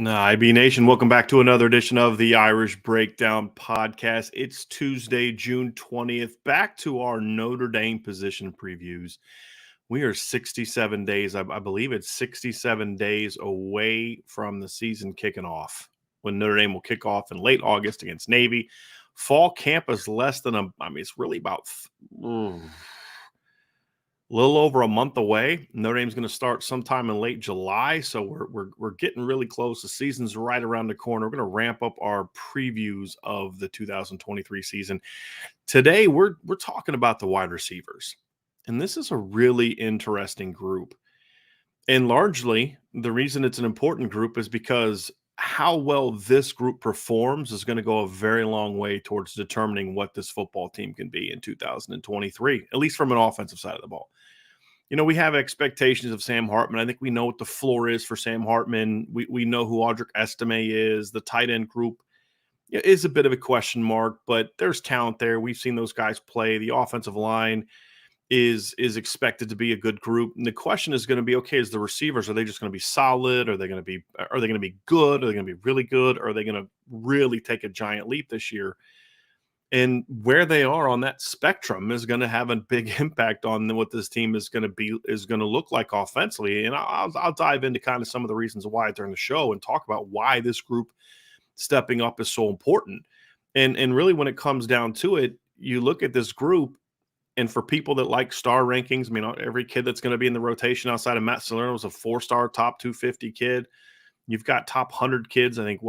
IB Nation, welcome back to another edition of the Irish Breakdown Podcast. It's Tuesday, June 20th. Back to our Notre Dame position previews. We are 67 days, I believe it's 67 days away from the season kicking off, when Notre Dame will kick off in late August against Navy. Fall camp is less than it's really about a little over a month away. Notre Dame's going to start sometime in late July, so we're getting really close. The season's right around the corner. We're going to ramp up our previews of the 2023 season. Today, we're talking about the wide receivers, and this is a really interesting group. And largely, the reason it's an important group is because how well this group performs is going to go a very long way towards determining what this football team can be in 2023, at least from an offensive side of the ball. You know, we have expectations of Sam Hartman. I think we know what the floor is for Sam Hartman. We know who Audric Estime is. The tight end group is a bit of a question mark, but there's talent there. We've seen those guys play. The offensive line is expected to be a good group. And the question is going to be, okay, is the receivers, are they just going to be solid? Are they going to be good? Are they going to be really good? Or are they going to really take a giant leap this year? And where they are on that spectrum is going to have a big impact on what this team is going to look like offensively. And I'll dive into kind of some of the reasons why during the show and talk about why this group stepping up is so important. And really, when it comes down to it, you look at this group, and for people that like star rankings, I mean, every kid that's going to be in the rotation outside of Matt Salerno was a 4-star top 250 kid. You've got top 100 kids. I think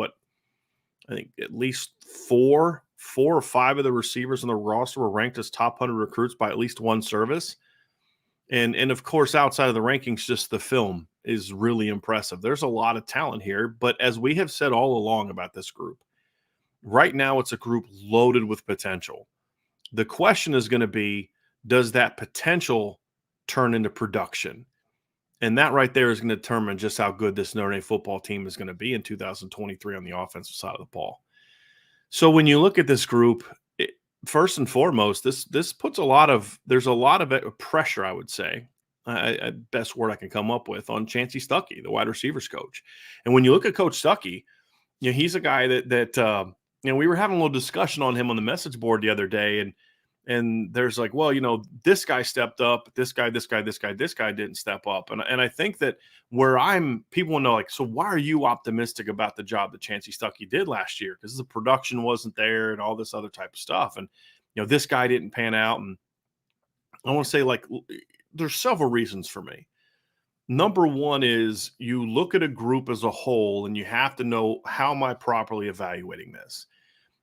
at least four or five of the receivers on the roster were ranked as top 100 recruits by at least one service. And of course, outside of the rankings, just the film is really impressive. There's a lot of talent here, but as we have said all along about this group, right now it's a group loaded with potential. The question is going to be, does that potential turn into production? And that right there is going to determine just how good this Notre Dame football team is going to be in 2023 on the offensive side of the ball. So when you look at this group, first and foremost, this puts there's a lot of pressure, I would say, best word I can come up with, on Chancey Stuckey, the wide receivers coach. And when you look at Coach Stuckey, you know, he's a guy that we were having a little discussion on him on the message board the other day, and there's like, well, you know, this guy stepped up, this guy didn't step up. And I think that people will know, like, so why are you optimistic about the job that Chancey Stuckey did last year? Because the production wasn't there and all this other type of stuff. And, you know, this guy didn't pan out. And I want to say, like, there's several reasons for me. Number one is you look at a group as a whole and you have to know, how am I properly evaluating this?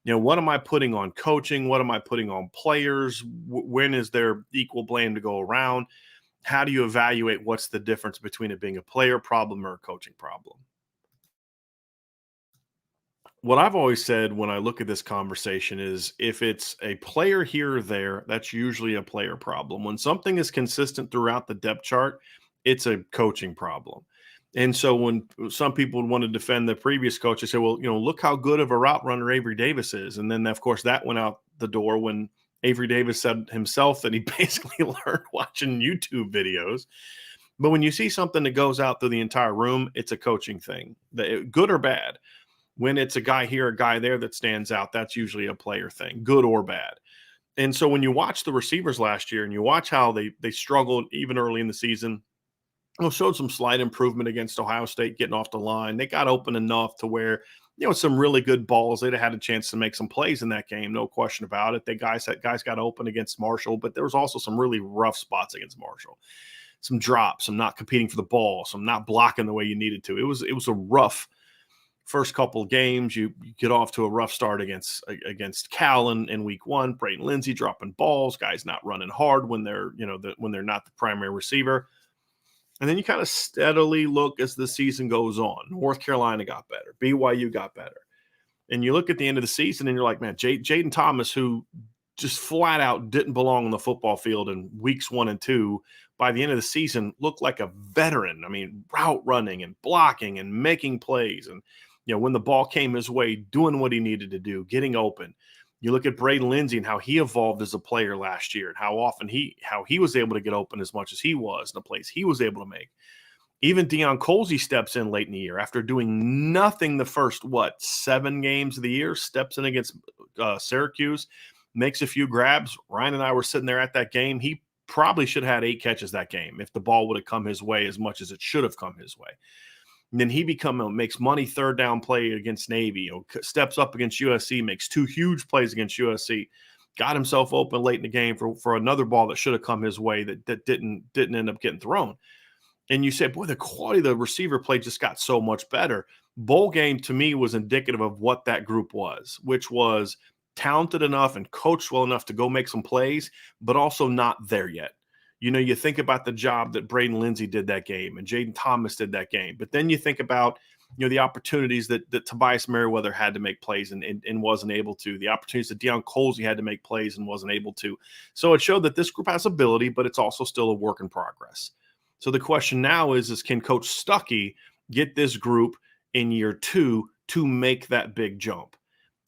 You know, what am I putting on coaching? What am I putting on players? When is there equal blame to go around? How do you evaluate what's the difference between it being a player problem or a coaching problem? What I've always said when I look at this conversation is, if it's a player here or there, that's usually a player problem. When something is consistent throughout the depth chart, it's a coaching problem. And so when some people would want to defend the previous coach, they say, well, you know, look how good of a route runner Avery Davis is. And then, of course, that went out the door when Avery Davis said himself that he basically learned watching YouTube videos. But when you see something that goes out through the entire room, it's a coaching thing, good or bad. When it's a guy here, a guy there that stands out, that's usually a player thing, good or bad. And so when you watch the receivers last year and you watch how they struggled even early in the season, showed some slight improvement against Ohio State getting off the line. They got open enough to where, you know, some really good balls. They'd have had a chance to make some plays in that game, no question about it. Guys got open against Marshall, but there was also some really rough spots against Marshall. Some drops, some not competing for the ball, some not blocking the way you needed to. It was a rough first couple of games. You get off to a rough start against Cal in week one. Brayton Lindsey dropping balls, guys not running hard when they're not the primary receiver. And then you kind of steadily look as the season goes on. North Carolina got better. BYU got better. And you look at the end of the season and you're like, man, Jaden Thomas, who just flat out didn't belong on the football field in weeks 1 and 2, by the end of the season looked like a veteran. I mean, route running and blocking and making plays. And, you know, when the ball came his way, doing what he needed to do, getting open. You look at Brayden Lindsey and how he evolved as a player last year, and how often he was able to get open as much as he was, and the plays he was able to make. Even Dion Colsey steps in late in the year after doing nothing the first, 7 games of the year, steps in against Syracuse, makes a few grabs. Ryan and I were sitting there at that game. He probably should have had 8 catches that game if the ball would have come his way as much as it should have come his way. And then he makes money third down play against Navy, steps up against USC, makes 2 huge plays against USC, got himself open late in the game for another ball that should have come his way that didn't end up getting thrown. And you say, boy, the quality of the receiver play just got so much better. Bowl game to me was indicative of what that group was, which was talented enough and coached well enough to go make some plays, but also not there yet. You think about the job that Braden Lindsey did that game and Jaden Thomas did that game. But then you think about, the opportunities that Tobias Meriwether had to make plays and wasn't able to, the opportunities that Dion Colsey had to make plays and wasn't able to. So it showed that this group has ability, but it's also still a work in progress. So the question now is can Coach Stuckey get this group in year 2 to make that big jump?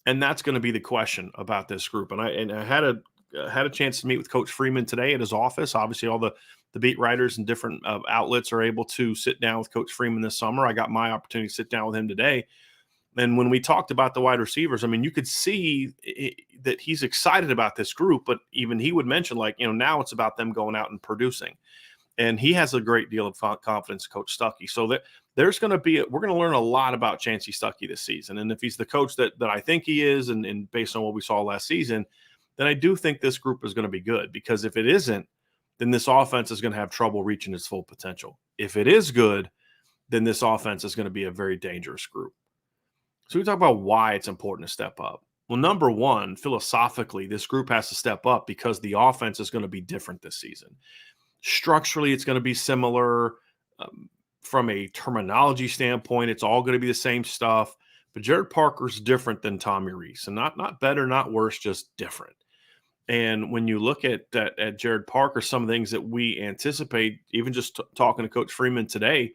And that's going to be the question about this group. And I had a chance to meet with Coach Freeman today at his office. Obviously, all the beat writers and different outlets are able to sit down with Coach Freeman this summer. I got my opportunity to sit down with him today. And when we talked about the wide receivers, I mean, you could see that he's excited about this group, but even he would mention now it's about them going out and producing. And he has a great deal of confidence, Coach Stuckey. So that we're going to learn a lot about Chancey Stuckey this season. And if he's the coach that I think he is, and based on what we saw last season, then I do think this group is going to be good. Because if it isn't, then this offense is going to have trouble reaching its full potential. If it is good, then this offense is going to be a very dangerous group. So we talk about why it's important to step up. Well, number one, philosophically, this group has to step up because the offense is going to be different this season. Structurally, it's going to be similar. From a terminology standpoint, it's all going to be the same stuff. But Jared Parker's different than Tommy Rees, and not better, not worse, just different. And when you look at Jared Parker, some of the things that we anticipate, even just talking to Coach Freeman today,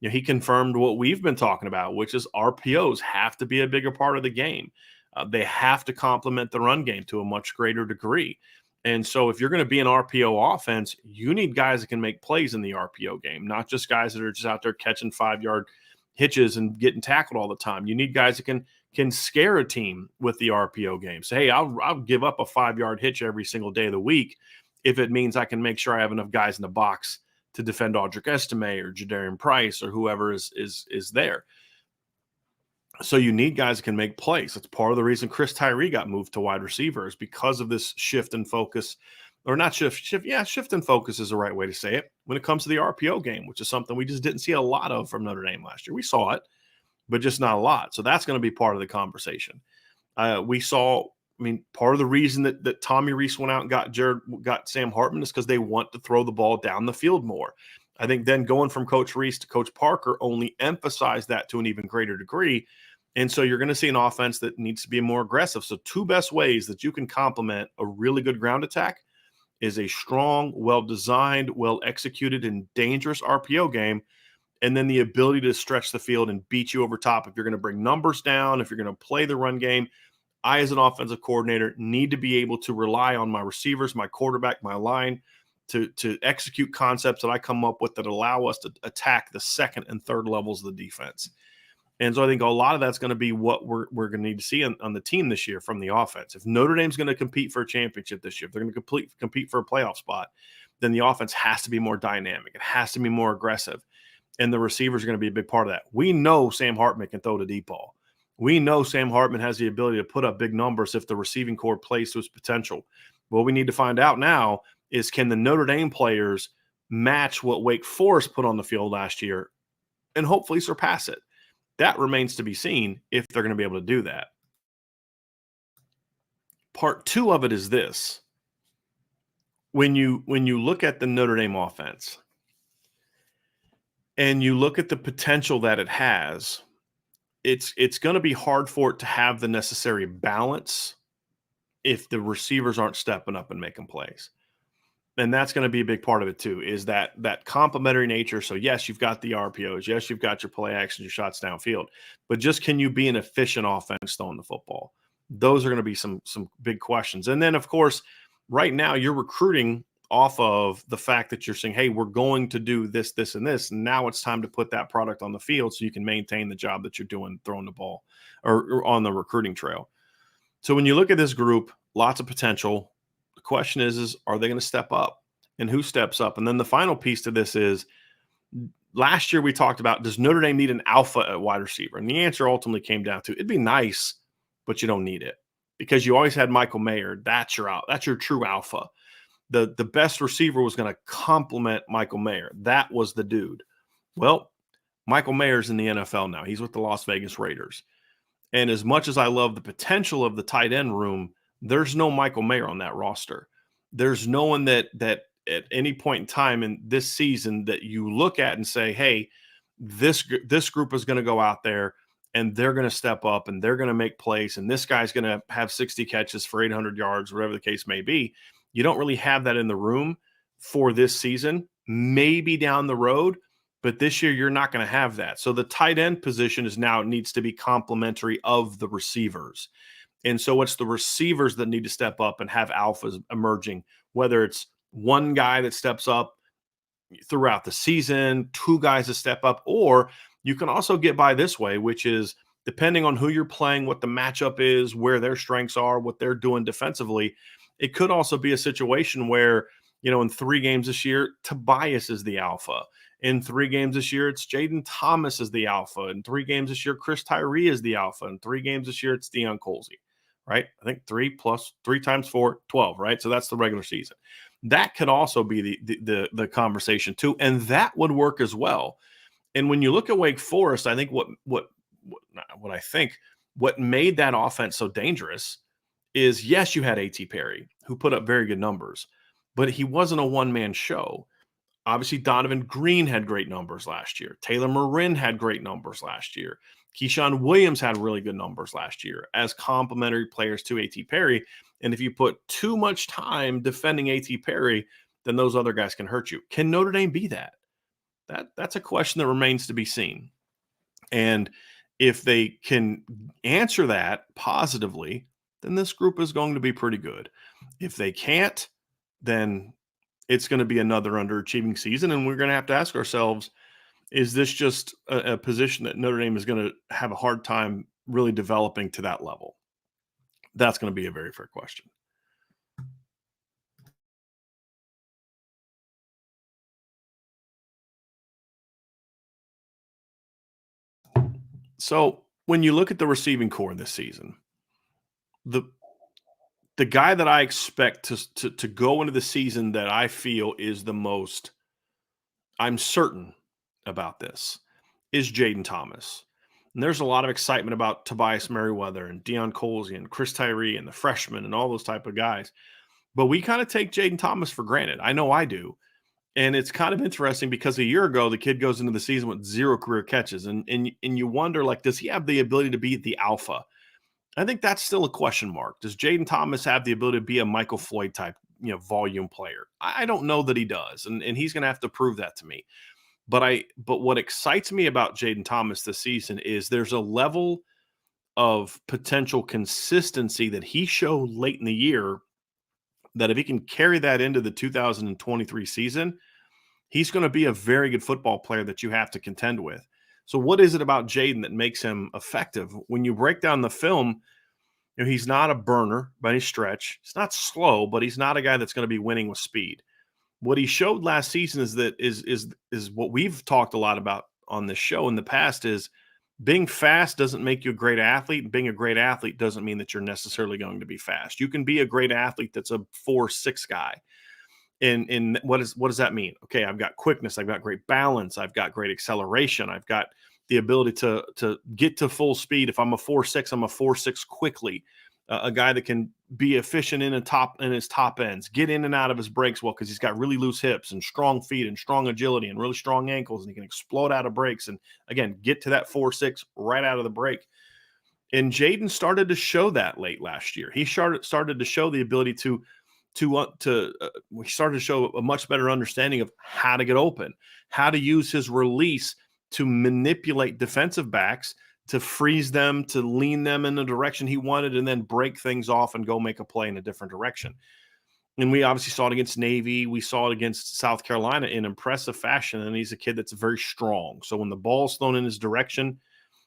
he confirmed what we've been talking about, which is RPOs have to be a bigger part of the game. They have to complement the run game to a much greater degree. And so if you're going to be an RPO offense, you need guys that can make plays in the RPO game, not just guys that are just out there catching 5-yard hitches and getting tackled all the time. You need guys that can scare a team with the RPO game. Say, hey, I'll give up a 5-yard hitch every single day of the week if it means I can make sure I have enough guys in the box to defend Audric Estime or Jadarian Price or whoever is there. So you need guys that can make plays. That's part of the reason Chris Tyree got moved to wide receivers, because of this shift in focus, or not shift in focus is the right way to say it, when it comes to the RPO game, which is something we just didn't see a lot of from Notre Dame last year. We saw it, but just not a lot. So that's going to be part of the conversation. Part of the reason that Tommy Rees went out and got Sam Hartman is because they want to throw the ball down the field more. I think then going from Coach Rees to Coach Parker only emphasized that to an even greater degree. And so you're going to see an offense that needs to be more aggressive. So 2 best ways that you can complement a really good ground attack is a strong, well-designed, well-executed, and dangerous RPO game, and then the ability to stretch the field and beat you over top. If you're going to bring numbers down, if you're going to play the run game, I, as an offensive coordinator, need to be able to rely on my receivers, my quarterback, my line, to execute concepts that I come up with that allow us to attack the second and third levels of the defense. And so I think a lot of that's going to be what we're going to need to see on the team this year from the offense. If Notre Dame's going to compete for a championship this year, if they're going to compete for a playoff spot, then the offense has to be more dynamic. It has to be more aggressive. And the receivers are going to be a big part of that. We know Sam Hartman can throw the deep ball. We know Sam Hartman has the ability to put up big numbers if the receiving core plays to its potential. What we need to find out now is, can the Notre Dame players match what Wake Forest put on the field last year and hopefully surpass it? That remains to be seen if they're going to be able to do that. Part 2 of it is this. When you look at the Notre Dame offense and you look at the potential that it has, it's going to be hard for it to have the necessary balance if the receivers aren't stepping up and making plays. And that's going to be a big part of it too, is that complementary nature. So yes, you've got the RPOs. Yes, you've got your play actions, your shots downfield. But just, can you be an efficient offense throwing the football? Those are going to be some big questions. And then, of course, right now you're recruiting off of the fact that you're saying, hey, we're going to do this, this, and this. And now it's time to put that product on the field so you can maintain the job that you're doing throwing the ball or on the recruiting trail. So when you look at this group, lots of potential. The question is are they going to step up, and who steps up? And then the final piece to this is, last year we talked about, does Notre Dame need an alpha at wide receiver? And the answer ultimately came down to, it'd be nice, but you don't need it, because you always had Michael Mayer. That's your true alpha. The best receiver was going to complement Michael Mayer. That was the dude. Well, Michael Mayer's in the NFL now. He's with the Las Vegas Raiders. And as much as I love the potential of the tight end room, there's no Michael Mayer on that roster. There's no one that at any point in time in this season that you look at and say, hey, this group is going to go out there and they're going to step up and they're going to make plays, and this guy's going to have 60 catches for 800 yards, whatever the case may be. You don't really have that in the room for this season, maybe down the road, but this year you're not going to have that. So the tight end position needs to be complementary of the receivers. And so it's the receivers that need to step up and have alphas emerging, whether it's one guy that steps up throughout the season, two guys that step up, or you can also get by this way, which is depending on who you're playing, what the matchup is, where their strengths are, what they're doing defensively. It could also be a situation where, in 3 games this year, Tobias is the alpha. In 3 games this year, it's Jaden Thomas is the alpha. In 3 games this year, Tyree is the alpha. In 3 games this year, it's Dion Colsey, right? I think 3 plus 3 times 4, 12, right? So that's the regular season. That could also be the conversation too, and that would work as well. And when you look at Wake Forest, I think what made that offense so dangerous is, yes, you had A.T. Perry, who put up very good numbers, but he wasn't a one-man show. Obviously, Donovan Green had great numbers last year. Taylor Marin had great numbers last year. Keyshawn Williams had really good numbers last year as complementary players to A.T. Perry. And if you put too much time defending A.T. Perry, then those other guys can hurt you. Can Notre Dame be that? That's a question that remains to be seen. And if they can answer that positively, then this group is going to be pretty good. If they can't, then it's going to be another underachieving season, and we're going to have to ask ourselves, is this just a position that Notre Dame is going to have a hard time really developing to that level? That's going to be a very fair question. So when you look at the receiving core this season, the guy that I expect to go into the season that I feel is the most, I'm certain about this, is Jaden Thomas. And there's a lot of excitement about Tobias Meriwether and Dion Colsey and Tyree and the freshmen and all those type of guys. But we kind of take Jaden Thomas for granted. I know I do. And it's kind of interesting because a year ago, the kid goes into the season with 0 career catches. And you wonder, does he have the ability to be the alpha? I think that's still a question mark. Does Jaden Thomas have the ability to be a Michael Floyd type, volume player? I don't know that he does. And he's going to have to prove that to me. But what excites me about Jaden Thomas this season is there's a level of potential consistency that he showed late in the year that if he can carry that into the 2023 season, he's going to be a very good football player that you have to contend with. So what is it about Jaden that makes him effective? When you break down the film, he's not a burner by any stretch. He's not slow, but he's not a guy that's going to be winning with speed. What he showed last season is what we've talked a lot about on this show in the past is being fast doesn't make you a great athlete. Being a great athlete doesn't mean that you're necessarily going to be fast. You can be a great athlete that's a 4.6 guy. And what does that mean? Okay, I've got quickness, I've got great balance, I've got great acceleration, I've got the ability to get to full speed. If I'm a 4.6, I'm a 4.6 quickly. A guy that can be efficient in his top ends, get in and out of his breaks well because he's got really loose hips and strong feet and strong agility and really strong ankles, and he can explode out of breaks and, again, get to that 4.6 right out of the break. And Jaden started to show that late last year. He started to show the ability we started to show a much better understanding of how to get open, how to use his release to manipulate defensive backs, to freeze them, to lean them in the direction he wanted, and then break things off and go make a play in a different direction. And we obviously saw it against Navy. We saw it against South Carolina in impressive fashion. And he's a kid that's very strong. So when the ball's thrown in his direction,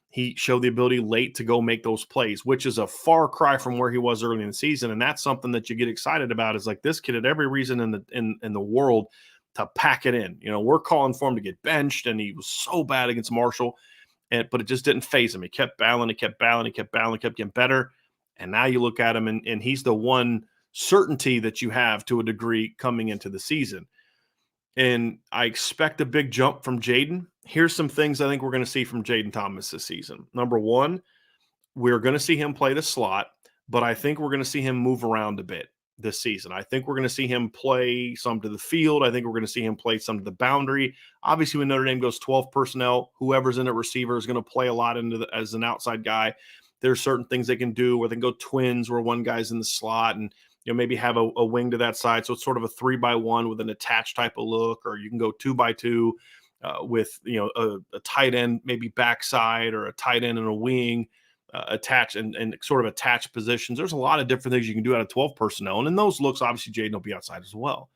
he showed the ability late to go make those plays, which is a far cry from where he was early in the season. And that's something that you get excited about, is like, this kid had every reason in the world to pack it in. You know, we're calling for him to get benched, and he was so bad against Marshall, but it just didn't phase him. He kept battling, kept getting better. And now you look at him, and he's the one certainty that you have to a degree coming into the season. And I expect a big jump from Jaden. Here's some things I think we're going to see from Jaden Thomas this season. Number one, we're going to see him play the slot, but I think we're going to see him move around a bit this season. I think we're going to see him play some to the field. I think we're going to see him play some to the boundary. Obviously, when Notre Dame goes 12 personnel, whoever's in at receiver is going to play a lot as an outside guy. There's certain things they can do where they can go twins, where one guy's in the slot, and maybe have a wing to that side. So it's sort of a 3-by-1 with an attached type of look, or you can go 2-by-2 with a tight end, maybe backside, or a tight end and a wing attached and sort of attached positions. There's a lot of different things you can do out of 12 personnel. And in those looks, obviously Jaden will be outside as well.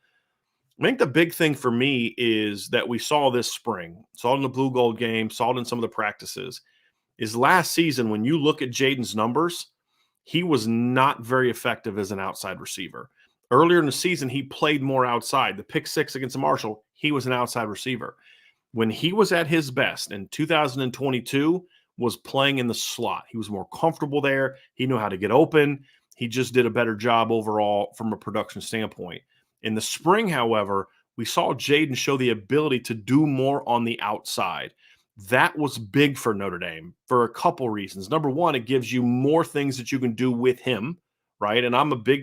I think the big thing for me is that we saw this spring, saw it in the blue gold game, saw it in some of the practices, is last season, when you look at Jaden's numbers, he was not very effective as an outside receiver. Earlier in the season, he played more outside. The pick 6 against Marshall, he was an outside receiver. When he was at his best in 2022, was playing in the slot. He was more comfortable there. He knew how to get open. He just did a better job overall from a production standpoint. In the spring, however, we saw Jaden show the ability to do more on the outside. That was big for Notre Dame for a couple reasons. Number one, it gives you more things that you can do with him, right? And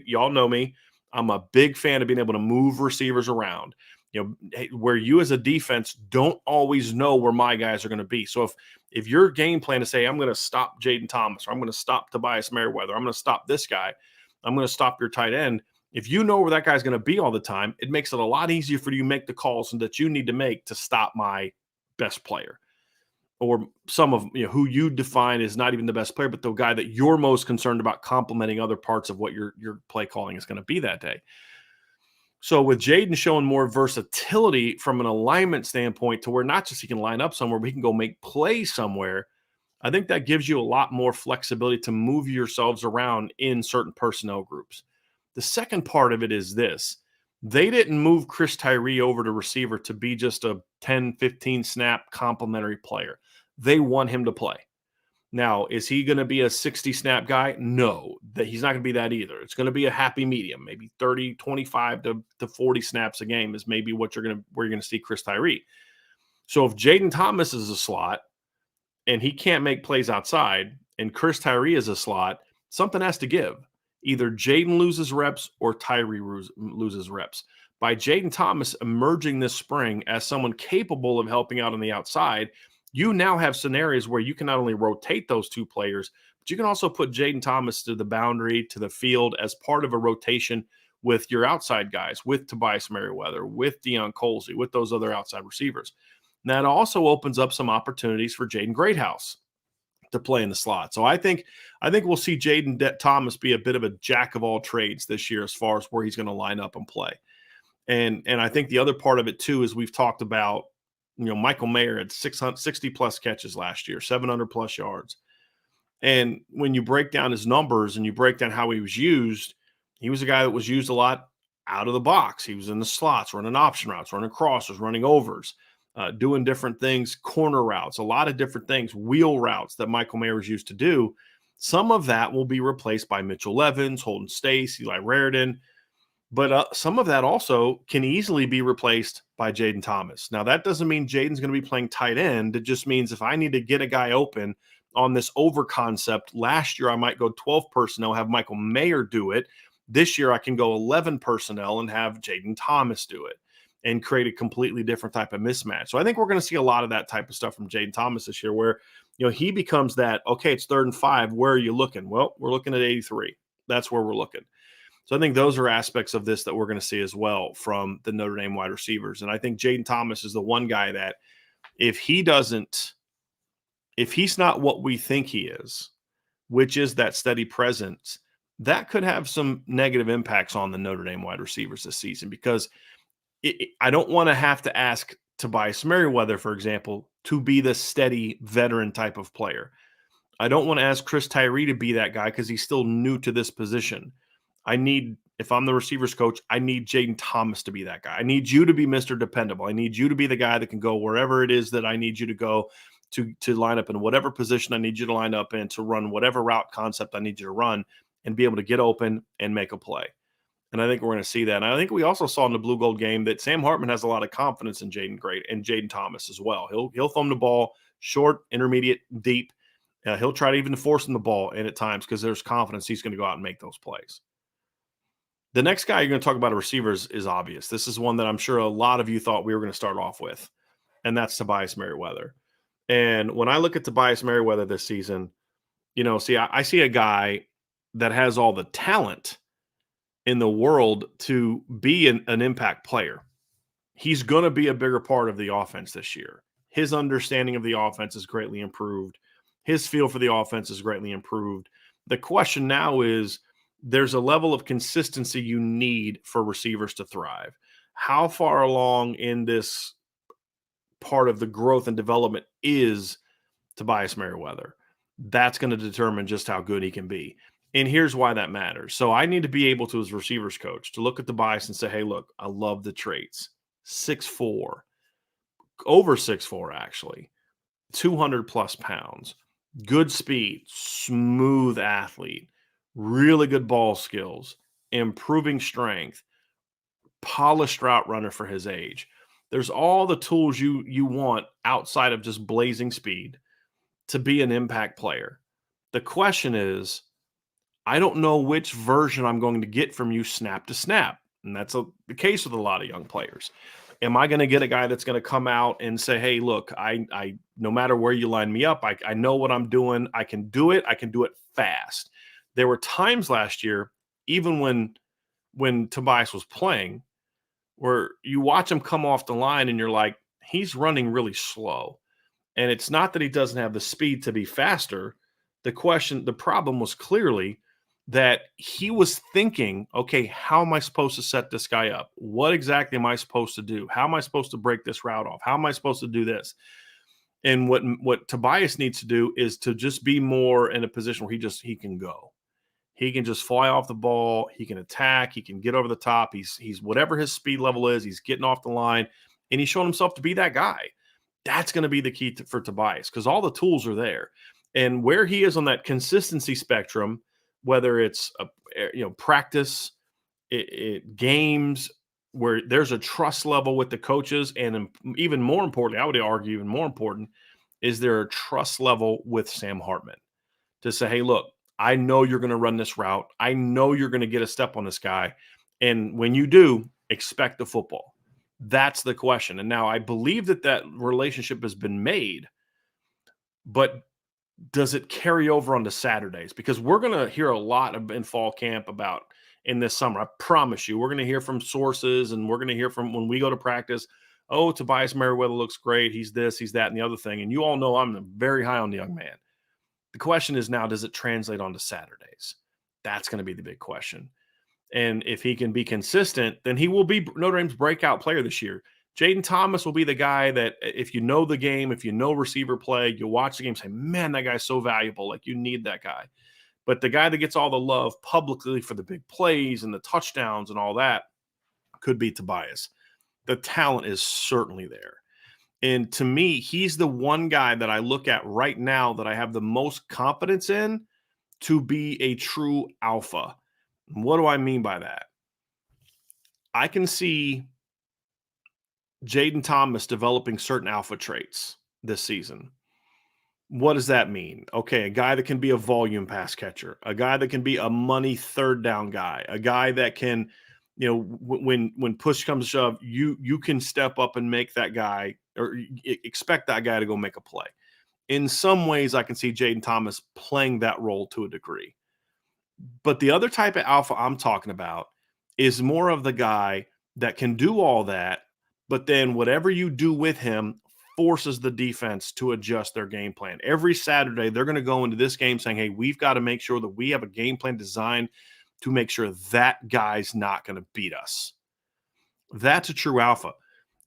y'all know me, I'm a big fan of being able to move receivers around, where you as a defense don't always know where my guys are going to be. So if your game plan is say, I'm going to stop Jaden Thomas, or I'm going to stop Tobias Meriwether, I'm going to stop this guy, I'm going to stop your tight end. If you know where that guy's going to be all the time, it makes it a lot easier for you to make the calls that you need to make to stop my best player, or some of who you define as not even the best player, but the guy that you're most concerned about complementing other parts of what your play calling is going to be that day. So with Jaden showing more versatility from an alignment standpoint, to where not just he can line up somewhere, but he can go make plays somewhere, I think that gives you a lot more flexibility to move yourselves around in certain personnel groups. The second part of it is this. They didn't move Chris Tyree over to receiver to be just a 10, 15 snap complementary player. They want him to play. Now, is he going to be a 60 snap guy? No, he's not going to be that either. It's going to be a happy medium, maybe 30, 25 to 40 snaps a game is maybe where you're going to see Chris Tyree. So if Jaden Thomas is a slot and he can't make plays outside, and Chris Tyree is a slot, something has to give. Either Jaden loses reps or Tyree loses reps. By Jaden Thomas emerging this spring as someone capable of helping out on the outside, you now have scenarios where you can not only rotate those two players, but you can also put Jaden Thomas to the boundary, to the field, as part of a rotation with your outside guys, with Tobias Meriwether, with Dion Colsey, with those other outside receivers. Now, it also opens up some opportunities for Jaden Greathouse to play in the slot. So I think we'll see Jaden Thomas be a bit of a jack of all trades this year as far as where he's going to line up and play. And I think the other part of it too is we've talked about, Michael Mayer had 660 plus catches last year, 700 plus yards. And when you break down his numbers and you break down how he was used, he was a guy that was used a lot out of the box. He was in the slots, running option routes, running crossers, running overs, doing different things, corner routes, a lot of different things, wheel routes that Michael Mayer was used to do. Some of that will be replaced by Mitchell Evans, Holden Stace, Eli Raridan. But some of that also can easily be replaced by Jaden Thomas. Now, that doesn't mean Jaden's going to be playing tight end. It just means if I need to get a guy open on this over concept, last year I might go 12 personnel, have Michael Mayer do it. This year I can go 11 personnel and have Jaden Thomas do it and create a completely different type of mismatch. So I think we're going to see a lot of that type of stuff from Jaden Thomas this year, where he becomes that, okay, it's 3rd and 5. Where are you looking? Well, we're looking at 83. That's where we're looking. So I think those are aspects of this that we're going to see as well from the Notre Dame wide receivers. And I think Jaden Thomas is the one guy that if he's not what we think he is, which is that steady presence, that could have some negative impacts on the Notre Dame wide receivers this season because I don't want to have to ask Tobias Meriwether, for example, to be the steady veteran type of player. I don't want to ask Tyree to be that guy because he's still new to this position. If I'm the receivers coach, I need Jaden Thomas to be that guy. I need you to be Mr. Dependable. I need you to be the guy that can go wherever it is that I need you to go to line up in whatever position I need you to line up in, to run whatever route concept I need you to run and be able to get open and make a play. And I think we're going to see that. And I think we also saw in the Blue Gold game that Sam Hartman has a lot of confidence in Jaden Thomas as well. He'll throw him the ball short, intermediate, deep. He'll try to even force him the ball in at times because there's confidence he's going to go out and make those plays. The next guy you're going to talk about, receivers, is obvious. This is one that I'm sure a lot of you thought we were going to start off with, and that's Tobias Meriwether. And when I look at Tobias Meriwether this season, I see a guy that has all the talent in the world to be an impact player. He's going to be a bigger part of the offense this year. His understanding of the offense is greatly improved. His feel for the offense is greatly improved. The question now is, there's a level of consistency you need for receivers to thrive. How far along in this part of the growth and development is Tobias Meriwether? That's going to determine just how good he can be. And here's why that matters. So I need to be able to, as receivers coach, to look at Tobias and say, hey, look, I love the traits. 6'4", over 6'4", actually, 200 plus pounds, good speed, smooth athlete, really good ball skills, improving strength, polished route runner for his age. There's all the tools you want outside of just blazing speed to be an impact player. The question is, I don't know which version I'm going to get from you snap to snap. And that's the case with a lot of young players. Am I going to get a guy that's going to come out and say, hey, look, I no matter where you line me up, I know what I'm doing. I can do it. I can do it fast. There were times last year, even when Tobias was playing, where you watch him come off the line and you're like, he's running really slow. And it's not that he doesn't have the speed to be faster. The problem was clearly that he was thinking, okay, how am I supposed to set this guy up? What exactly am I supposed to do? How am I supposed to break this route off? How am I supposed to do this? And what Tobias needs to do is to just be more in a position where he can go. He can just fly off the ball. He can attack. He can get over the top. He's whatever his speed level is, he's getting off the line, and he's shown himself to be that guy. That's going to be the key for Tobias because all the tools are there. And where he is on that consistency spectrum, whether it's practice, games, where there's a trust level with the coaches, and even more importantly, I would argue even more important, is there a trust level with Sam Hartman to say, hey, look, I know you're going to run this route. I know you're going to get a step on this guy. And when you do, expect the football. That's the question. And now I believe that relationship has been made, but does it carry over onto Saturdays? Because we're going to hear a lot in fall camp about in this summer. I promise you, we're going to hear from sources, and we're going to hear from when we go to practice. Oh, Tobias Meriwether looks great. He's this, he's that, and the other thing. And you all know I'm very high on the young man. The question is now, does it translate onto Saturdays? That's going to be the big question. And if he can be consistent, then he will be Notre Dame's breakout player this year. Jaden Thomas will be the guy that if you know the game, if you know receiver play, you'll watch the game and say, man, that guy's so valuable. Like, you need that guy. But the guy that gets all the love publicly for the big plays and the touchdowns and all that could be Tobias. The talent is certainly there. And to me, he's the one guy that I look at right now that I have the most confidence in to be a true alpha. What do I mean by that? I can see Jaden Thomas developing certain alpha traits this season. What does that mean? Okay, a guy that can be a volume pass catcher, a guy that can be a money third down guy, a guy that can, when push comes to shove, you can step up and make that guy, or expect that guy to go make a play. In some ways, I can see Jaden Thomas playing that role to a degree. But the other type of alpha I'm talking about is more of the guy that can do all that, but then whatever you do with him forces the defense to adjust their game plan. Every Saturday, they're going to go into this game saying, hey, we've got to make sure that we have a game plan designed to make sure that guy's not going to beat us. That's a true alpha.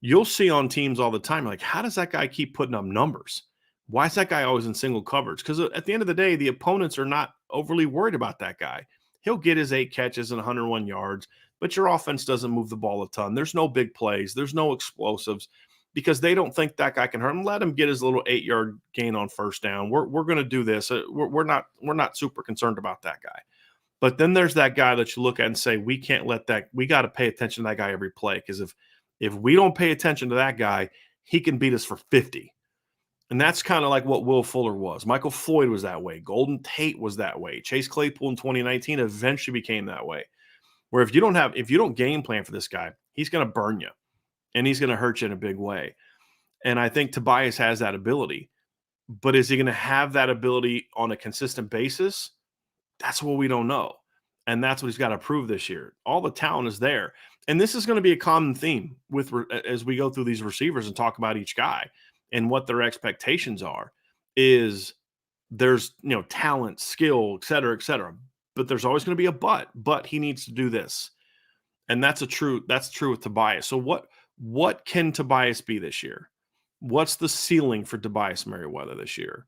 You'll see on teams all the time, like, how does that guy keep putting up numbers? Why is that guy always in single coverage? Because at the end of the day, the opponents are not overly worried about that guy. He'll get his 8 catches and 101 yards, but your offense doesn't move the ball a ton. There's no big plays. There's no explosives because they don't think that guy can hurt him. Let him get his little 8-yard gain on first down. We're going to do this. We're not super concerned about that guy. But then there's that guy that you look at and say, we can't let that – we got to pay attention to that guy every play because if we don't pay attention to that guy, he can beat us for 50. And that's kind of like what Will Fuller was. Michael Floyd was that way. Golden Tate was that way. Chase Claypool in 2019 eventually became that way. Where if you don't game plan for this guy, he's going to burn you and he's going to hurt you in a big way. And I think Tobias has that ability. But is he going to have that ability on a consistent basis? That's what we don't know. And that's what he's got to prove this year. All the talent is there. And this is going to be a common theme as we go through these receivers and talk about each guy and what their expectations are, is there's, talent, skill, et cetera, but there's always going to be a but he needs to do this. And that's true with Tobias. So what can Tobias be this year? What's the ceiling for Tobias Meriwether this year?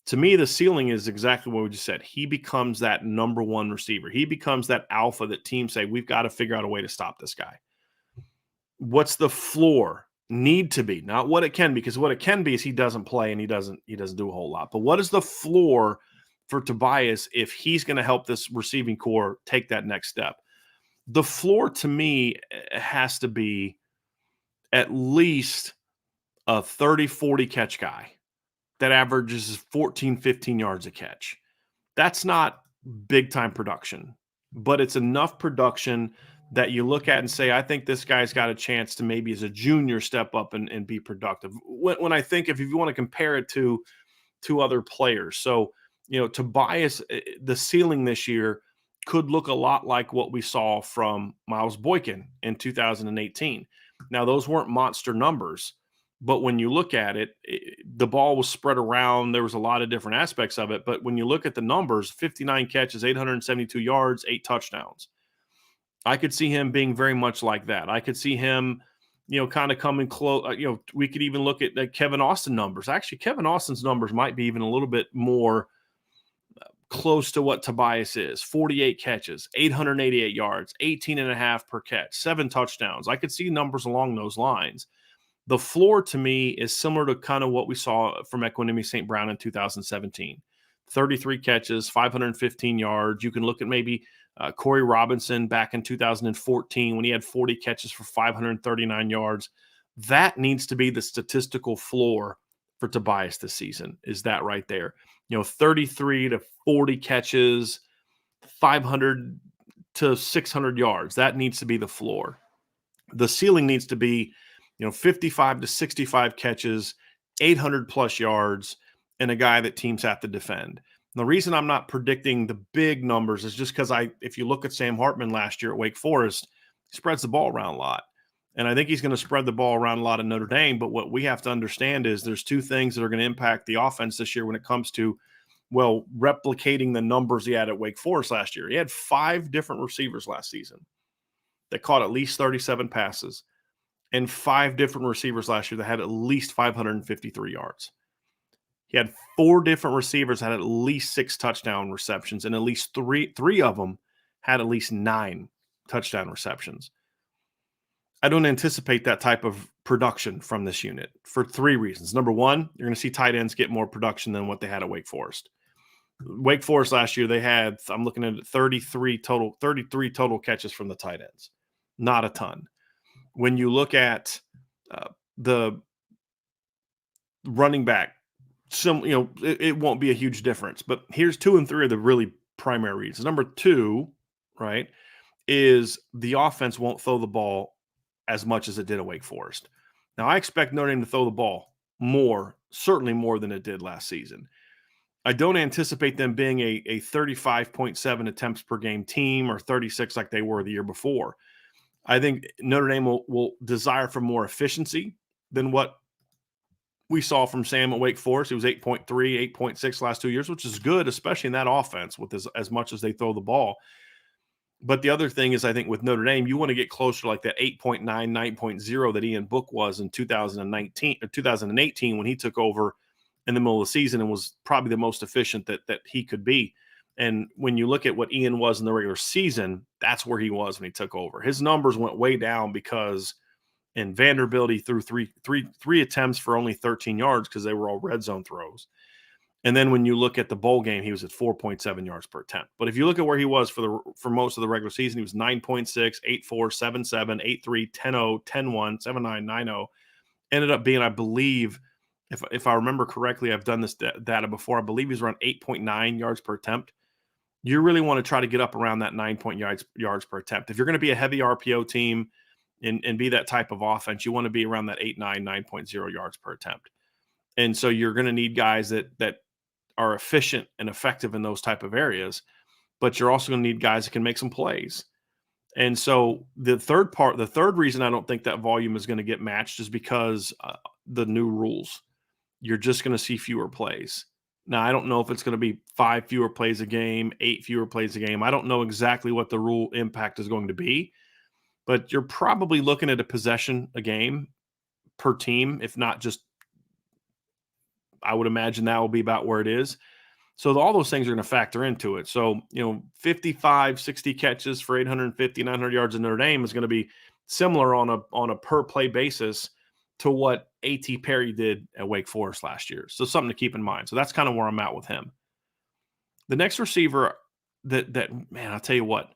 To me, the ceiling is exactly what we just said. He becomes that number one receiver. He becomes that alpha that teams say, we've got to figure out a way to stop this guy. What's the floor need to be? Not what it can be, because what it can be is he doesn't play and he doesn't do a whole lot. But what is the floor for Tobias if he's going to help this receiving core take that next step? The floor to me has to be at least a 30, 40 catch guy that averages 14, 15 yards a catch. That's not big time production, but it's enough production that you look at and say, I think this guy's got a chance to maybe as a junior step up and be productive. When I think if you want to compare it to other players. So, Tobias, the ceiling this year could look a lot like what we saw from Miles Boykin in 2018. Now, those weren't monster numbers, but when you look at it, the ball was spread around. There was a lot of different aspects of it. But when you look at the numbers, 59 catches, 872 yards, 8 touchdowns. I could see him being very much like that. I could see him, kind of coming close. We could even look at Kevin Austin numbers. Actually, Kevin Austin's numbers might be even a little bit more close to what Tobias is. 48 catches, 888 yards, 18.5 per catch, 7 touchdowns. I could see numbers along those lines. The floor to me is similar to kind of what we saw from Equanimity St. Brown in 2017. 33 catches, 515 yards. You can look at maybe Corey Robinson back in 2014 when he had 40 catches for 539 yards. That needs to be the statistical floor for Tobias this season, is that right there. 33 to 40 catches, 500 to 600 yards. That needs to be the floor. The ceiling needs to be 55 to 65 catches, 800 plus yards, and a guy that teams have to defend. And the reason I'm not predicting the big numbers is just because if you look at Sam Hartman last year at Wake Forest, he spreads the ball around a lot. And I think he's going to spread the ball around a lot at Notre Dame. But what we have to understand is there's 2 things that are going to impact the offense this year when it comes to, replicating the numbers he had at Wake Forest last year. He had 5 different receivers last season that caught at least 37 passes, and 5 different receivers last year that had at least 553 yards. He had 4 different receivers that had at least 6 touchdown receptions, and at least three of them had at least 9 touchdown receptions. I don't anticipate that type of production from this unit for 3 reasons. Number one, you're going to see tight ends get more production than what they had at Wake Forest. Wake Forest last year, they had, I'm looking at 33 total catches from the tight ends. Not a ton. When you look at the running back, it won't be a huge difference. But here's 2 and 3 are the really primary reasons. Number 2, right, is the offense won't throw the ball as much as it did at Wake Forest. Now, I expect Notre Dame to throw the ball more, certainly more than it did last season. I don't anticipate them being a 35.7 attempts per game team or 36 like they were the year before. I think Notre Dame will desire for more efficiency than what we saw from Sam at Wake Forest. He was 8.3, 8.6 last 2 years, which is good, especially in that offense with as much as they throw the ball. But the other thing is, I think with Notre Dame, you want to get closer to like that 8.9, 9.0 that Ian Book was in 2019 or 2018 when he took over in the middle of the season and was probably the most efficient that he could be. And when you look at what Ian was in the regular season, that's where he was when he took over. His numbers went way down because in Vanderbilt he threw three attempts for only 13 yards because they were all red zone throws. And then when you look at the bowl game, he was at 4.7 yards per attempt. But if you look at where he was for most of the regular season, he was 9.6, 8.4, 7.7, 8.3, 10.0, 10.1, 7.9, 9.0. Ended up being, I believe, if I remember correctly, I've done this data before, I believe he's around 8.9 yards per attempt. You really want to try to get up around that 9 yards per attempt. If you're going to be a heavy RPO team and be that type of offense, you want to be around that 8.9, 9.0 yards per attempt. And so you're going to need guys that are efficient and effective in those type of areas, but you're also going to need guys that can make some plays. And so the third reason I don't think that volume is going to get matched is because the new rules. You're just going to see fewer plays. Now, I don't know if it's going to be 5 fewer plays a game, 8 fewer plays a game. I don't know exactly what the rule impact is going to be, but you're probably looking at a possession a game per team, if not just, I would imagine that will be about where it is. So all those things are going to factor into it. So, 55, 60 catches for 850, 900 yards in Notre Dame is going to be similar on a per play basis to what A.T. Perry did at Wake Forest last year. So something to keep in mind. So that's kind of where I'm at with him. The next receiver that man, I'll tell you what,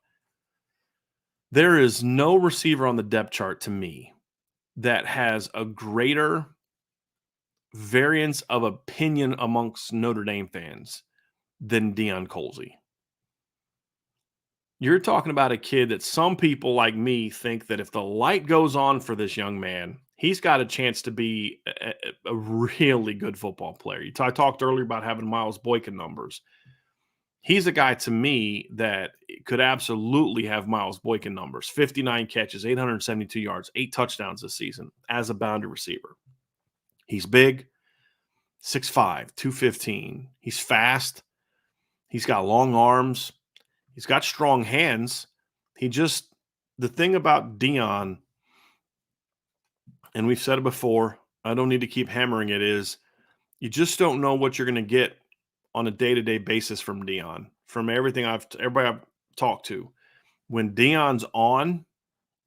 there is no receiver on the depth chart to me that has a greater variance of opinion amongst Notre Dame fans than Dion Colsey. You're talking about a kid that some people like me think that if the light goes on for this young man, he's got a chance to be a really good football player. I talked earlier about having Miles Boykin numbers. He's a guy to me that could absolutely have Miles Boykin numbers. 59 catches, 872 yards, 8 touchdowns this season as a boundary receiver. He's big, 6'5", 215. He's fast. He's got long arms. He's got strong hands. The thing about Dion, and we've said it before, I don't need to keep hammering it, is you just don't know what you're going to get on a day-to-day basis from Dion. From everybody I've talked to, when Dion's on,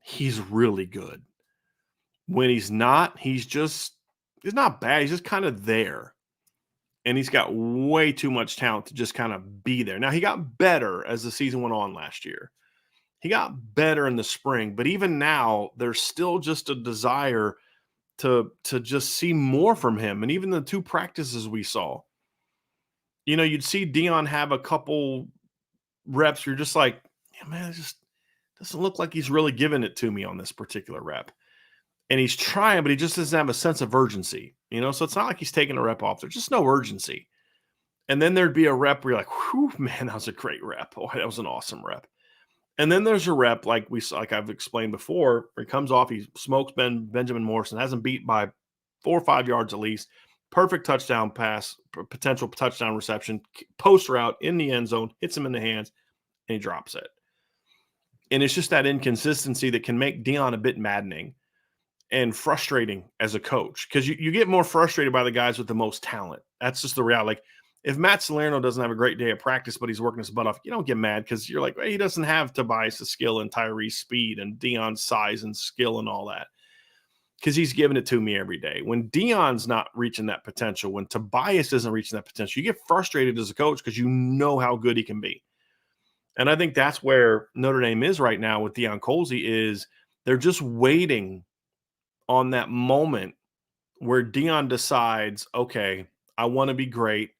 he's really good. When he's not, he's not bad. He's just kind of there. And he's got way too much talent to just kind of be there. Now, he got better as the season went on last year. He got better in the spring, but even now, there's still just a desire to just see more from him. And even the 2 practices we saw, you'd see Dion have a couple reps. You're just like, yeah, man, it just doesn't look like he's really giving it to me on this particular rep. And he's trying, but he just doesn't have a sense of urgency, so it's not like he's taking a rep off. There's just no urgency. And then there'd be a rep where you're like, whew, man, that was a great rep. Oh, that was an awesome rep. And then there's a rep like I've explained before, where he comes off, he smokes Benjamin Morrison, has him beat by 4 or 5 yards at least. Perfect touchdown pass, potential touchdown reception, post route in the end zone, hits him in the hands, and he drops it. And it's just that inconsistency that can make Dion a bit maddening and frustrating as a coach, because you get more frustrated by the guys with the most talent. That's just the reality. Like, if Matt Salerno doesn't have a great day at practice, but he's working his butt off, you don't get mad because you're like, hey, he doesn't have Tobias' skill and Tyree's speed and Dion's size and skill and all that, because he's giving it to me every day. When Dion's not reaching that potential, when Tobias isn't reaching that potential, you get frustrated as a coach because you know how good he can be. And I think that's where Notre Dame is right now with Dion Colsey, is they're just waiting on that moment where Dion decides, okay, I want to be great.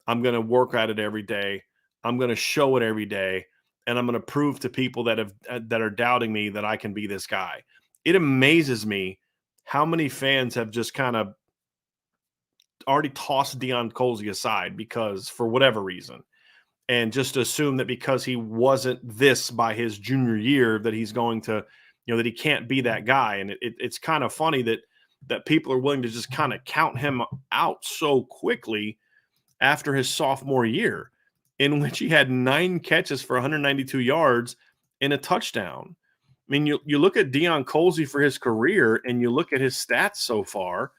I'm going to work at it every day. I'm going to show it every day. And I'm going to prove to people that are doubting me that I can be this guy. It amazes me how many fans have just kind of already tossed Dion Colsey aside because for whatever reason, and just assume that because he wasn't this by his junior year that he's going to, that he can't be that guy. And it's kind of funny that that people are willing to just kind of count him out so quickly after his sophomore year, in which he had 9 catches for 192 yards and a touchdown. I mean, you look at Dion Colsey for his career and you look at his stats so far,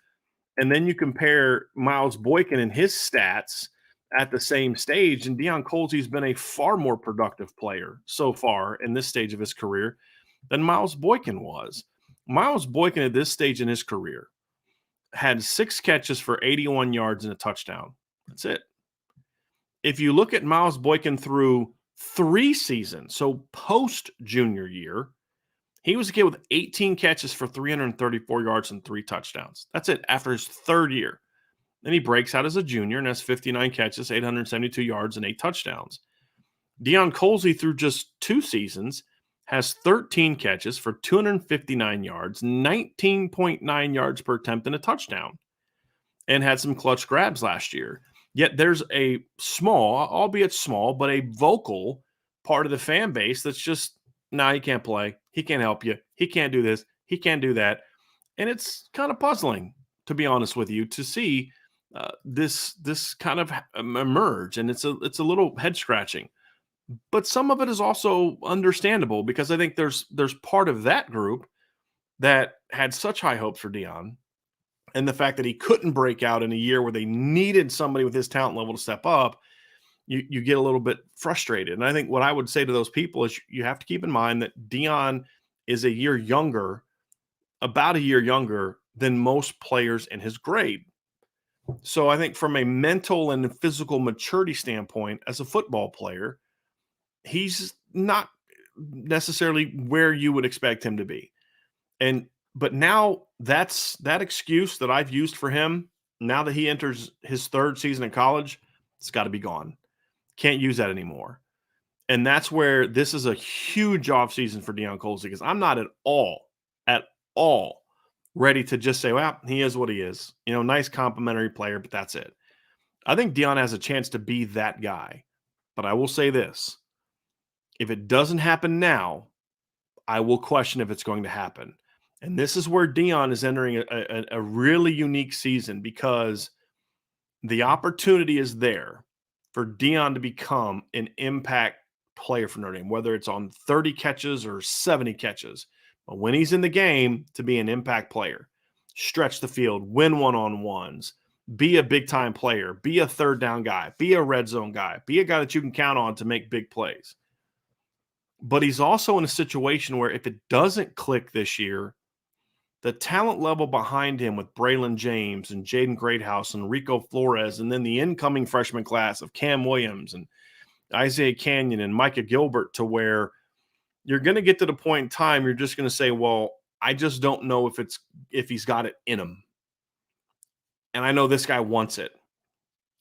and then you compare Miles Boykin and his stats at the same stage, and Dion Colsey's been a far more productive player so far in this stage of his career than Miles Boykin was. Miles Boykin at this stage in his career had 6 catches for 81 yards and a touchdown. That's it. If you look at Miles Boykin through 3 seasons, so post junior year, he was a kid with 18 catches for 334 yards and 3 touchdowns. That's it after his 3rd year. Then he breaks out as a junior and has 59 catches, 872 yards, and 8 touchdowns. Dion Colsey, through just 2 seasons, has 13 catches for 259 yards, 19.9 yards per attempt, and a touchdown, and had some clutch grabs last year. Yet there's a small, albeit small, but a vocal part of the fan base that's just, nah, he can't play. He can't help you. He can't do this. He can't do that. And it's kind of puzzling, to be honest with you, to see this kind of emerge. And it's a little head scratching. But some of it is also understandable, because I think there's part of that group that had such high hopes for Dion, and the fact that he couldn't break out in a year where they needed somebody with his talent level to step up, you get a little bit frustrated. And I think what I would say to those people is you have to keep in mind that Dion is about a year younger than most players in his grade. So I think from a mental and physical maturity standpoint, as a football player, he's not necessarily where you would expect him to be. But now that excuse that I've used for him, now that he enters his 3rd season in college, it's got to be gone. Can't use that anymore. And that's where this is a huge offseason for Dion Colsey, because I'm not at all ready to just say, well, he is what he is. Nice complimentary player, but that's it. I think Dion has a chance to be that guy. But I will say this. If it doesn't happen now, I will question if it's going to happen. And this is where Dion is entering a really unique season, because the opportunity is there for Dion to become an impact player for Notre Dame, whether it's on 30 catches or 70 catches. But when he's in the game, to be an impact player, stretch the field, win one-on-ones, be a big-time player, be a 3rd down guy, be a red zone guy, be a guy that you can count on to make big plays. But he's also in a situation where if it doesn't click this year, the talent level behind him with Braylon James and Jaden Greathouse and Rico Flores, and then the incoming freshman class of Cam Williams and Isaiah Canyon and Micah Gilbert, to where you're going to get to the point in time you're just going to say, well, I just don't know if he's got it in him. And I know this guy wants it.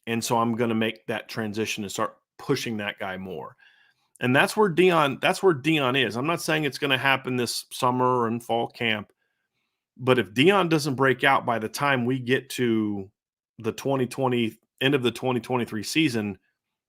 And so I'm going to make that transition and start pushing that guy more. And that's where Dion is. I'm not saying it's going to happen this summer and fall camp. But if Dion doesn't break out by the time we get to the 2020 end of the 2023 season,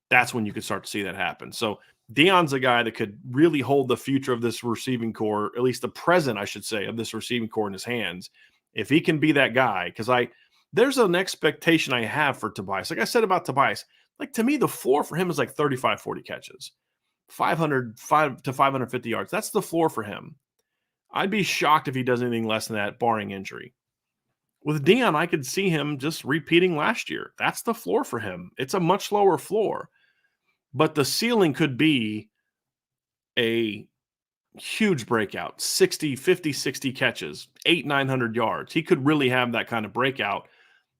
that's when you could start to see that happen. So Dion's a guy that could really hold the future of this receiving core, at least the present, I should say, of this receiving core in his hands. If he can be that guy, because there's an expectation I have for Tobias. Like I said about Tobias, like to me, the floor for him is like 35, 40 catches, 500 to 550 yards. That's the floor for him. I'd be shocked if he does anything less than that, barring injury. With Dion, I could see him just repeating last year. That's the floor for him. It's a much lower floor. But the ceiling could be a huge breakout, 60 catches, 900 yards. He could really have that kind of breakout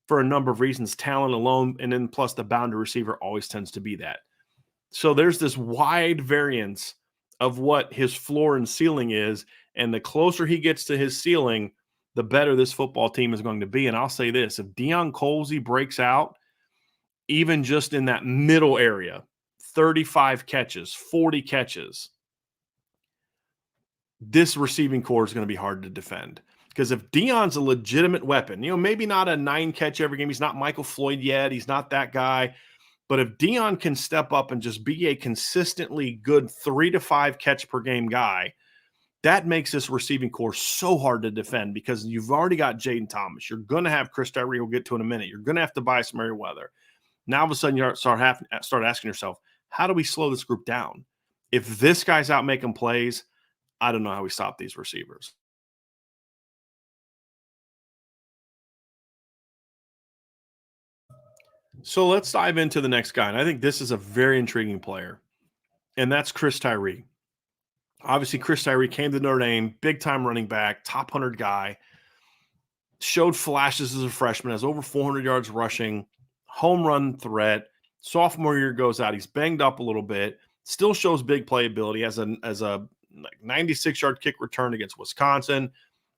for a number of reasons, talent alone, and then plus the boundary receiver always tends to be that. So there's this wide variance of what his floor and ceiling is, and the closer he gets to his ceiling, the better this football team is going to be. And I'll say this, if Dion Colsey breaks out, even just in that middle area, 35 catches, 40 catches, this receiving core is going to be hard to defend. Because if Dion's a legitimate weapon, maybe not a 9-catch every game, he's not Michael Floyd yet, he's not that guy, but if Dion can step up and just be a consistently good 3 to 5 catch per game guy, That makes this receiving core so hard to defend because you've already got Jaden Thomas. You're going to have Chris Tyree, we'll get to in a minute. You're going to have Tobias Meriwether. Now, all of a sudden, you start asking yourself, how do we slow this group down? If this guy's out making plays, I don't know how we stop these receivers. So let's dive into the next guy. And I think this is a very intriguing player, and that's Chris Tyree. Obviously, Chris Tyree came to Notre Dame, big time running back, top 100 guy, showed flashes as a freshman, has over 400 yards rushing, home run threat. Sophomore year goes out. He's banged up a little bit, still shows big playability as a like 96-yard kick return against Wisconsin,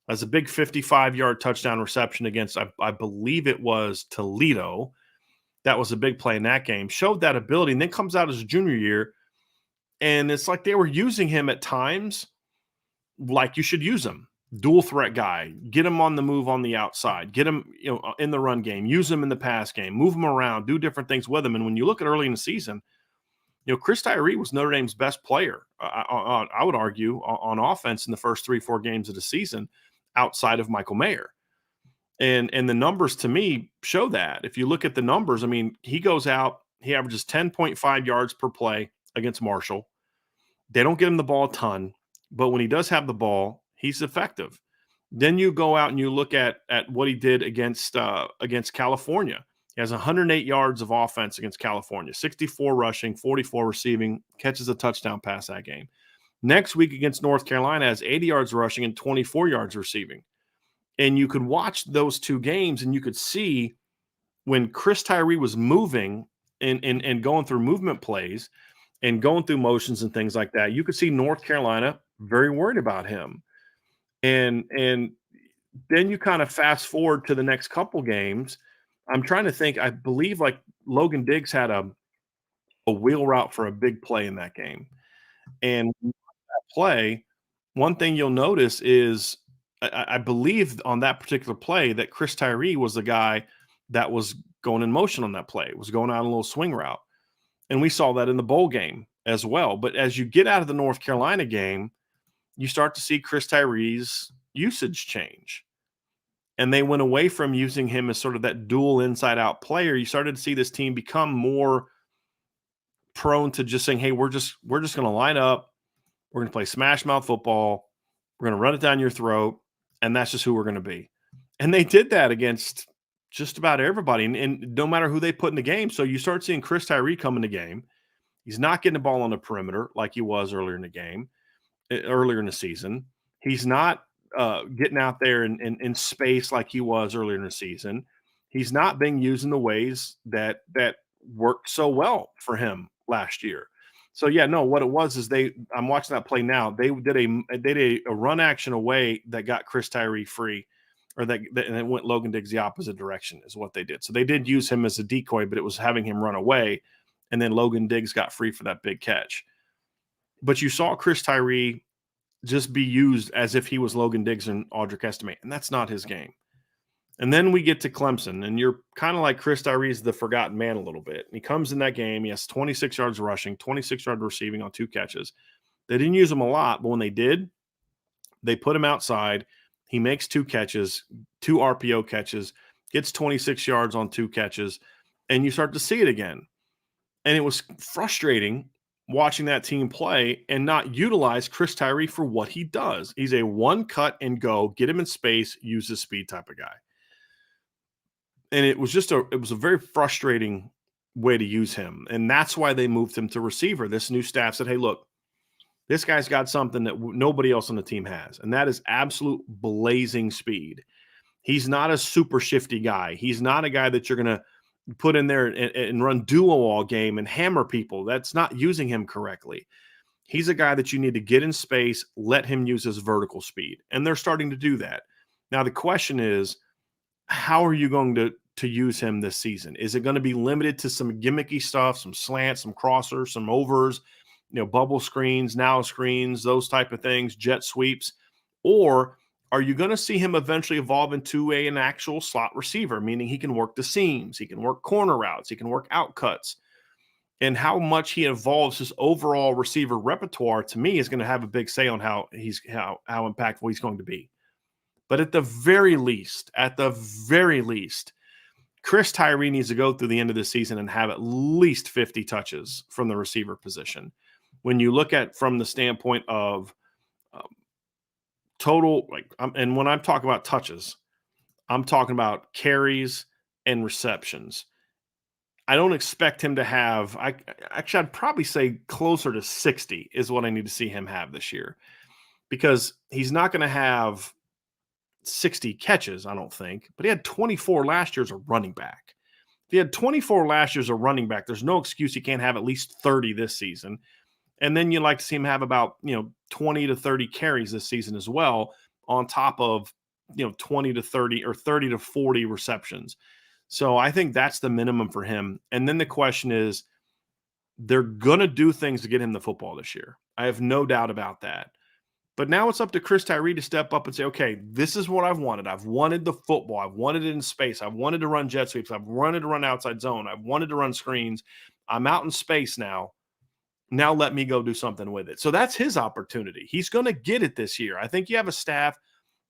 as a big 55-yard touchdown reception against, I believe it was Toledo. That was a big play in that game. Showed that ability, and then comes out as a junior year, and it's like they were using him at times like you should use him. Dual threat guy, get him on the move on the outside, get him in the run game, use him in the pass game, move him around, do different things with him. And when you look at early in the season, Chris Tyree was Notre Dame's best player, I would argue, on offense in the first 3-4 games of the season outside of Michael Mayer. And the numbers to me show that. If you look at the numbers, I mean, he goes out, he averages 10.5 yards per play against Marshall. They don't get him the ball a ton, but when he does have the ball, he's effective. Then you go out and you look at what he did against California. He has 108 yards of offense against California, 64 rushing, 44 receiving, catches a touchdown pass that game. Next week against North Carolina has 80 yards rushing and 24 yards receiving. And you could watch those two games and you could see when Chris Tyree was moving and going through movement plays and going through motions and things like that, you could see North Carolina very worried about him. And then you kind of fast forward to the next couple games. I'm trying to think. I believe like Logan Diggs had a wheel route for a big play in that game. And that play, one thing you'll notice is I believe on that particular play that Chris Tyree was the guy that was going in motion on that play, was going on a little swing route. And we saw that in the bowl game as well. But as you get out of the North Carolina game, you start to see Chris Tyree's usage change. And they went away from using him as sort of that dual inside-out player. You started to see this team become more prone to just saying, hey, we're just going to line up. We're going to play smash mouth football. We're going to run it down your throat. And that's just who we're going to be. And they did that against just about everybody. And no matter who they put in the game. So you start seeing Chris Tyree come in the game. He's not getting the ball on the perimeter like he was earlier in the game, earlier in the season. He's not getting out there in space like he was earlier in the season. He's not being used in the ways that worked so well for him last year. So yeah, no, what it was is I'm watching that play now. They did a run action away that got Chris Tyree free, and it went Logan Diggs the opposite direction is what they did. So they did use him as a decoy, but it was having him run away, and then Logan Diggs got free for that big catch. But you saw Chris Tyree just be used as if he was Logan Diggs and Audric Estime, and that's not his game. And then we get to Clemson, and you're kind of like Chris Tyree's the forgotten man a little bit. And he comes in that game. He has 26 yards rushing, 26 yards receiving on 2 catches. They didn't use him a lot, but when they did, they put him outside. He makes 2 catches, 2 RPO catches, gets 26 yards on 2 catches, and you start to see it again. And it was frustrating watching that team play and not utilize Chris Tyree for what he does. He's a one cut and go, get him in space, use his speed type of guy. And it was a very frustrating way to use him. And that's why they moved him to receiver. This new staff said, hey, look, this guy's got something that nobody else on the team has, and that is absolute blazing speed. He's not a super shifty guy. He's not a guy that you're going to put in there and run duo all game and hammer people. That's not using him correctly. He's a guy that you need to get in space, let him use his vertical speed. And they're starting to do that. Now, the question is, how are you going to use him this season? Is it going to be limited to some gimmicky stuff, some slants, some crossers, some overs, bubble screens, now screens, those type of things, jet sweeps? Or are you going to see him eventually evolve into an actual slot receiver, meaning he can work the seams, he can work corner routes, he can work out cuts? and how much he evolves his overall receiver repertoire, to me, is going to have a big say on how impactful he's going to be. But at the very least, Chris Tyree needs to go through the end of the season and have at least 50 touches from the receiver position. When you look at from the standpoint of total, and when I'm talking about touches, I'm talking about carries and receptions. I don't expect him to have, I'd probably say closer to 60 is what I need to see him have this year, because he's not going to have 60 catches, I don't think, but he had 24 last year as a running back. If he had 24 last year as a running back, there's no excuse he can't have at least 30 this season. And then you like to see him have about, 20 to 30 carries this season as well, on top of, 20 to 30 or 30 to 40 receptions. So I think that's the minimum for him. And then the question is, they're going to do things to get him the football this year. I have no doubt about that. But now it's up to Chris Tyree to step up and say, okay, this is what I've wanted. I've wanted the football. I've wanted it in space. I've wanted to run jet sweeps. I've wanted to run outside zone. I've wanted to run screens. I'm out in space now. Now let me go do something with it. So that's his opportunity. He's going to get it this year. I think you have a staff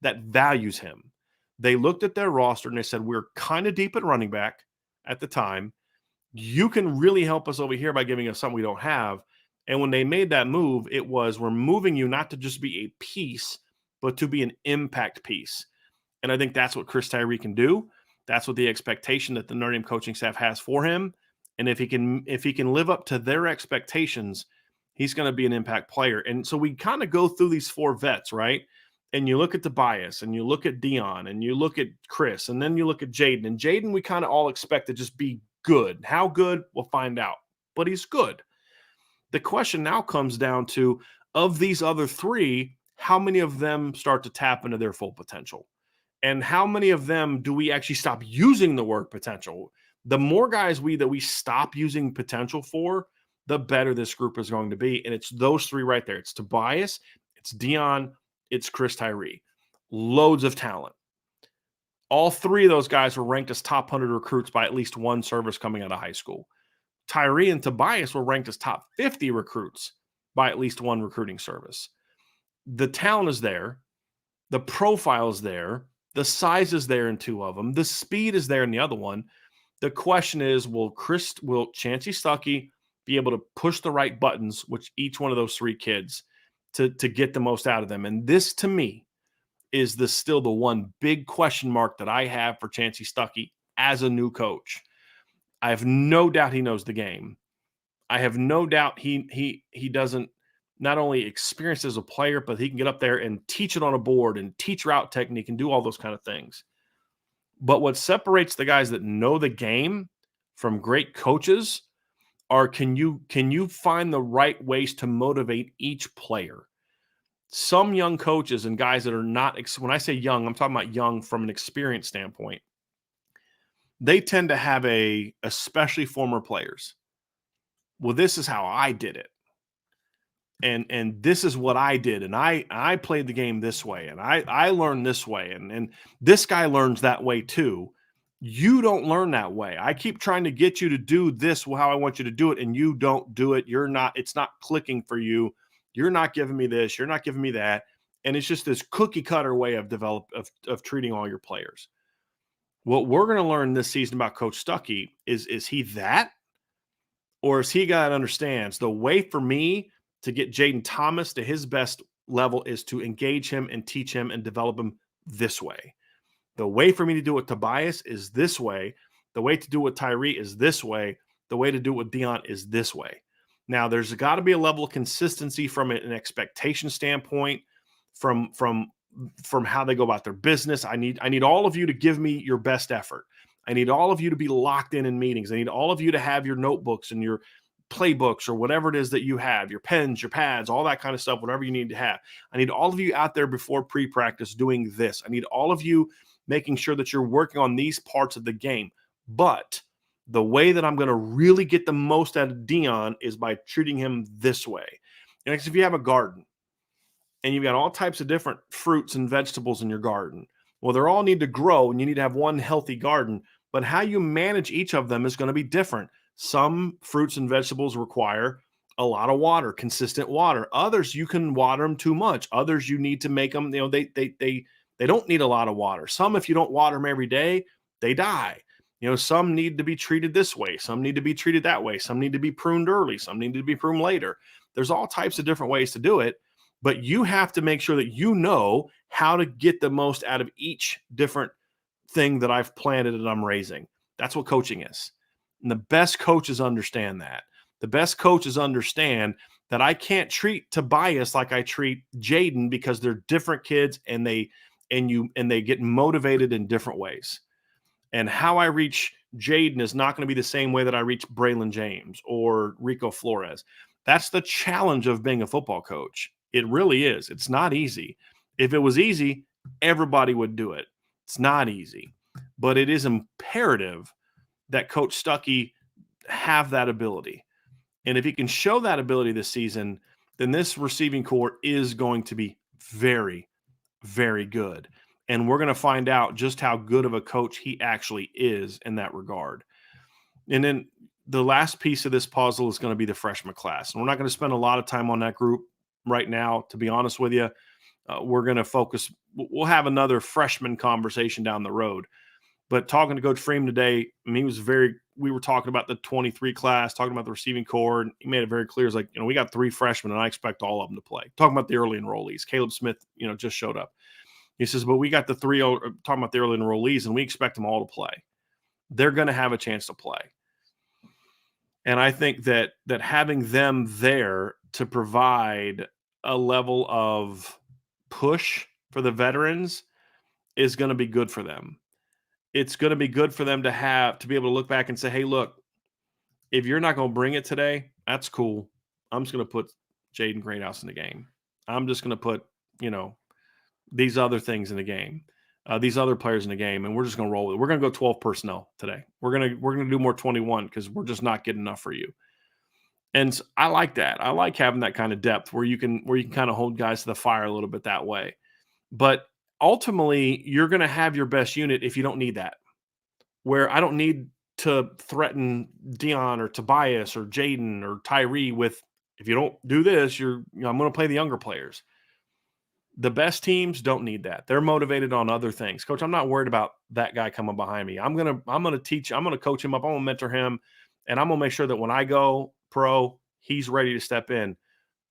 that values him. They looked at their roster and they said, we're kind of deep at running back at the time. You can really help us over here by giving us something we don't have. And when they made that move, it was, we're moving you not to just be a piece, but to be an impact piece. And I think that's what Chris Tyree can do. That's what the expectation that the Notre Dame coaching staff has for him. And if he can live up to their expectations, he's going to be an impact player. And so we kind of go through these four vets, right? And you look at Tobias, and you look at Dion, and you look at Chris, and then you look at Jaden. And Jaden, we kind of all expect to just be good. How good? We'll find out. But he's good. The question now comes down to, of these other three, how many of them start to tap into their full potential? And how many of them do we actually stop using the word potential? The more guys that we stop using potential for, the better this group is going to be. And it's those three right there. It's Tobias, it's Dion, it's Chris Tyree. Loads of talent. All three of those guys were ranked as top 100 recruits by at least one service coming out of high school. Tyree and Tobias were ranked as top 50 recruits by at least one recruiting service. The talent is there. The profile is there. The size is there in two of them. The speed is there in the other one. The question is, will Chancey Stuckey be able to push the right buttons, which each one of those three kids, to get the most out of them? And this, to me, is still the one big question mark that I have for Chancey Stuckey as a new coach. I have no doubt he knows the game. I have no doubt he doesn't not only experience as a player, but he can get up there and teach it on a board and teach route technique and do all those kind of things. But what separates the guys that know the game from great coaches are, can you find the right ways to motivate each player? Some young coaches and guys that are not, when I say young, I'm talking about young from an experience standpoint, they tend to have especially former players. Well, this is how I did it. And this is what I did. And I played the game this way. And I learned this way. And this guy learns that way too. You don't learn that way. I keep trying to get you to do this how I want you to do it, and you don't do it. It's not clicking for you. You're not giving me this. You're not giving me that. And it's just this cookie cutter way of treating all your players. What we're going to learn this season about Coach Stuckey is he that? Or is he a guy that understands the way for me to get Jaden Thomas to his best level is to engage him and teach him and develop him this way? The way for me to do it with Tobias is this way. The way to do it with Tyree is this way. The way to do it with Dion is this way. Now, there's got to be a level of consistency from an expectation standpoint, from how they go about their business. I need all of you to give me your best effort. I need all of you to be locked in meetings. I need all of you to have your notebooks and your playbooks or whatever it is that you have, your pens, your pads, all that kind of stuff, whatever you need to have. I need all of you out there before pre-practice doing this. I need all of you making sure that you're working on these parts of the game. But the way that I'm going to really get the most out of Dion is by treating him this way. And if you have a garden and you've got all types of different fruits and vegetables in your garden, well, they all need to grow and you need to have one healthy garden, but how you manage each of them is going to be different. Some fruits and vegetables require a lot of water, consistent water. Others, you can water them too much. Others, you need to make them, they don't need a lot of water. Some, if you don't water them every day, they die. Some need to be treated this way. Some need to be treated that way. Some need to be pruned early. Some need to be pruned later. There's all types of different ways to do it, but you have to make sure that you know how to get the most out of each different thing that I've planted and I'm raising. That's what coaching is. And the best coaches understand that. The best coaches understand that I can't treat Tobias like I treat Jaden, because they're different kids and they get motivated in different ways. And how I reach Jaden is not going to be the same way that I reach Braylon James or Rico Flores. That's the challenge of being a football coach. It really is. It's not easy. If it was easy, everybody would do it. It's not easy, but it is imperative that Coach Stuckey have that ability. And if he can show that ability this season, then this receiving core is going to be very, very good. And we're going to find out just how good of a coach he actually is in that regard. And then the last piece of this puzzle is going to be the freshman class. And we're not going to spend a lot of time on that group right now, to be honest with you. We're going to focus. We'll have another freshman conversation down the road. But talking to Coach Freeman today, I mean, we were talking about the 23 class, talking about the receiving core, and he made it very clear. It's like, we got 3 freshmen, and I expect all of them to play. Talking about the early enrollees. Caleb Smith, just showed up. He says, but we got the 3, talking about the early enrollees, and we expect them all to play. They're going to have a chance to play. And I think that having them there to provide a level of push for the veterans is going to be good for them. It's going to be good for them to be able to look back and say, hey, look, if you're not going to bring it today, that's cool. I'm just going to put Jaden Greathouse in the game. I'm just going to put, these other things in the game, these other players in the game, and we're just going to roll with it. We're going to go 12 personnel today. We're going to do more 21 because we're just not getting enough for you. And I like that. I like having that kind of depth where you can kind of hold guys to the fire a little bit that way. But ultimately, you're going to have your best unit if you don't need that. Where I don't need to threaten Dion or Tobias or Jaden or Tyree with, if you don't do this, I'm going to play the younger players. The best teams don't need that. They're motivated on other things. Coach, I'm not worried about that guy coming behind me. I'm going to coach him up. I'm going to mentor him, and I'm going to make sure that when I go pro, he's ready to step in,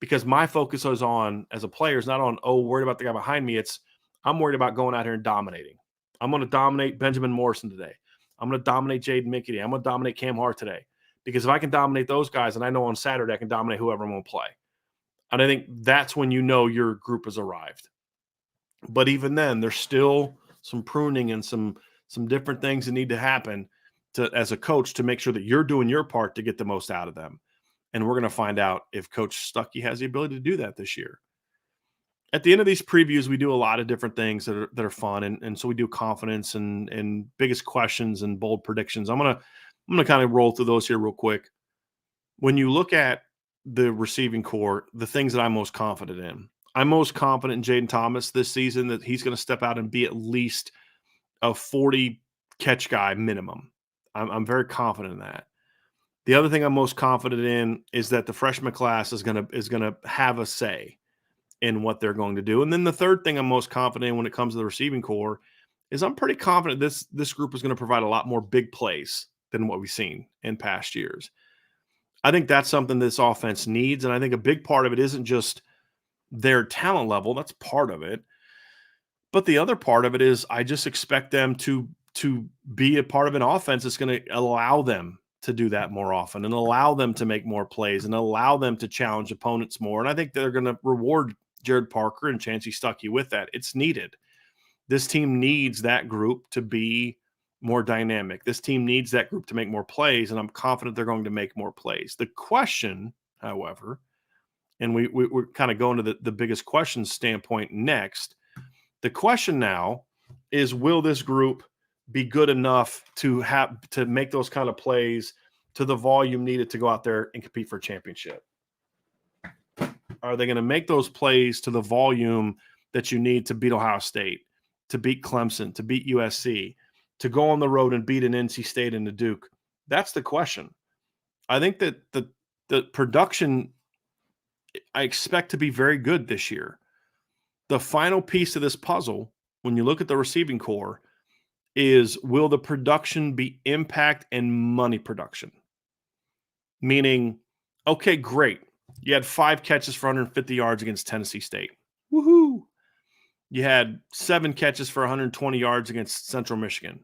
because my focus is on, as a player, is not on, worried about the guy behind me. It's, I'm worried about going out here and dominating. I'm going to dominate Benjamin Morrison today. I'm going to dominate Jaden Mickey. I'm going to dominate Cam Hart today, because if I can dominate those guys, and I know on Saturday I can dominate whoever I'm going to play. And I think that's when your group has arrived. But even then, there's still some pruning and some different things that need to happen as a coach to make sure that you're doing your part to get the most out of them. And we're going to find out if Coach Stuckey has the ability to do that this year. At the end of these previews, we do a lot of different things that are fun. And so we do confidence and biggest questions and bold predictions. I'm gonna kind of roll through those here real quick. When you look at the receiving core, the things that I'm most confident in. I'm most confident in Jaden Thomas this season, that he's going to step out and be at least a 40 catch guy minimum. I'm very confident in that. The other thing I'm most confident in is that the freshman class is going to have a say in what they're going to do. And then the third thing I'm most confident in when it comes to the receiving core is I'm pretty confident this group is going to provide a lot more big plays than what we've seen in past years. I think that's something this offense needs, and I think a big part of it isn't just their talent level. That's part of it. But the other part of it is I just expect them to be a part of an offense that's going to allow them to do that more often and allow them to make more plays and allow them to challenge opponents more. And I think they're going to reward Jared Parker and Chancey Stuckey with that. It's needed. This team needs that group to be more dynamic. This team needs that group to make more plays, and I'm confident they're going to make more plays. The question, however, and we're kind of going to the biggest question standpoint next. The question now is, will this group be good enough to make those kind of plays to the volume needed to go out there and compete for a championship? Are they going to make those plays to the volume that you need to beat Ohio State, to beat Clemson, to beat USC, to go on the road and beat an NC State and a Duke? That's the question. I think that the production I expect to be very good this year. The final piece of this puzzle, when you look at the receiving core, is will the production be impact and money production? Meaning, okay, great. You had 5 catches for 150 yards against Tennessee State. Woohoo! You had 7 catches for 120 yards against Central Michigan.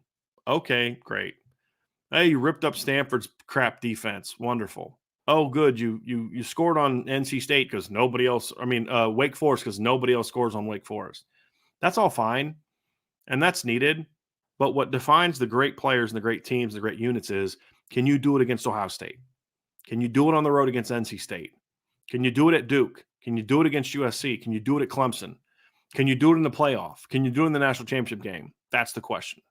Okay, great. Hey, you ripped up Stanford's crap defense. Wonderful. Oh, good. You scored on NC State because nobody else. I mean, Wake Forest because nobody else scores on Wake Forest. That's all fine, and that's needed. But what defines the great players and the great teams, and the great units is, can you do it against Ohio State? Can you do it on the road against NC State? Can you do it at Duke? Can you do it against USC? Can you do it at Clemson? Can you do it in the playoff? Can you do it in the national championship game? That's the question.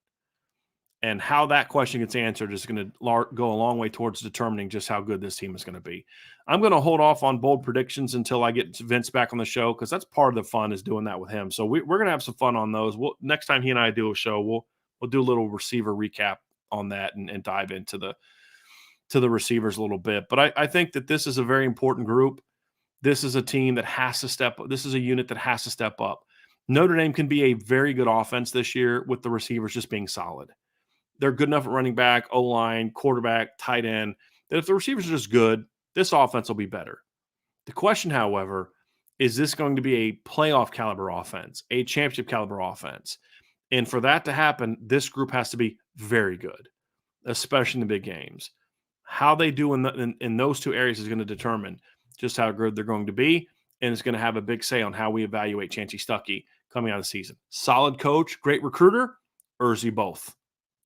And how that question gets answered is going to go a long way towards determining just how good this team is going to be. I'm going to hold off on bold predictions until I get Vince back on the show, because that's part of the fun, is doing that with him. So we're going to have some fun on those. Next time he and I do a show, we'll do a little receiver recap on that and dive into the receivers a little bit. But I think that this is a very important group. This is a team that has to step up. This is a unit that has to step up. Notre Dame can be a very good offense this year with the receivers just being solid. They're good enough at running back, O-line, quarterback, tight end, that if the receivers are just good, this offense will be better. The question, however, is this going to be a playoff caliber offense, a championship caliber offense? And for that to happen, this group has to be very good, especially in the big games. How they do in those two areas is going to determine just how good they're going to be, and it's going to have a big say on how we evaluate Chancey Stuckey coming out of the season. Solid coach, great recruiter, or is he both?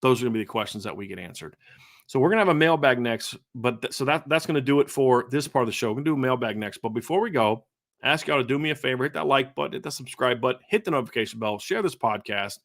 Those are going to be the questions that we get answered. So we're going to have a mailbag next, but that's going to do it for this part of the show. We're going to do a mailbag next, but before we go, ask y'all to do me a favor, hit that like button, hit that subscribe button, hit the notification bell, share this podcast,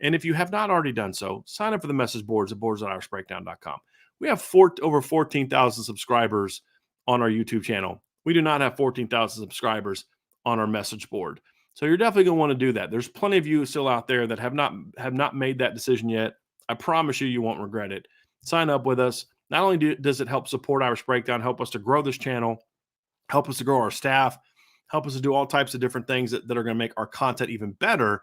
and if you have not already done so, sign up for the message boards at boards.irishbreakdown.com. We have over 14,000 subscribers on our YouTube channel. We do not have 14,000 subscribers on our message board. So you're definitely going to want to do that. There's plenty of you still out there that have not made that decision yet. I promise you won't regret it. Sign up with us. Not only does it help support Irish Breakdown, help us to grow this channel, help us to grow our staff, help us to do all types of different things that are going to make our content even better,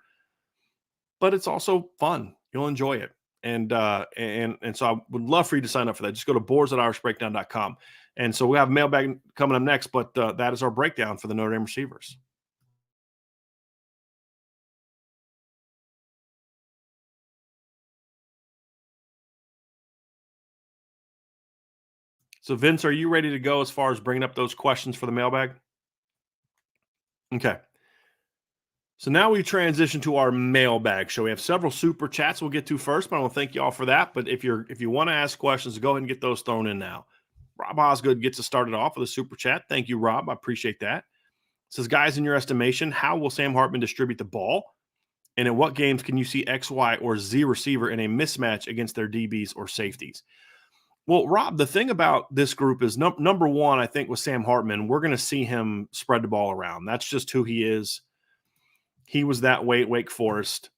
but it's also fun. You'll enjoy it. And so I would love for you to sign up for that. Just go to boards.irishbreakdown.com. And so we have mailbag coming up next, but that is our breakdown for the Notre Dame receivers. So, Vince, are you ready to go as far as bringing up those questions for the mailbag? Okay. So now we transition to our mailbag show. We have several super chats we'll get to first, but I want to thank you all for that. But if you want to ask questions, go ahead and get those thrown in now. Rob Osgood gets us started off with a super chat. Thank you, Rob. I appreciate that. It says, guys, in your estimation, how will Sam Hartman distribute the ball? And in what games can you see X, Y, or Z receiver in a mismatch against their DBs or safeties? Well, Rob, the thing about this group is number one, I think with Sam Hartman, we're going to see him spread the ball around. That's just who he is. He was that way at Wake Forest.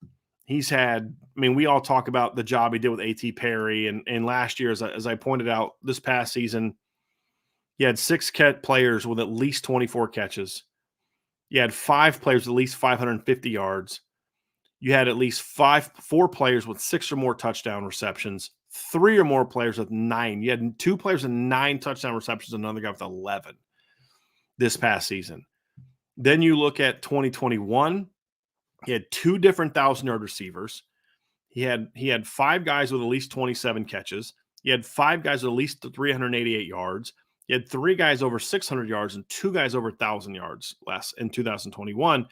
He's had, I mean, we all talk about the job he did with A.T. Perry. And last year, as I pointed out, this past season, he had 6 players with at least 24 catches. You had 5 players with at least 550 yards. You had at least 4 players with 6 or more touchdown receptions, 3 or more players with 9. You had 2 players with 9 touchdown receptions, another guy with 11 this past season. Then you look at 2021. He had 2 different 1,000-yard receivers. He had 5 guys with at least 27 catches. He had 5 guys with at least 388 yards. He had 3 guys over 600 yards and 2 guys over 1,000 yards less in 2021.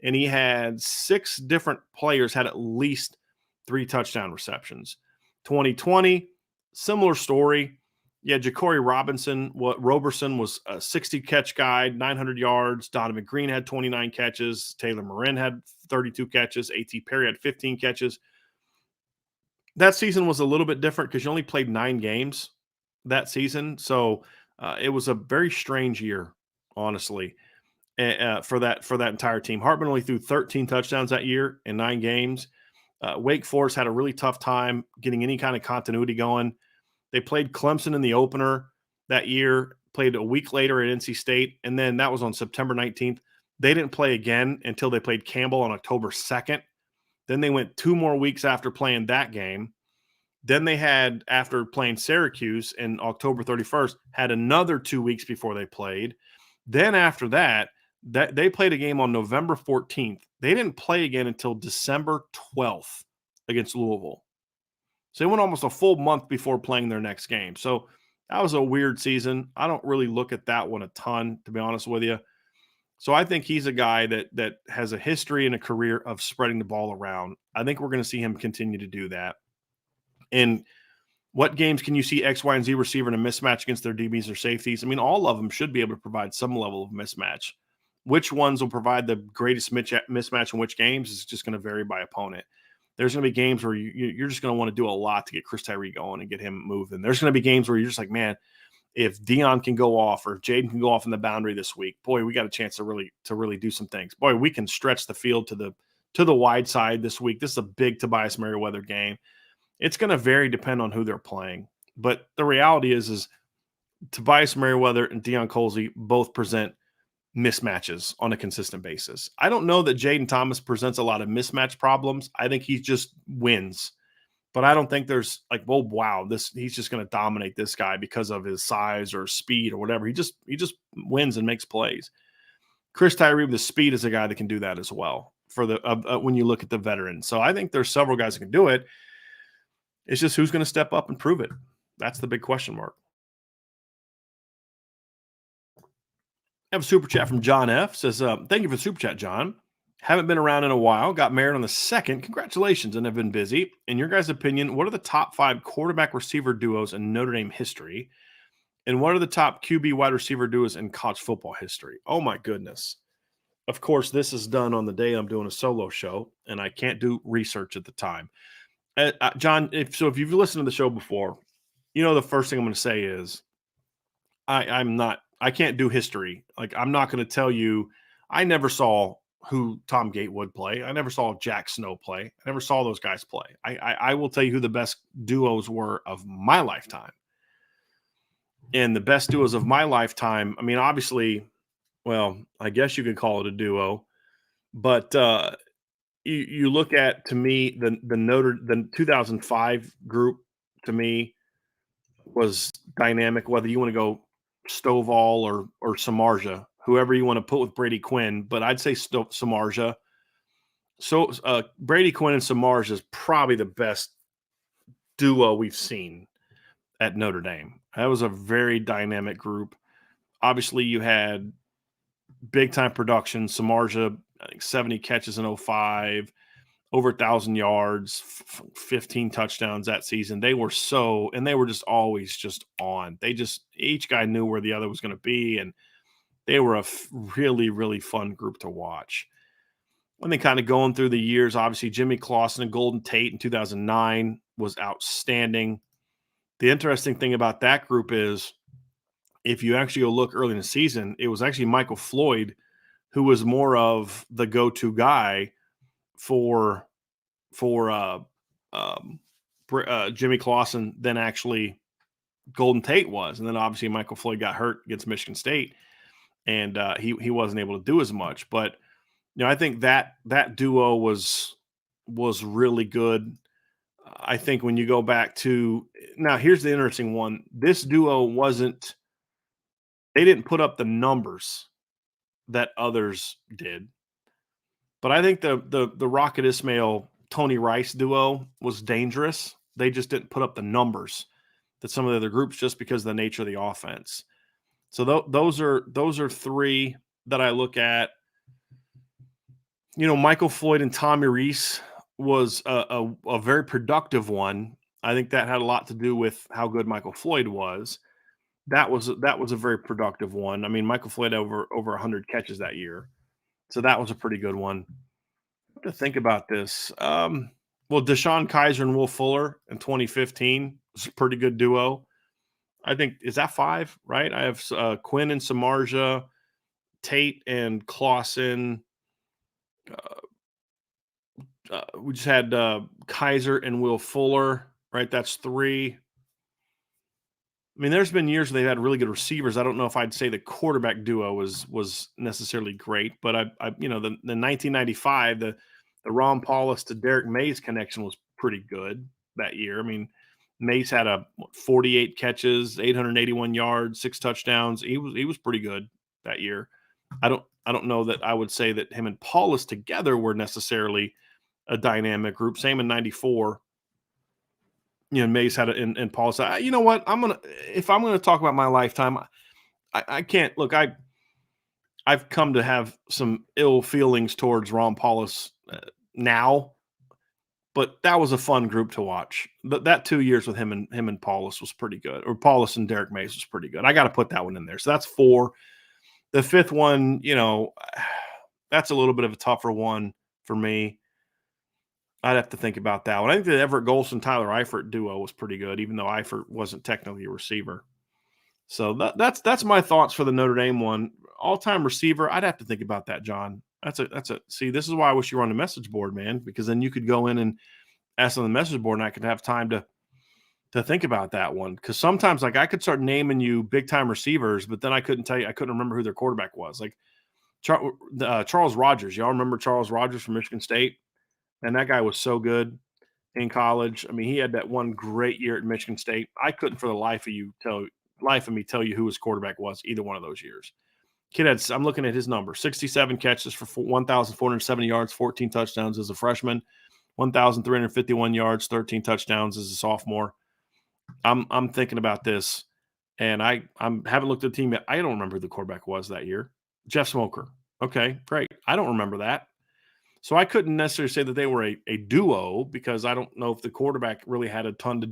And he had 6 different players had at least 3 touchdown receptions. 2020, similar story. Yeah, Ja'Cory Roberson was a 60-catch guy, 900 yards. Donovan Green had 29 catches. Taylor Morin had 32 catches. A.T. Perry had 15 catches. That season was a little bit different because you only played 9 games that season. So it was a very strange year, honestly, for that entire team. Hartman only threw 13 touchdowns that year in 9 games. Wake Forest had a really tough time getting any kind of continuity going. They played Clemson in the opener. that year, played a week later at NC State, and then that was on September 19th. They didn't play again until they played Campbell on October 2nd. Then they went 2 more weeks after playing that game. Then they had, after playing Syracuse in October 31st, had another 2 weeks before they played. Then after that, they played a game on November 14th. They didn't play again until December 12th against Louisville. So they went almost a full month before playing their next game. So that was a weird season. I don't really look at that one a ton, to be honest with you. So I think he's a guy that has a history and a career of spreading the ball around. I think we're going to see him continue to do that. And what games can you see X, Y, and Z receiver in a mismatch against their DBs or safeties? I mean, all of them should be able to provide some level of mismatch. Which ones will provide the greatest mismatch in which games is just going to vary by opponent. There's going to be games where you're just going to want to do a lot to get Chris Tyree going and get him moving. There's going to be games where you're just like, man, if Dion can go off or if Jaden can go off in the boundary this week, boy, we got a chance to really do some things. Boy, we can stretch the field to the wide side this week. This is a big Tobias Meriwether game. It's going to depend on who they're playing. But the reality is Tobias Meriwether and Dion Colsey both present mismatches on a consistent basis. I don't know that Jaden Thomas presents a lot of mismatch problems. I think he just wins. But I don't think there's like, well, wow, he's just going to dominate this guy because of his size or speed or whatever. He just wins and makes plays. Chris Tyree with the speed is a guy that can do that as well for the when you look at the veterans. So I think there's several guys that can do it. It's just who's going to step up and prove it. That's the big question mark. I have a super chat from John F. Says, thank you for the super chat, John. Haven't been around in a while. Got married on the 2nd. Congratulations, and have been busy. In your guys' opinion, what are the top 5 quarterback receiver duos in Notre Dame history? And what are the top QB wide receiver duos in college football history? Oh, my goodness. Of course, this is done on the day I'm doing a solo show, and I can't do research at the time. John, if you've listened to the show before, you know the first thing I'm going to say is I can't do history. Like, I'm not going to tell you. I never saw who Tom Gatewood play. I never saw Jack Snow play. I never saw those guys play. I will tell you who the best duos were of my lifetime. And the best duos of my lifetime, I mean, obviously, well, I guess you could call it a duo, but you look at, to me, the 2005 group, to me, was dynamic, whether you want to go Stovall or Samardzija, whoever you want to put with Brady Quinn, but I'd say Samardzija. So Brady Quinn and Samardzija is probably the best duo we've seen at Notre Dame. That was a very dynamic group. Obviously, you had big-time production. Samardzija, I think 70 catches in 05, over 1,000 yards, 15 touchdowns that season. They were just always just on. Each guy knew where the other was going to be, and they were a really, really fun group to watch. When they kind of going through the years, obviously Jimmy Clausen and Golden Tate in 2009 was outstanding. The interesting thing about that group is, if you actually go look early in the season, it was actually Michael Floyd who was more of the go-to guy for Jimmy Clausen than actually Golden Tate was. And then obviously Michael Floyd got hurt against Michigan State, and he wasn't able to do as much. But I think that duo was really good. I think when you go back to now, here's the interesting one. This duo they didn't put up the numbers that others did. But I think the Rocket Ismail Tony Rice duo was dangerous. They just didn't put up the numbers that some of the other groups, just because of the nature of the offense. So those are 3 that I look at. Michael Floyd and Tommy Rees was a very productive one. I think that had a lot to do with how good Michael Floyd was. That was a very productive one. I mean, Michael Floyd had over 100 catches that year, so that was a pretty good one. I have to think about this. Well, Deshaun Kaiser and Will Fuller in 2015 was a pretty good duo. I think, is that 5, right? I have Quinn and Samardzija, Tate and Clausen. We just had Kaiser and Will Fuller, right? That's 3. I mean, there's been years where they've had really good receivers. I don't know if I'd say the quarterback duo was necessarily great, but the 1995 the Ron Paulus to Derek Mays connection was pretty good that year. I mean, Mays had 48 catches, 881 yards, 6 touchdowns. He was pretty good that year. I don't know that I would say that him and Paulus together were necessarily a dynamic group. Same in '94. Mays had it, and Paul said, you know what? If I'm gonna talk about my lifetime, I can't look. I've come to have some ill feelings towards Ron Paulus now, but that was a fun group to watch. That 2 years with him and Paulus was pretty good, or Paulus and Derek Mays was pretty good. I got to put that one in there. So that's 4. The 5th one, that's a little bit of a tougher one for me. I'd have to think about that one. I think the Everett Golson Tyler Eifert duo was pretty good, even though Eifert wasn't technically a receiver. So that's my thoughts for the Notre Dame one. All-time receiver, I'd have to think about that, John. See, this is why I wish you were on the message board, man, because then you could go in and ask on the message board, and I could have time to think about that one. Because sometimes, like, I could start naming you big-time receivers, but then I couldn't remember who their quarterback was. Like Charles Rogers. Y'all remember Charles Rogers from Michigan State? And that guy was so good in college. I mean, he had that one great year at Michigan State. I couldn't for the life of me tell you who his quarterback was either one of those years. I'm looking at his number, 67 catches for 1,470 yards, 14 touchdowns as a freshman, 1,351 yards, 13 touchdowns as a sophomore. I'm thinking about this, and I haven't looked at the team yet. I don't remember who the quarterback was that year. Jeff Smoker. Okay, great. I don't remember that. So I couldn't necessarily say that they were a duo, because I don't know if the quarterback really had a ton to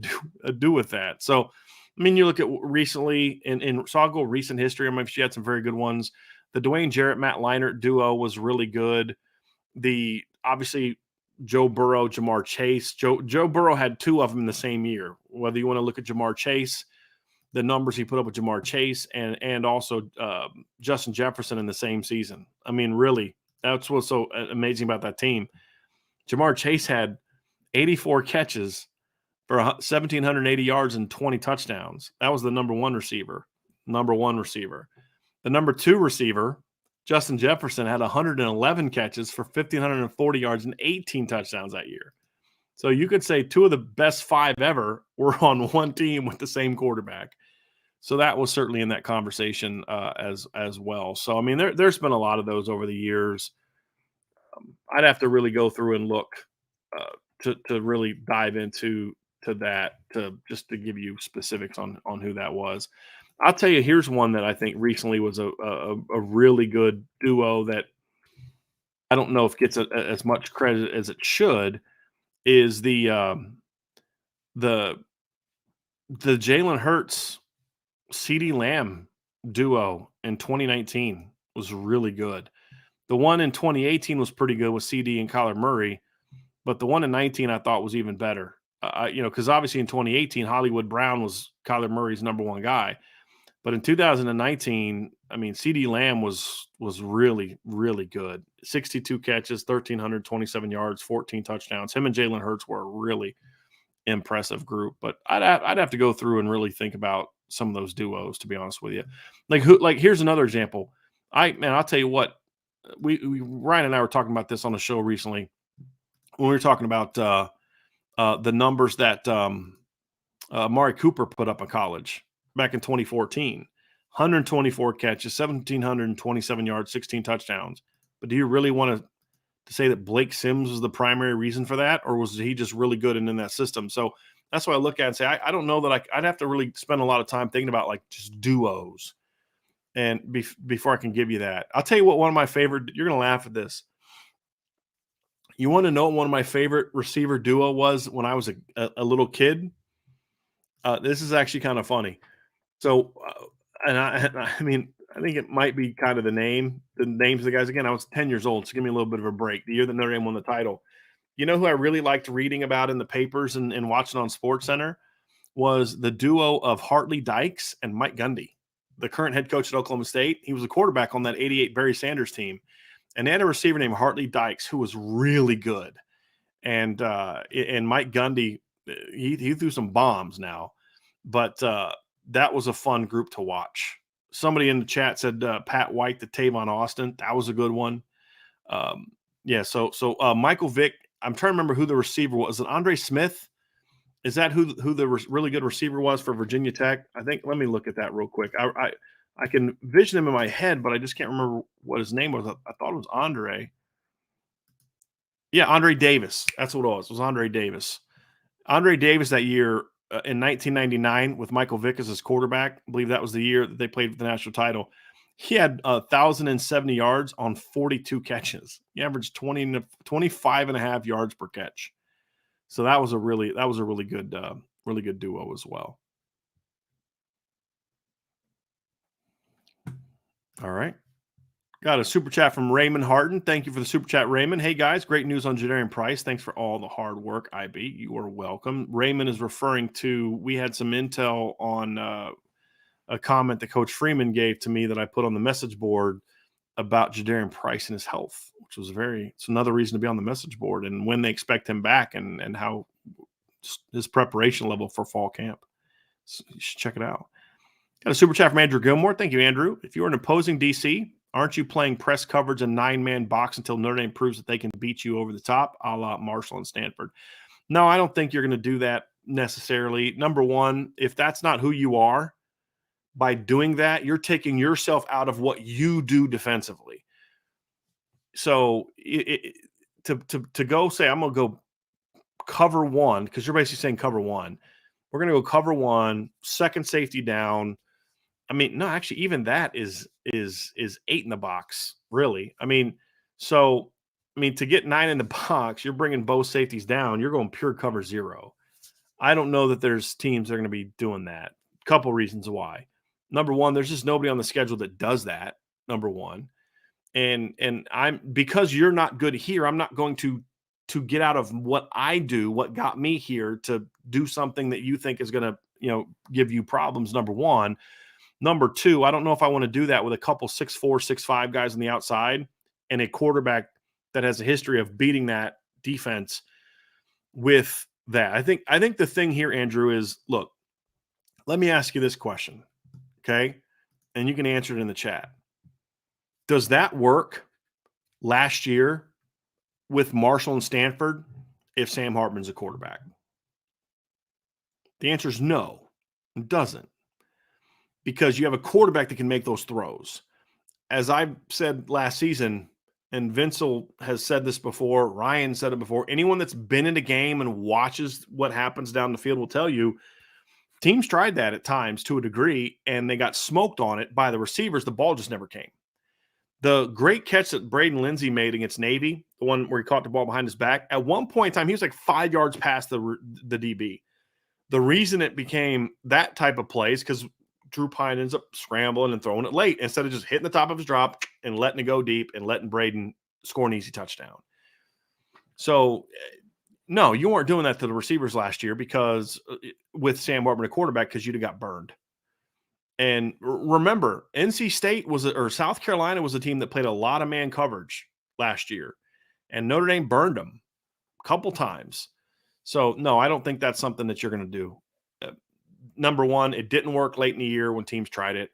do with that. So, I mean, you look at recently, so I'll go recent history. I mean, she had some very good ones. The Dwayne Jarrett, Matt Leinart duo was really good. Obviously, Joe Burrow, Jamar Chase. Joe Burrow had 2 of them in the same year. Whether you want to look at Jamar Chase, the numbers he put up with Jamar Chase, and also Justin Jefferson in the same season. I mean, really, that's what's so amazing about that team. Jamar Chase had 84 catches for 1,780 yards and 20 touchdowns. That was the number one receiver. The number 2 receiver, Justin Jefferson, had 111 catches for 1,540 yards and 18 touchdowns that year. So you could say 2 of the best 5 ever were on one team with the same quarterback. So that was certainly in that conversation as well. So, I mean, there's been a lot of those over the years. I'd have to really go through and look to really dive into that, to give you specifics on who that was. I'll tell you, here's one that I think recently was a really good duo that I don't know if gets as much credit as it should, is the Jalen Hurts CeeDee Lamb duo in 2019 was really good. The one in 2018 was pretty good with CD and Kyler Murray, but the one in 19 I thought was even better. Because obviously in 2018, Hollywood Brown was Kyler Murray's number 1 guy. But in 2019, I mean, CeeDee Lamb was really, really good. 62 catches, 1,327 yards, 14 touchdowns. Him and Jalen Hurts were a really impressive group. But I'd have to go through and really think about some of those duos, to be honest with you. Here's another example. I'll tell you what, Ryan and I were talking about this on a show recently when we were talking about the numbers that Amari Cooper put up in college back in 2014. 124 catches, 1,727 yards, 16 touchdowns. But do you really want to say that Blake Sims was the primary reason for that, or was he just really good and in that system? So that's what I look at and say, I don't know that I'd have to really spend a lot of time thinking about just duos and before I can give you that. I'll tell you what, one of my favorite, you're going to laugh at this. You want to know what one of my favorite receiver duo was when I was a little kid? This is actually kind of funny. So, I mean, I think it might be kind of the names of the guys. Again, I was 10 years old, so give me a little bit of a break. The year that Notre Dame won the title. You know who I really liked reading about in the papers and watching on SportsCenter was the duo of Hartley Dykes and Mike Gundy, the current head coach at Oklahoma State. He was a quarterback on that 88 Barry Sanders team. And they had a receiver named Hartley Dykes who was really good. And Mike Gundy, he threw some bombs now. But that was a fun group to watch. Somebody in the chat said Pat White to Tavon Austin. That was a good one. Yeah, so Michael Vick, I'm trying to remember who the receiver was. Was it Andre Smith? Is that who the really good receiver was for Virginia Tech? I think. Let me look at that real quick. I can vision him in my head, but I just can't remember what his name was. I thought it was Andre. Yeah, Andre Davis. That's what it was. It was Andre Davis. Andre Davis that year in 1999 with Michael Vick as his quarterback. I believe that was the year that they played for the national title. He had 1,070 yards on 42 catches. He averaged 25 and a half yards per catch. So that was a really good duo as well. All right. Got a super chat from Raymond Harden. Thank you for the super chat, Raymond. Hey, guys, great news on Jadarian Price. Thanks for all the hard work, IB. You are welcome. Raymond is referring to, we had some intel on a comment that Coach Freeman gave to me that I put on the message board about Jadarian Price and his health, which was it's another reason to be on the message board and when they expect him back and how his preparation level for fall camp. So you should check it out. Got a super chat from Andrew Gilmore. Thank you, Andrew. If you're an opposing DC, aren't you playing press coverage and 9-man box until Notre Dame proves that they can beat you over the top, a la Marshall and Stanford? No, I don't think you're going to do that necessarily. Number one, if that's not who you are, by doing that, you're taking yourself out of what you do defensively. So to go say, I'm going to go cover one, because you're basically saying cover one. We're going to go cover one, second safety down. I mean, no, actually, even that is 8 in the box, really. I mean, to get 9 in the box, you're bringing both safeties down. You're going pure cover 0. I don't know that there's teams that are going to be doing that. Couple reasons why. Number one, there's just nobody on the schedule that does that. Number one, and because you're not good here, I'm not going to get out of what I do, what got me here, to do something that you think is going to give you problems. Number one. Number two, I don't know if I want to do that with a couple 6'4", 6'5" guys on the outside and a quarterback that has a history of beating that defense with that. I think the thing here, Andrew, is, look, let me ask you this question, okay? And you can answer it in the chat. Does that work last year with Marshall and Stanford if Sam Hartman's a quarterback? The answer is no, it doesn't. Because you have a quarterback that can make those throws. As I said last season, and Vincel has said this before, Ryan said it before, anyone that's been in a game and watches what happens down the field will tell you, teams tried that at times to a degree, and they got smoked on it by the receivers. The ball just never came. The great catch that Braden Lindsey made against Navy, the one where he caught the ball behind his back, at one point in time, he was like 5 yards past the DB. The reason it became that type of play is because Drew Pine ends up scrambling and throwing it late instead of just hitting the top of his drop and letting it go deep and letting Braden score an easy touchdown. So, no, you weren't doing that to the receivers last year because with Sam Hartman, a quarterback, because you'd have got burned. And remember, NC State or South Carolina was a team that played a lot of man coverage last year, and Notre Dame burned them a couple times. So, no, I don't think that's something that you're going to do. Number one, it didn't work late in the year when teams tried it.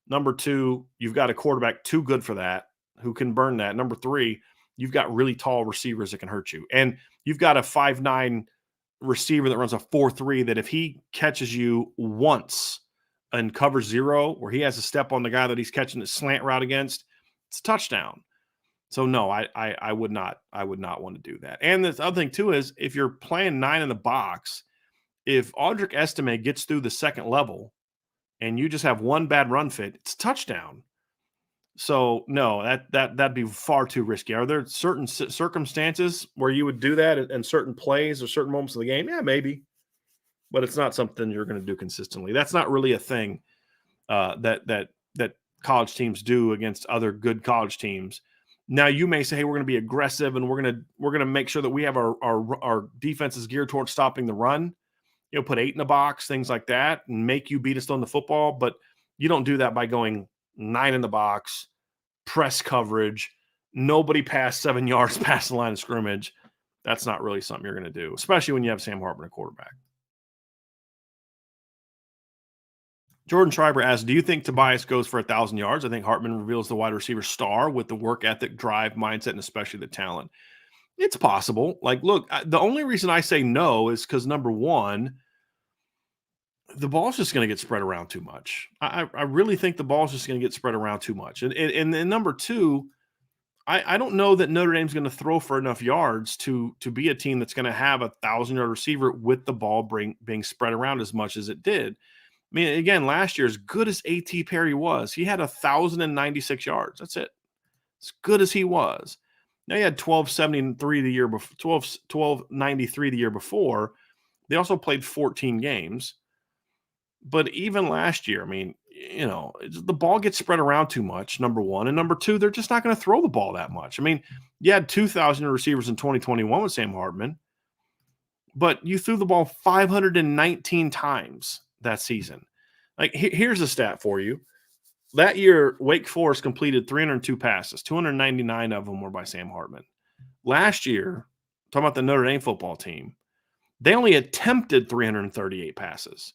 Number two, you've got a quarterback too good for that who can burn that. Number three, you've got really tall receivers that can hurt you. And you've got a 5'9" receiver that runs a 4.3 that if he catches you once and covers 0, where he has a step on the guy that he's catching the slant route against, it's a touchdown. So no, I would not want to do that. And the other thing too is if you're playing 9 in the box, if Audric Estime gets through the second level and you just have one bad run fit, it's a touchdown. So no, that'd be far too risky. Are there certain circumstances where you would do that in certain plays or certain moments of the game? Yeah, maybe, but it's not something you're going to do consistently. That's not really a thing that college teams do against other good college teams. Now you may say, hey, we're going to be aggressive and we're going to make sure that we have our defenses geared towards stopping the run. Put 8 in the box, things like that, and make you beat us on the football. But you don't do that by going 9 in the box, press coverage, nobody past 7 yards past the line of scrimmage. That's not really something you're going to do, especially when you have Sam Hartman, a quarterback. Jordan Schreiber asks, do you think Tobias goes for 1,000 yards? I think Hartman reveals the wide receiver star with the work ethic, drive, mindset, and especially the talent. It's possible. Like, look, the only reason I say no is because, number one, the ball's just going to get spread around too much. I really think the ball's just going to get spread around too much. And number two, I don't know that Notre Dame's going to throw for enough yards to be a team that's going to have 1,000-yard receiver with the ball being spread around as much as it did. I mean, again, last year, as good as A.T. Perry was, he had 1,096 yards. That's it. As good as he was. Now he had 1,273 the year before, 1,293 the year before. They also played 14 games. But even last year, I mean, the ball gets spread around too much, number one. And number two, they're just not going to throw the ball that much. I mean, you had 2,000 receivers in 2021 with Sam Hartman, but you threw the ball 519 times that season. Like, here's a stat for you. That year, Wake Forest completed 302 passes. 299 of them were by Sam Hartman. Last year, talking about the Notre Dame football team, they only attempted 338 passes.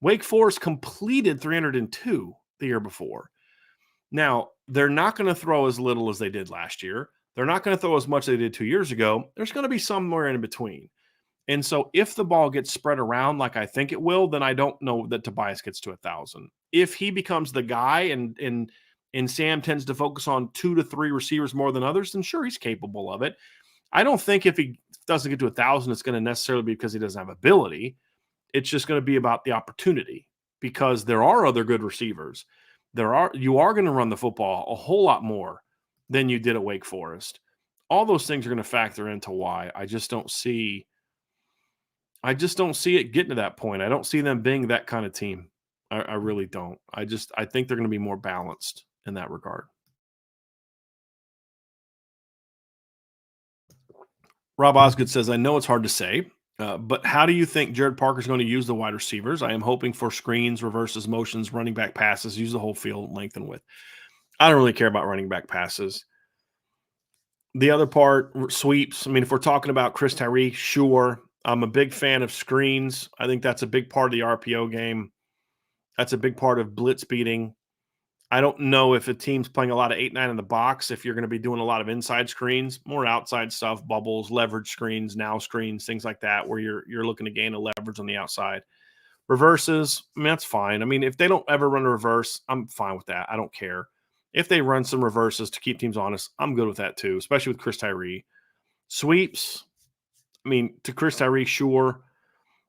Wake Forest completed 302 the year before. Now, they're not going to throw as little as they did last year. They're not going to throw as much as they did 2 years ago. There's going to be somewhere in between. And so if the ball gets spread around like I think it will, then I don't know that Tobias gets to 1,000. If he becomes the guy and Sam tends to focus on 2 to 3 receivers more than others, then sure, he's capable of it. I don't think if he doesn't get to 1,000, it's going to necessarily be because he doesn't have ability. It's just going to be about the opportunity because there are other good receivers. You are going to run the football a whole lot more than you did at Wake Forest. All those things are going to factor into why I just don't see it getting to that point. I don't see them being that kind of team. I really don't. I think they're going to be more balanced in that regard. Rob Osgood says, I know it's hard to say, but how do you think Jared Parker's going to use the wide receivers? I am hoping for screens, reverses, motions, running back passes, use the whole field, length and width. I don't really care about running back passes. The other part, sweeps. I mean, if we're talking about Chris Tyree, sure. I'm a big fan of screens. I think that's a big part of the RPO game. That's a big part of blitz beating. I don't know if a team's playing a lot of 8-9 in the box, if you're going to be doing a lot of inside screens, more outside stuff, bubbles, leverage screens, now screens, things like that, where you're looking to gain a leverage on the outside. Reverses, I mean, that's fine. I mean, if they don't ever run a reverse, I'm fine with that. I don't care. If they run some reverses to keep teams honest, I'm good with that too, especially with Chris Tyree. Sweeps, I mean, to Chris Tyree, sure.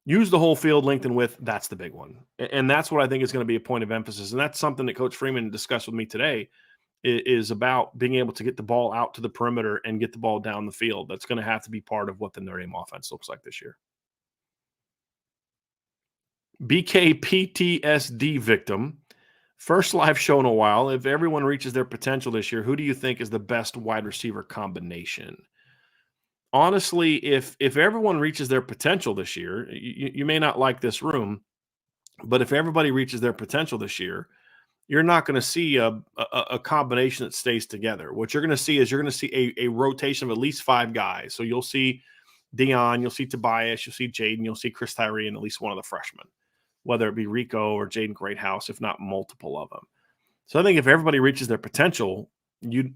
Use the whole field, length and width. That's the big one. And that's what I think is going to be a point of emphasis. And that's something that Coach Freeman discussed with me today is about being able to get the ball out to the perimeter and get the ball down the field. That's going to have to be part of what the Notre Dame offense looks like this year. BK PTSD victim. First live show in a while. If everyone reaches their potential this year, who do you think is the best wide receiver combination? Honestly, if everyone reaches their potential this year, you may not like this room, but if everybody reaches their potential this year, you're not going to see a combination that stays together. What you're going to see is a rotation of at least 5 guys. So you'll see Dion, you'll see Tobias, you'll see Jaden, you'll see Chris Tyree, and at least one of the freshmen, whether it be Rico or Jaden Greathouse, if not multiple of them. So I think if everybody reaches their potential, you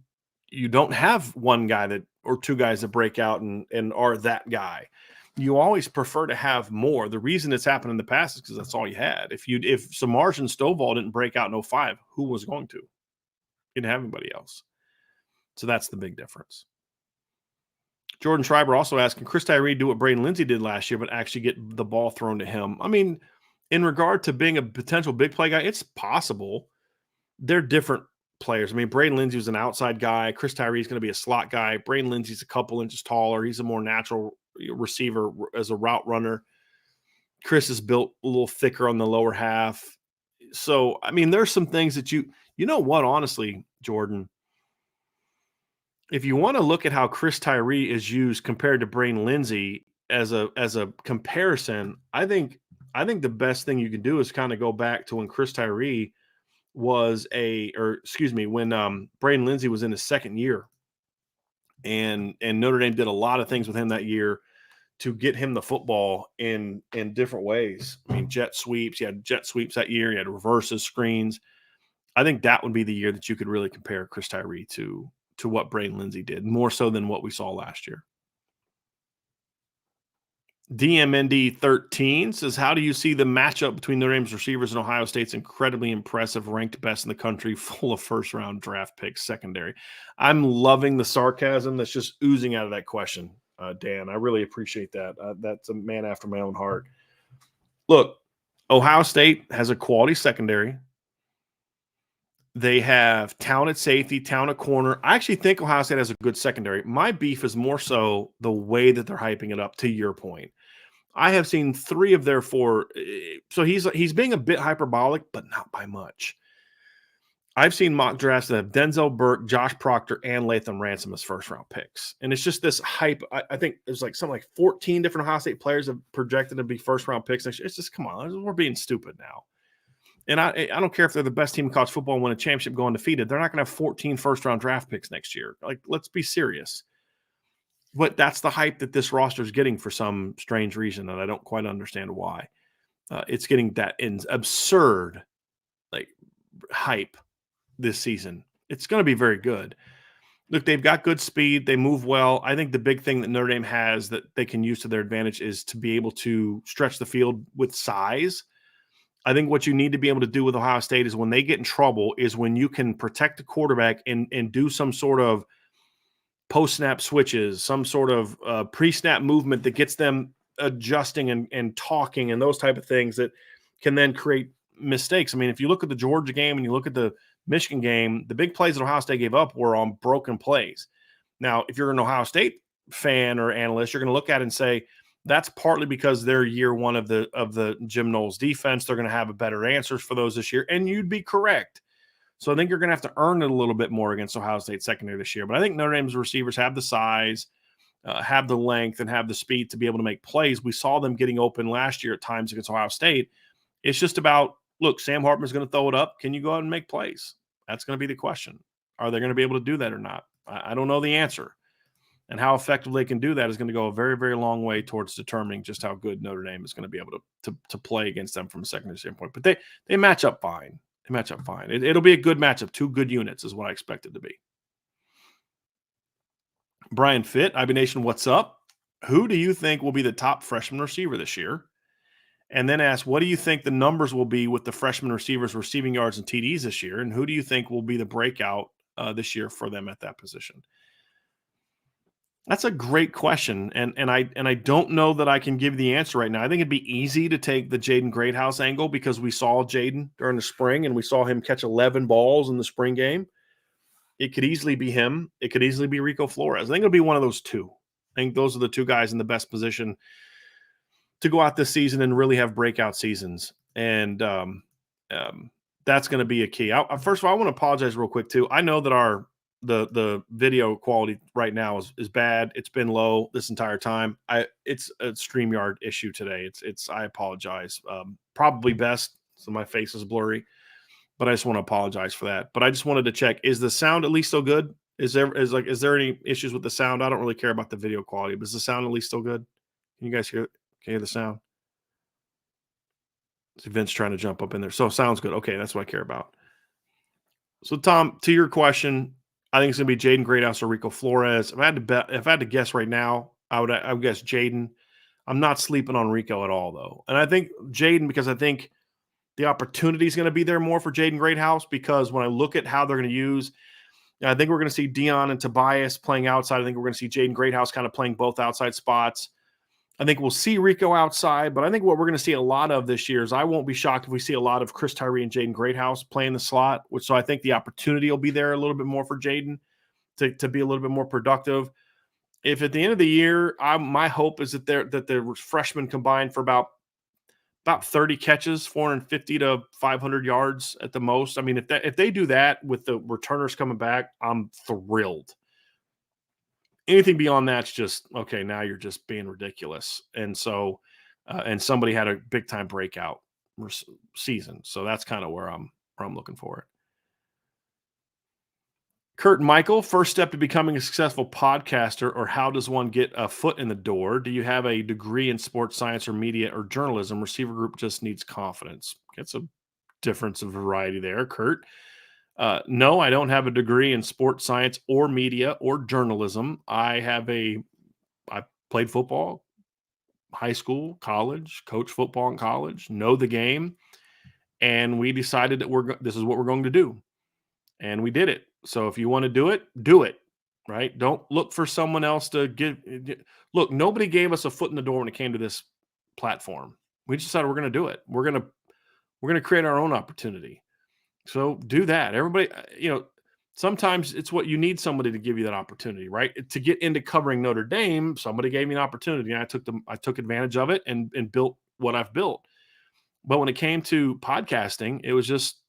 don't have one guy or 2 guys that break out and are that guy. You always prefer to have more. The reason it's happened in the past is because that's all you had. If Samardzija and Stovall didn't break out in 05, who was going to? You didn't have anybody else. So that's the big difference. Jordan Schreiber also asked, can Chris Tyree do what Braden Lindsey did last year, but actually get the ball thrown to him? I mean, in regard to being a potential big play guy, it's possible. They're different players. I mean, Braden Lindsey was an outside guy. Chris Tyree is going to be a slot guy. Braden Lindsey's a couple inches taller. He's a more natural receiver as a route runner. Chris is built a little thicker on the lower half. So, I mean, there's some things that you know what, honestly, Jordan, if you want to look at how Chris Tyree is used compared to Braden Lindsey as a comparison, I think the best thing you can do is kind of go back to when Chris Tyree when Braden Lindsey was in his second year, and Notre Dame did a lot of things with him that year to get him the football in different ways. I mean, jet sweeps. You had jet sweeps that year. You had reverses, screens. I think that would be the year that you could really compare Chris Tyree to what Braden Lindsey did, more so than what we saw last year. DMND 13 says, how do you see the matchup between Notre Dame's receivers and Ohio State's incredibly impressive, ranked best in the country, full of first-round draft picks, secondary? I'm loving the sarcasm that's just oozing out of that question, Dan. I really appreciate that. That's a man after my own heart. Look, Ohio State has a quality secondary. They have talented safety, talented corner. I actually think Ohio State has a good secondary. My beef is more so the way that they're hyping it up, to your point. I have seen 3 of their 4. So he's being a bit hyperbolic, but not by much. I've seen mock drafts that have Denzel Burke, Josh Proctor, and Latham Ransom as first-round picks. And it's just this hype. I think there's like something like 14 different Ohio State players have projected to be first-round picks next year. It's just, come on, we're being stupid now. And I don't care if they're the best team in college football and win a championship going undefeated. They're not going to have 14 first-round draft picks next year. Like, let's be serious. But that's the hype that this roster is getting for some strange reason, and I don't quite understand why. It's getting that absurd like hype this season. It's going to be very good. Look, they've got good speed. They move well. I think the big thing that Notre Dame has that they can use to their advantage is to be able to stretch the field with size. I think what you need to be able to do with Ohio State is when they get in trouble is when you can protect the quarterback and do some sort of post-snap switches, some sort of pre-snap movement that gets them adjusting and talking and those type of things that can then create mistakes. I mean, if you look at the Georgia game and you look at the Michigan game, the big plays that Ohio State gave up were on broken plays. Now, if you're an Ohio State fan or analyst, you're going to look at it and say, that's partly because they're year one of the Jim Knowles defense. They're going to have better answers for those this year, and you'd be correct. So I think you're going to have to earn it a little bit more against Ohio State secondary this year. But I think Notre Dame's receivers have the size, have the length, and have the speed to be able to make plays. We saw them getting open last year at times against Ohio State. It's just about, look, Sam Hartman's going to throw it up. Can you go out and make plays? That's going to be the question. Are they going to be able to do that or not? I don't know the answer. And how effective they can do that is going to go a very, very long way towards determining just how good Notre Dame is going to be able to play against them from a secondary standpoint. But they match up fine. They match up fine. It'll be a good matchup. 2 good units is what I expect it to be. Brian Fitt, IB Nation, what's up? Who do you think will be the top freshman receiver this year? And then ask, what do you think the numbers will be with the freshman receivers receiving yards and TDs this year? And who do you think will be the breakout this year for them at that position? That's a great question, and I don't know that I can give the answer right now. I think it'd be easy to take the Jaden Greathouse angle because we saw Jaden during the spring, and we saw him catch 11 balls in the spring game. It could easily be him. It could easily be Rico Flores. I think it'll be one of those 2. I think those are the 2 guys in the best position to go out this season and really have breakout seasons, and that's going to be a key. First of all, I want to apologize real quick too. I know that the video quality right now is bad. It's been low this entire time. It's a StreamYard issue today. I apologize. Probably best. So my face is blurry, but I just want to apologize for that. But I just wanted to check, is the sound at least still good? Is there any issues with the sound? I don't really care about the video quality, but is the sound at least still good? Can you guys hear the sound? Vince trying to jump up in there. So sounds good. Okay. That's what I care about. So Tom, to your question, I think it's going to be Jaden Greathouse or Rico Flores. If I had to guess right now, I would guess Jaden. I'm not sleeping on Rico at all, though. And I think Jaden, because I think the opportunity is going to be there more for Jaden Greathouse, because when I look at how they're going to use, I think we're going to see Dion and Tobias playing outside. I think we're going to see Jaden Greathouse kind of playing both outside spots. I think we'll see Rico outside, but I think what we're going to see a lot of this year is I won't be shocked if we see a lot of Chris Tyree and Jaden Greathouse playing the slot, so I think the opportunity will be there a little bit more for Jaden to be a little bit more productive. If at the end of the year, my hope is that the freshmen combined for about 30 catches, 450 to 500 yards at the most. I mean, if they do that with the returners coming back, I'm thrilled. Anything beyond that's just, okay, now you're just being ridiculous. And so, and somebody had a big time breakout season. So that's kind of where I'm looking for it. Kurt and Michael, first step to becoming a successful podcaster, or how does one get a foot in the door? Do you have a degree in sports science or media or journalism? Receiver group just needs confidence. It's a difference of variety there, Kurt. No, I don't have a degree in sports science or media or journalism. I played football, high school, college, coach football in college, know the game, and we decided that this is what we're going to do, and we did it. So if you want to do it, do it. Right? Don't look for someone else to Look, nobody gave us a foot in the door when it came to this platform. We just decided we're going to do it. We're going to create our own opportunity. So do that. Everybody, sometimes it's what you need, somebody to give you that opportunity, right? To get into covering Notre Dame, somebody gave me an opportunity, and I took advantage of it and built what I've built. But when it came to podcasting, it was just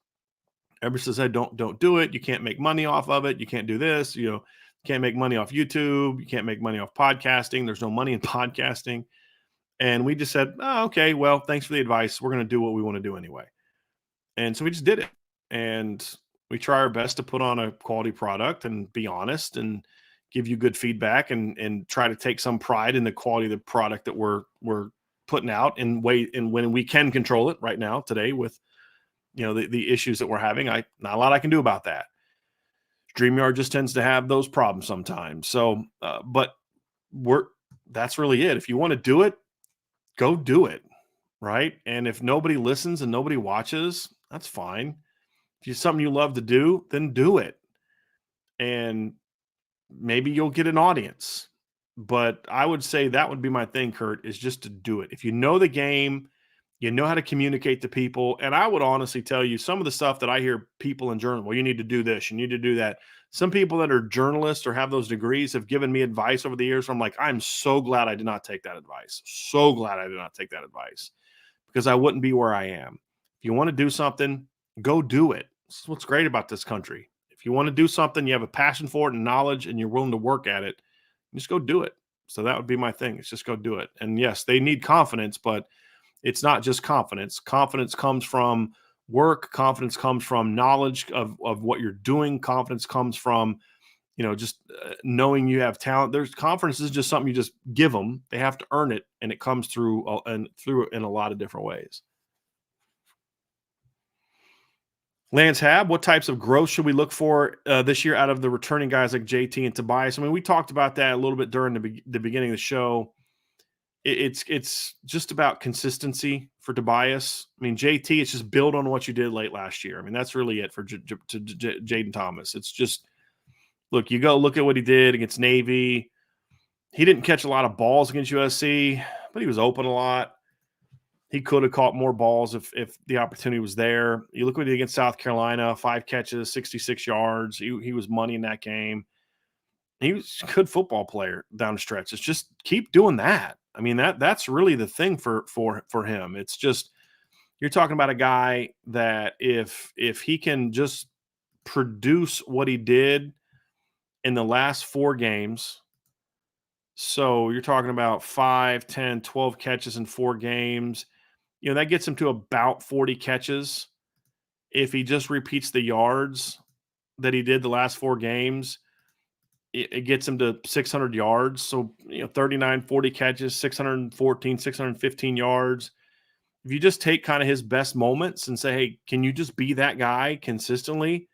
everybody says, "Hey, don't do it. You can't make money off of it. You can't do this. You can't make money off YouTube. You can't make money off podcasting. There's no money in podcasting." And we just said, "Oh, okay, well, thanks for the advice. We're going to do what we want to do anyway." And so we just did it. And we try our best to put on a quality product and be honest and give you good feedback and try to take some pride in the quality of the product that we're putting out and when we can control it right now today with the issues that we're having. Not a lot I can do about that. StreamYard just tends to have those problems sometimes. So but that's really it. If you want to do it, go do it. Right. And if nobody listens and nobody watches, that's fine. If it's something you love to do, then do it. And maybe you'll get an audience. But I would say that would be my thing, Kurt, is just to do it. If you know the game, you know how to communicate to people. And I would honestly tell you some of the stuff that I hear people in journal, well, you need to do this, you need to do that. Some people that are journalists or have those degrees have given me advice over the years. I'm like, I'm so glad I did not take that advice. So glad I did not take that advice, because I wouldn't be where I am. If you want to do something, go do it. This is what's great about this country. If you want to do something, you have a passion for it and knowledge, and you're willing to work at it, just go do it. So that would be my thing. It's just go do it. And yes, they need confidence, but it's not just confidence. Confidence comes from work. Confidence comes from knowledge of what you're doing. Confidence comes from, just knowing you have talent. There's confidence is just something you just give them. They have to earn it, and it comes through in a lot of different ways. Lance Hab, what types of growth should we look for this year out of the returning guys like JT and Tobias? I mean, we talked about that a little bit during the beginning of the show. It's just about consistency for Tobias. I mean, JT, it's just build on what you did late last year. I mean, that's really it for Jaden Thomas. It's just, look, you go look at what he did against Navy. He didn't catch a lot of balls against USC, but he was open a lot. He could have caught more balls if the opportunity was there. You look what he did against South Carolina, 5 catches, 66 yards. He was money in that game. He was a good football player down the stretch. It's just keep doing that. I mean, that's really the thing for him. It's just, you're talking about a guy that if he can just produce what he did in the last 4 games, so you're talking about 5, 10, 12 catches in 4 games, that gets him to about 40 catches. If he just repeats the yards that he did the last 4 games, it gets him to 600 yards. So, 39, 40 catches, 614, 615 yards. If you just take kind of his best moments and say, hey, can you just be that guy consistently?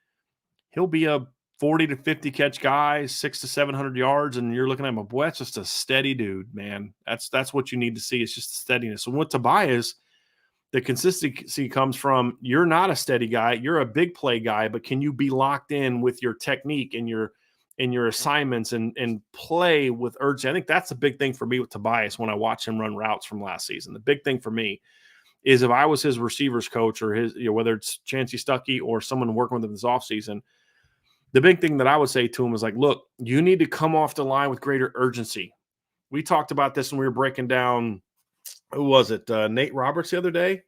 He'll be a 40 to 50 catch guy, 600 to 700 yards. And you're looking at him, boy, that's just a steady dude, man. That's what you need to see. It's just steadiness. And with Tobias, the consistency comes from, you're not a steady guy. You're a big play guy, but can you be locked in with your technique and your assignments and play with urgency? I think that's a big thing for me with Tobias when I watch him run routes from last season. The big thing for me is if I was his receivers coach or his, whether it's Chancey Stuckey or someone working with him this offseason, the big thing that I would say to him is like, look, you need to come off the line with greater urgency. We talked about this when we were breaking down, who was it? Nate Roberts the other day.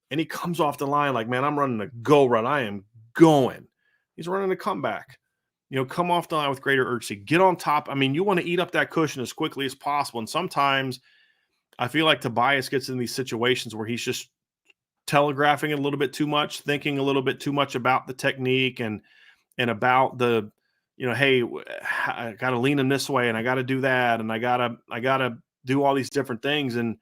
And he comes off the line like, man, I'm running a go run. I am going. He's running a comeback. Come off the line with greater urgency. Get on top. I mean, you want to eat up that cushion as quickly as possible. And sometimes I feel like Tobias gets in these situations where he's just telegraphing a little bit too much, thinking a little bit too much about the technique and about the, hey, I got to lean him this way and I got to do that. And I gotta do all these different things. And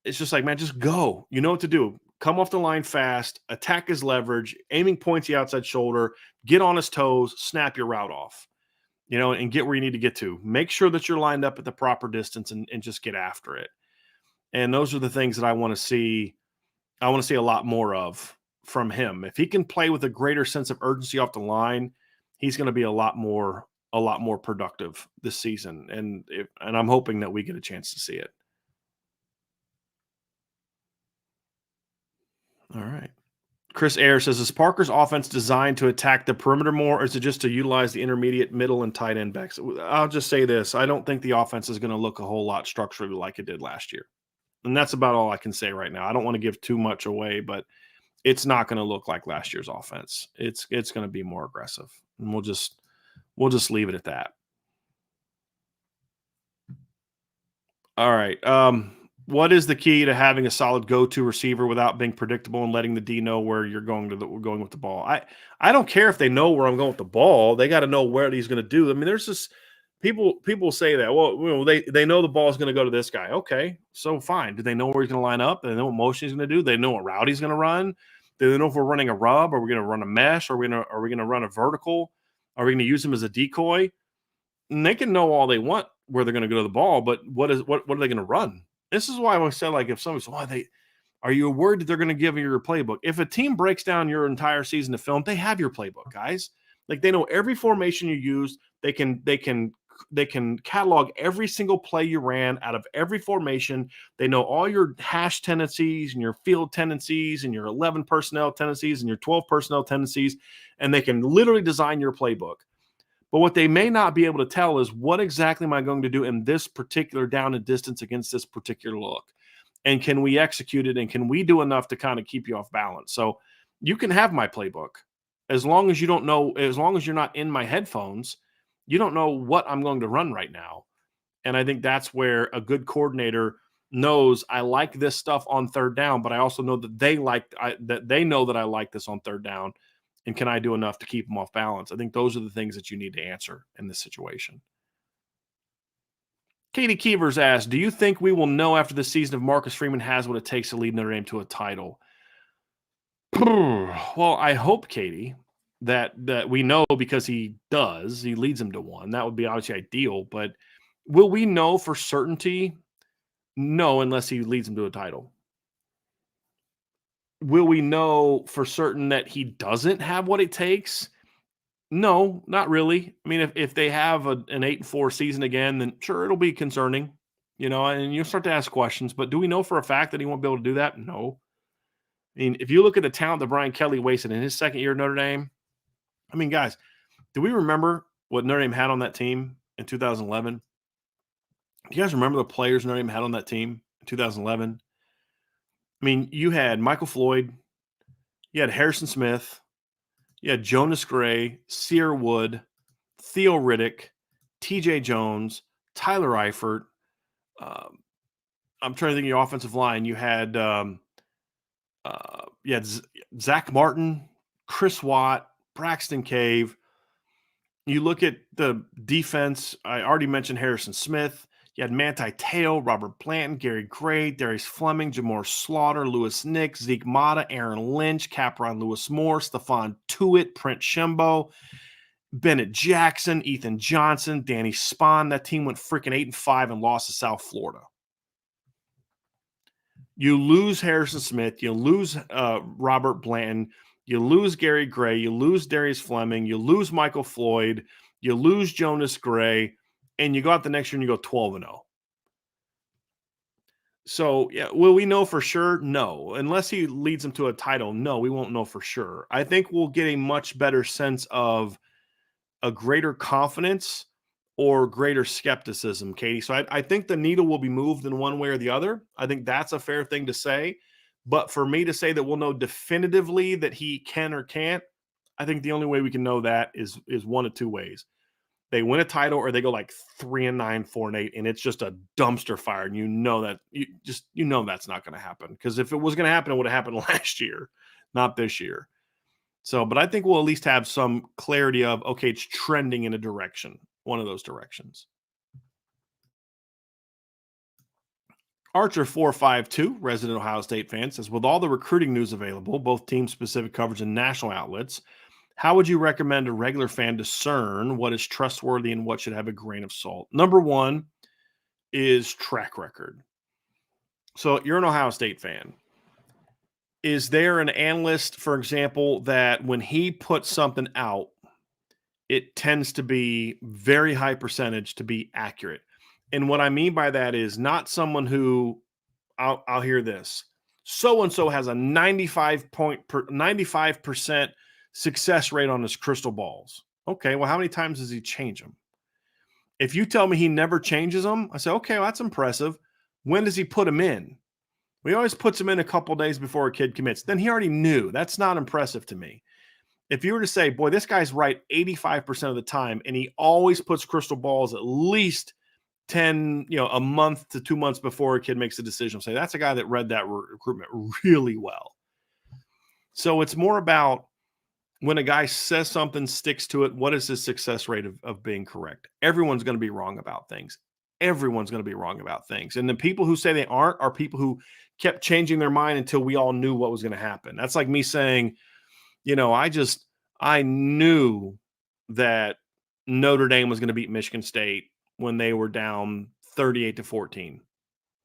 it's just like, man, just go. You know what to do. Come off the line fast, attack his leverage, aiming points the outside shoulder, get on his toes, snap your route off, and get where you need to get to. Make sure that you're lined up at the proper distance and just get after it. And those are the things that I want to see. I want to see a lot more of from him. If he can play with a greater sense of urgency off the line, he's going to be a lot more productive this season. And I'm hoping that we get a chance to see it. All right. Chris Ayers says, is Parker's offense designed to attack the perimeter more, or is it just to utilize the intermediate, middle, and tight end backs? I'll just say this. I don't think the offense is going to look a whole lot structurally like it did last year. And that's about all I can say right now. I don't want to give too much away, but it's not going to look like last year's offense. It's going to be more aggressive. And we'll just leave it at that. All right. What is the key to having a solid go-to receiver without being predictable and letting the D know where you're going going with the ball? I don't care if they know where I'm going with the ball. They got to know where he's going to do. I mean, there's just people say that. Well, they know the ball is going to go to this guy. Okay, so fine. Do they know where he's going to line up? Do they know what motion he's going to do? They know what route he's going to run. Do they know if we're running a rub? Are we going to run a mesh? Are we going to run a vertical? Are we going to use him as a decoy? And they can know all they want where they're going to go to the ball, but what are they going to run? This is why I always said, like, if somebody says, are you worried that they're going to give you your playbook? If a team breaks down your entire season of film, they have your playbook, guys. Like, they know every formation you use. They can catalog every single play you ran out of every formation. They know all your hash tendencies and your field tendencies and your 11 personnel tendencies and your 12 personnel tendencies, and they can literally design your playbook. But what they may not be able to tell is, what exactly am I going to do in this particular down and distance against this particular look? And can we execute it? And can we do enough to kind of keep you off balance? So you can have my playbook. As long as you don't know, as long as you're not in my headphones, you don't know what I'm going to run right now. And I think that's where a good coordinator knows, I like this stuff on third down, but I also know that they know that I like this on third down. And can I do enough to keep them off balance? I think those are the things that you need to answer in this situation. Katie Keevers asked, do you think we will know after the season if Marcus Freeman has what it takes to lead Notre Dame to a title? Well, I hope, Katie, that we know, because he does. He leads them to one. That would be obviously ideal. But will we know for certainty? No, unless he leads them to a title. Will we know for certain that he doesn't have what it takes? No, not really. I mean, if they have an 8-4 season again, then sure, it'll be concerning, and you'll start to ask questions. But do we know for a fact that he won't be able to do that? No. I mean, if you look at the talent that Brian Kelly wasted in his second year at Notre Dame, I mean, guys, do we remember what Notre Dame had on that team in 2011? Do you guys remember the players Notre Dame had on that team in 2011? I mean, you had Michael Floyd, you had Harrison Smith, you had Jonas Gray, Sear Wood, Theo Riddick, TJ Jones, Tyler Eifert. I'm trying to think of your offensive line. You had Zach Martin, Chris Watt, Braxton Cave. You look at the defense. I already mentioned Harrison Smith. You had Manti Te'o, Robert Blanton, Gary Gray, Darius Fleming, Jamor Slaughter, Lewis Nick, Zeke Mata, Aaron Lynch, Capron Lewis Moore, Stephon Tuitt, Print Shembo, Bennett Jackson, Ethan Johnson, Danny Spahn. That team went freaking 8-5 and lost to South Florida. You lose Harrison Smith, you lose Robert Blanton, you lose Gary Gray, you lose Darius Fleming, you lose Michael Floyd, you lose Jonas Gray, and you go out the next year and you go 12-0. So, yeah, will we know for sure? No. Unless he leads them to a title, no, we won't know for sure. I think we'll get a much better sense of a greater confidence or greater skepticism, Katie. So I think the needle will be moved in one way or the other. I think that's a fair thing to say. But for me to say that we'll know definitively that he can or can't, I think the only way we can know that is one of two ways. They win a title, or they go like 3-9, 4-8, and it's just a dumpster fire. And that's not going to happen. Because if it was going to happen, it would have happened last year, not this year. So, but I think we'll at least have some clarity of, okay, it's trending in a direction, one of those directions. Archer452, resident Ohio State fan, says, with all the recruiting news available, both team specific coverage and national outlets, how would you recommend a regular fan discern what is trustworthy and what should have a grain of salt? Number one is track record. So you're an Ohio State fan. Is there an analyst, for example, that when he puts something out, it tends to be very high percentage to be accurate? And what I mean by that is not someone who I'll hear this. So and so has a 95% success rate on his crystal balls. Okay, well, how many times does he change them? If you tell me he never changes them, I say, okay, well, that's impressive. When does he put them in? He always puts them in a couple days before a kid commits. Then he already knew. That's not impressive to me. If you were to say, boy, this guy's right 85% of the time, and he always puts crystal balls at least 10, a month to 2 months before a kid makes a decision, say that's a guy that read that recruitment really well. So it's more about when a guy says something, sticks to it, what is his success rate of being correct? Everyone's going to be wrong about things. Everyone's going to be wrong about things. And the people who say they aren't are people who kept changing their mind until we all knew what was going to happen. That's like me saying, I knew that Notre Dame was going to beat Michigan State when they were down 38-14.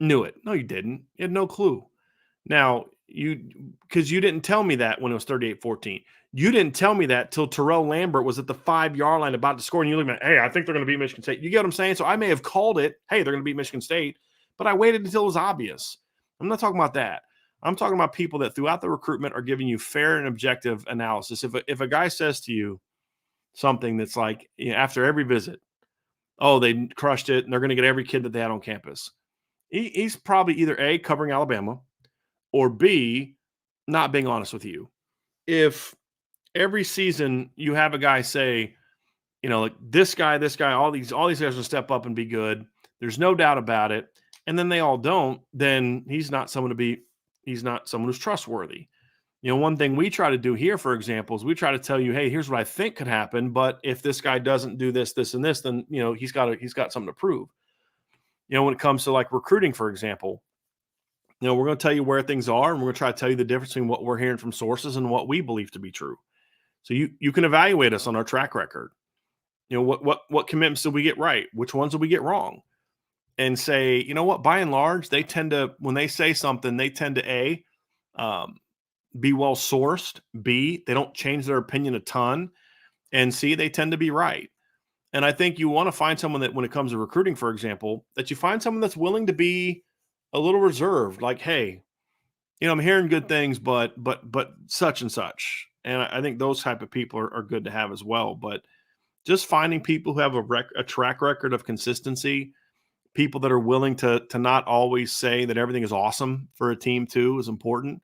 Knew it. No, you didn't. You had no clue. Now, because you didn't tell me that when it was 38-14. You didn't tell me that till Terrell Lambert was at the 5-yard line about to score, and you look at, hey, I think they're going to beat Michigan State. You get what I'm saying? So I may have called it, hey, they're going to beat Michigan State, but I waited until it was obvious. I'm not talking about that. I'm talking about people that throughout the recruitment are giving you fair and objective analysis. If a guy says to you something that's like, after every visit, oh, they crushed it, and they're going to get every kid that they had on campus. He's probably either A, covering Alabama, or B, not being honest with you. If every season you have a guy say, like this guy, all these guys will step up and be good, there's no doubt about it, and then they all don't, then he's not someone who's trustworthy. One thing we try to do here, for example, is we try to tell you, hey, here's what I think could happen, but if this guy doesn't do this, this, and this, then he's got something to prove. When it comes to like recruiting, for example, we're going to tell you where things are, and we're going to try to tell you the difference between what we're hearing from sources and what we believe to be true. So you can evaluate us on our track record. What commitments did we get right? Which ones did we get wrong? And say, what, by and large, they tend to, when they say something, they tend to A, be well sourced, B, they don't change their opinion a ton, and C, they tend to be right. And I think you want to find someone that when it comes to recruiting, for example, that you find someone that's willing to be a little reserved, like, hey, I'm hearing good things, but such and such. And I think those type of people are good to have as well. But just finding people who have a track record of consistency, people that are willing to not always say that everything is awesome for a team too, is important.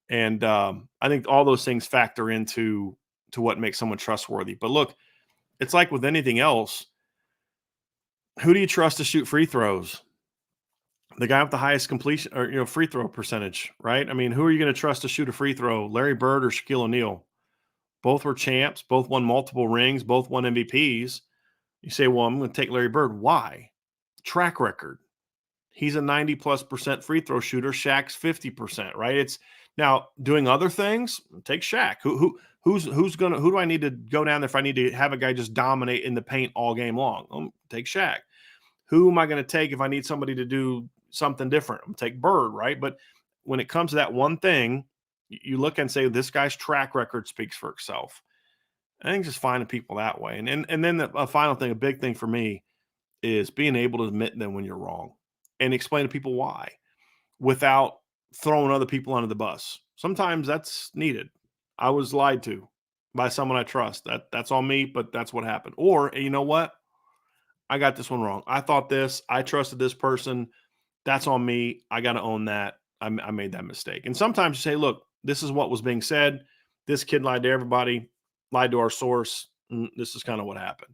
And I think all those things factor into what makes someone trustworthy. But look, it's like with anything else. Who do you trust to shoot free throws? The guy with the highest completion or free throw percentage, right? I mean, who are you going to trust to shoot a free throw? Larry Bird or Shaquille O'Neal? Both were champs, both won multiple rings, both won MVPs. You say, well, I'm going to take Larry Bird. Why? Track record. He's a 90+% free throw shooter. Shaq's 50%, right? It's now doing other things. Take Shaq. Who do I need to go down there if I need to have a guy just dominate in the paint all game long? Take Shaq. Who am I going to take if I need somebody to do something different? I'm going to take Bird, right? But when it comes to that one thing, you look and say, this guy's track record speaks for itself. I think just finding people that way. And then a final thing, a big thing for me is being able to admit them when you're wrong and explain to people why without throwing other people under the bus. Sometimes that's needed. I was lied to by someone I trust. That's on me, but that's what happened. Or, you know what? I got this one wrong. I thought this. I trusted this person. That's on me. I got to own that. I made that mistake. And sometimes you say, look, this is what was being said. This kid lied to everybody, lied to our source. And this is kind of what happened.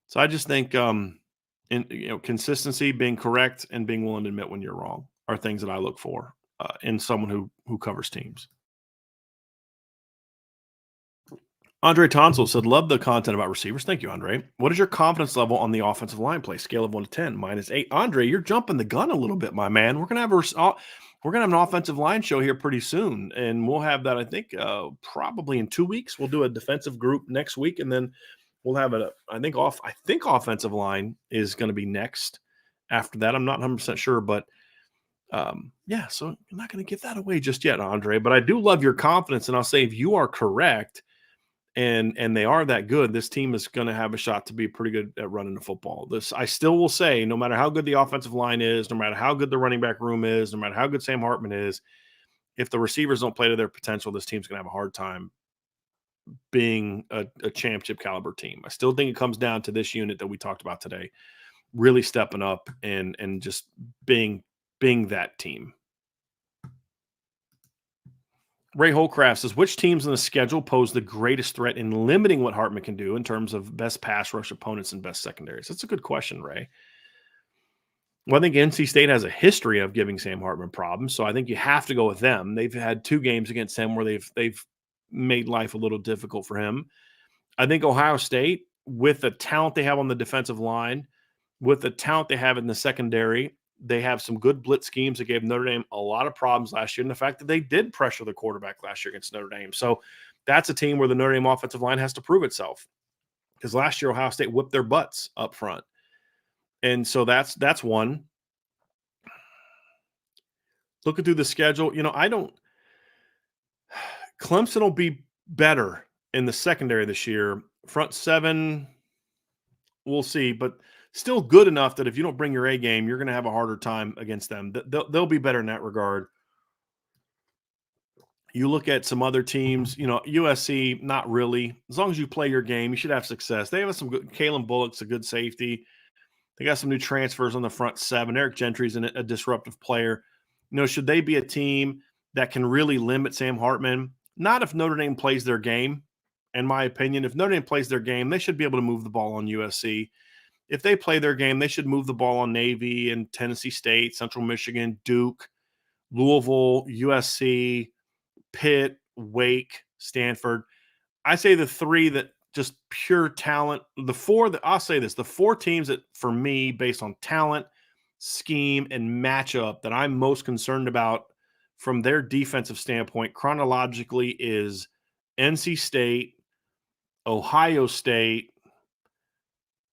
So I just think consistency, being correct, and being willing to admit when you're wrong are things that I look for in someone who covers teams. Andre Tonsil said, "Love the content about receivers." Thank you, Andre. What is your confidence level on the offensive line play? Scale of 1 to 10, -8. Andre, you're jumping the gun a little bit, my man. We're gonna have an offensive line show here pretty soon, and we'll have that. I think probably in 2 weeks. We'll do a defensive group next week, and then we'll have a. I think offensive line is going to be next. After that, I'm not 100% sure, but yeah. So I'm not going to give that away just yet, Andre. But I do love your confidence, and I'll say if you are correct and they are that good, this team is going to have a shot to be pretty good at running the football. This I still will say, no matter how good the offensive line is, no matter how good the running back room is, no matter how good Sam Hartman is, if the receivers don't play to their potential, this team's going to have a hard time being a championship caliber team. I still think it comes down to this unit that we talked about today, really stepping up and just being that team. Ray Holcraft says, which teams in the schedule pose the greatest threat in limiting what Hartman can do in terms of best pass rush opponents and best secondaries? That's a good question, Ray. Well, I think NC State has a history of giving Sam Hartman problems, so I think you have to go with them. They've had 2 games against him where they've made life a little difficult for him. I think Ohio State, with the talent they have on the defensive line, with the talent they have in the secondary, they have some good blitz schemes that gave Notre Dame a lot of problems last year. And the fact that they did pressure the quarterback last year against Notre Dame. So that's a team where the Notre Dame offensive line has to prove itself. Because last year, Ohio State whipped their butts up front. And so that's one. Looking through the schedule, Clemson will be better in the secondary this year. Front 7, we'll see, but still good enough that if you don't bring your A game, you're going to have a harder time against them. They'll be better in that regard. You look at some other teams, USC, not really. As long as you play your game, you should have success. They have some good. Kalen Bullock's a good safety. They got some new transfers on the front 7. Eric Gentry's a disruptive player. Should they be a team that can really limit Sam Hartman? Not if Notre Dame plays their game. In my opinion, if Notre Dame plays their game, they should be able to move the ball on USC. If they play their game, they should move the ball on Navy and Tennessee State, Central Michigan, Duke, Louisville, USC, Pitt, Wake, Stanford. I say the 3 that just pure talent. The 4 that I'll say this, the 4 teams that for me, based on talent, scheme, and matchup that I'm most concerned about from their defensive standpoint chronologically is NC State, Ohio State,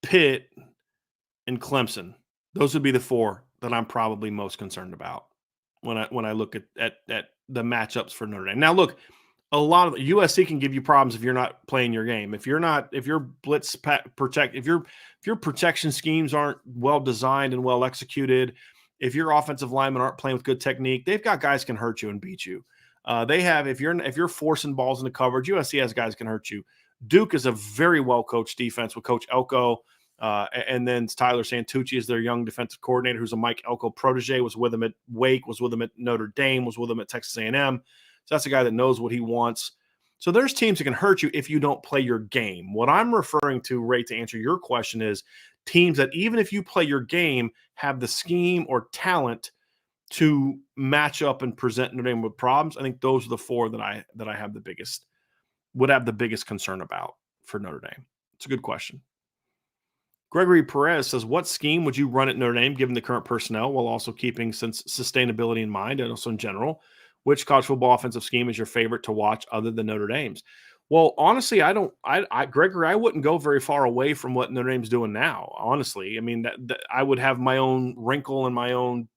Pitt, and Clemson. Those would be the 4 that I'm probably most concerned about when I look at the matchups for Notre Dame. Now, look, a lot of USC can give you problems if you're not playing your game. If your blitz protect, if your protection schemes aren't well designed and well executed, if your offensive linemen aren't playing with good technique, they've got guys can hurt you and beat you. They have if you're forcing balls into coverage, USC has guys can hurt you. Duke is a very well coached defense with Coach Elko. And then Tyler Santucci is their young defensive coordinator, who's a Mike Elko protege, was with him at Wake, was with him at Notre Dame, was with him at Texas A&M. So that's a guy that knows what he wants. So there's teams that can hurt you if you don't play your game. What I'm referring to, Ray, to answer your question is teams that even if you play your game, have the scheme or talent to match up and present Notre Dame with problems. I think those are the 4 that I would have the biggest concern about for Notre Dame. It's a good question. Gregory Perez says, what scheme would you run at Notre Dame given the current personnel while also keeping sustainability in mind and also in general? Which college football offensive scheme is your favorite to watch other than Notre Dame's? Well, honestly, Gregory, I wouldn't go very far away from what Notre Dame's doing now. Honestly, I mean, that I would have my own wrinkle and my own,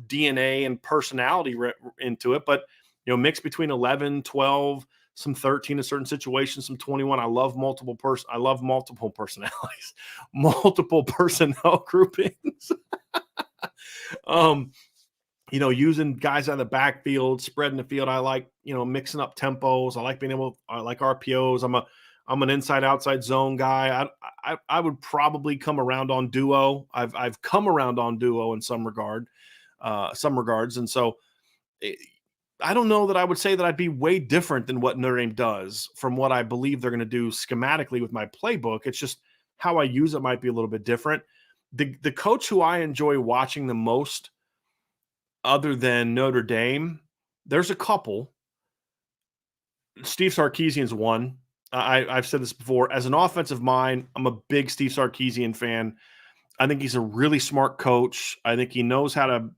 DNA and personality into it, but mix between 11, 12, some 13 in certain situations, some 21. I love multiple personalities, multiple personnel groupings. Using guys out of the backfield, spreading the field. I like, mixing up tempos. I like RPOs. I'm an inside outside zone guy. I would probably come around on duo. I've come around on duo in some regards. And so I don't know that I would say that I'd be way different than what Notre Dame does from what I believe they're going to do schematically with my playbook. It's just how I use it might be a little bit different. The coach who I enjoy watching the most other than Notre Dame, there's a couple. Steve Sarkisian's one. I've said this before. As an offensive mind, I'm a big Steve Sarkisian fan. I think he's a really smart coach. I think he knows how to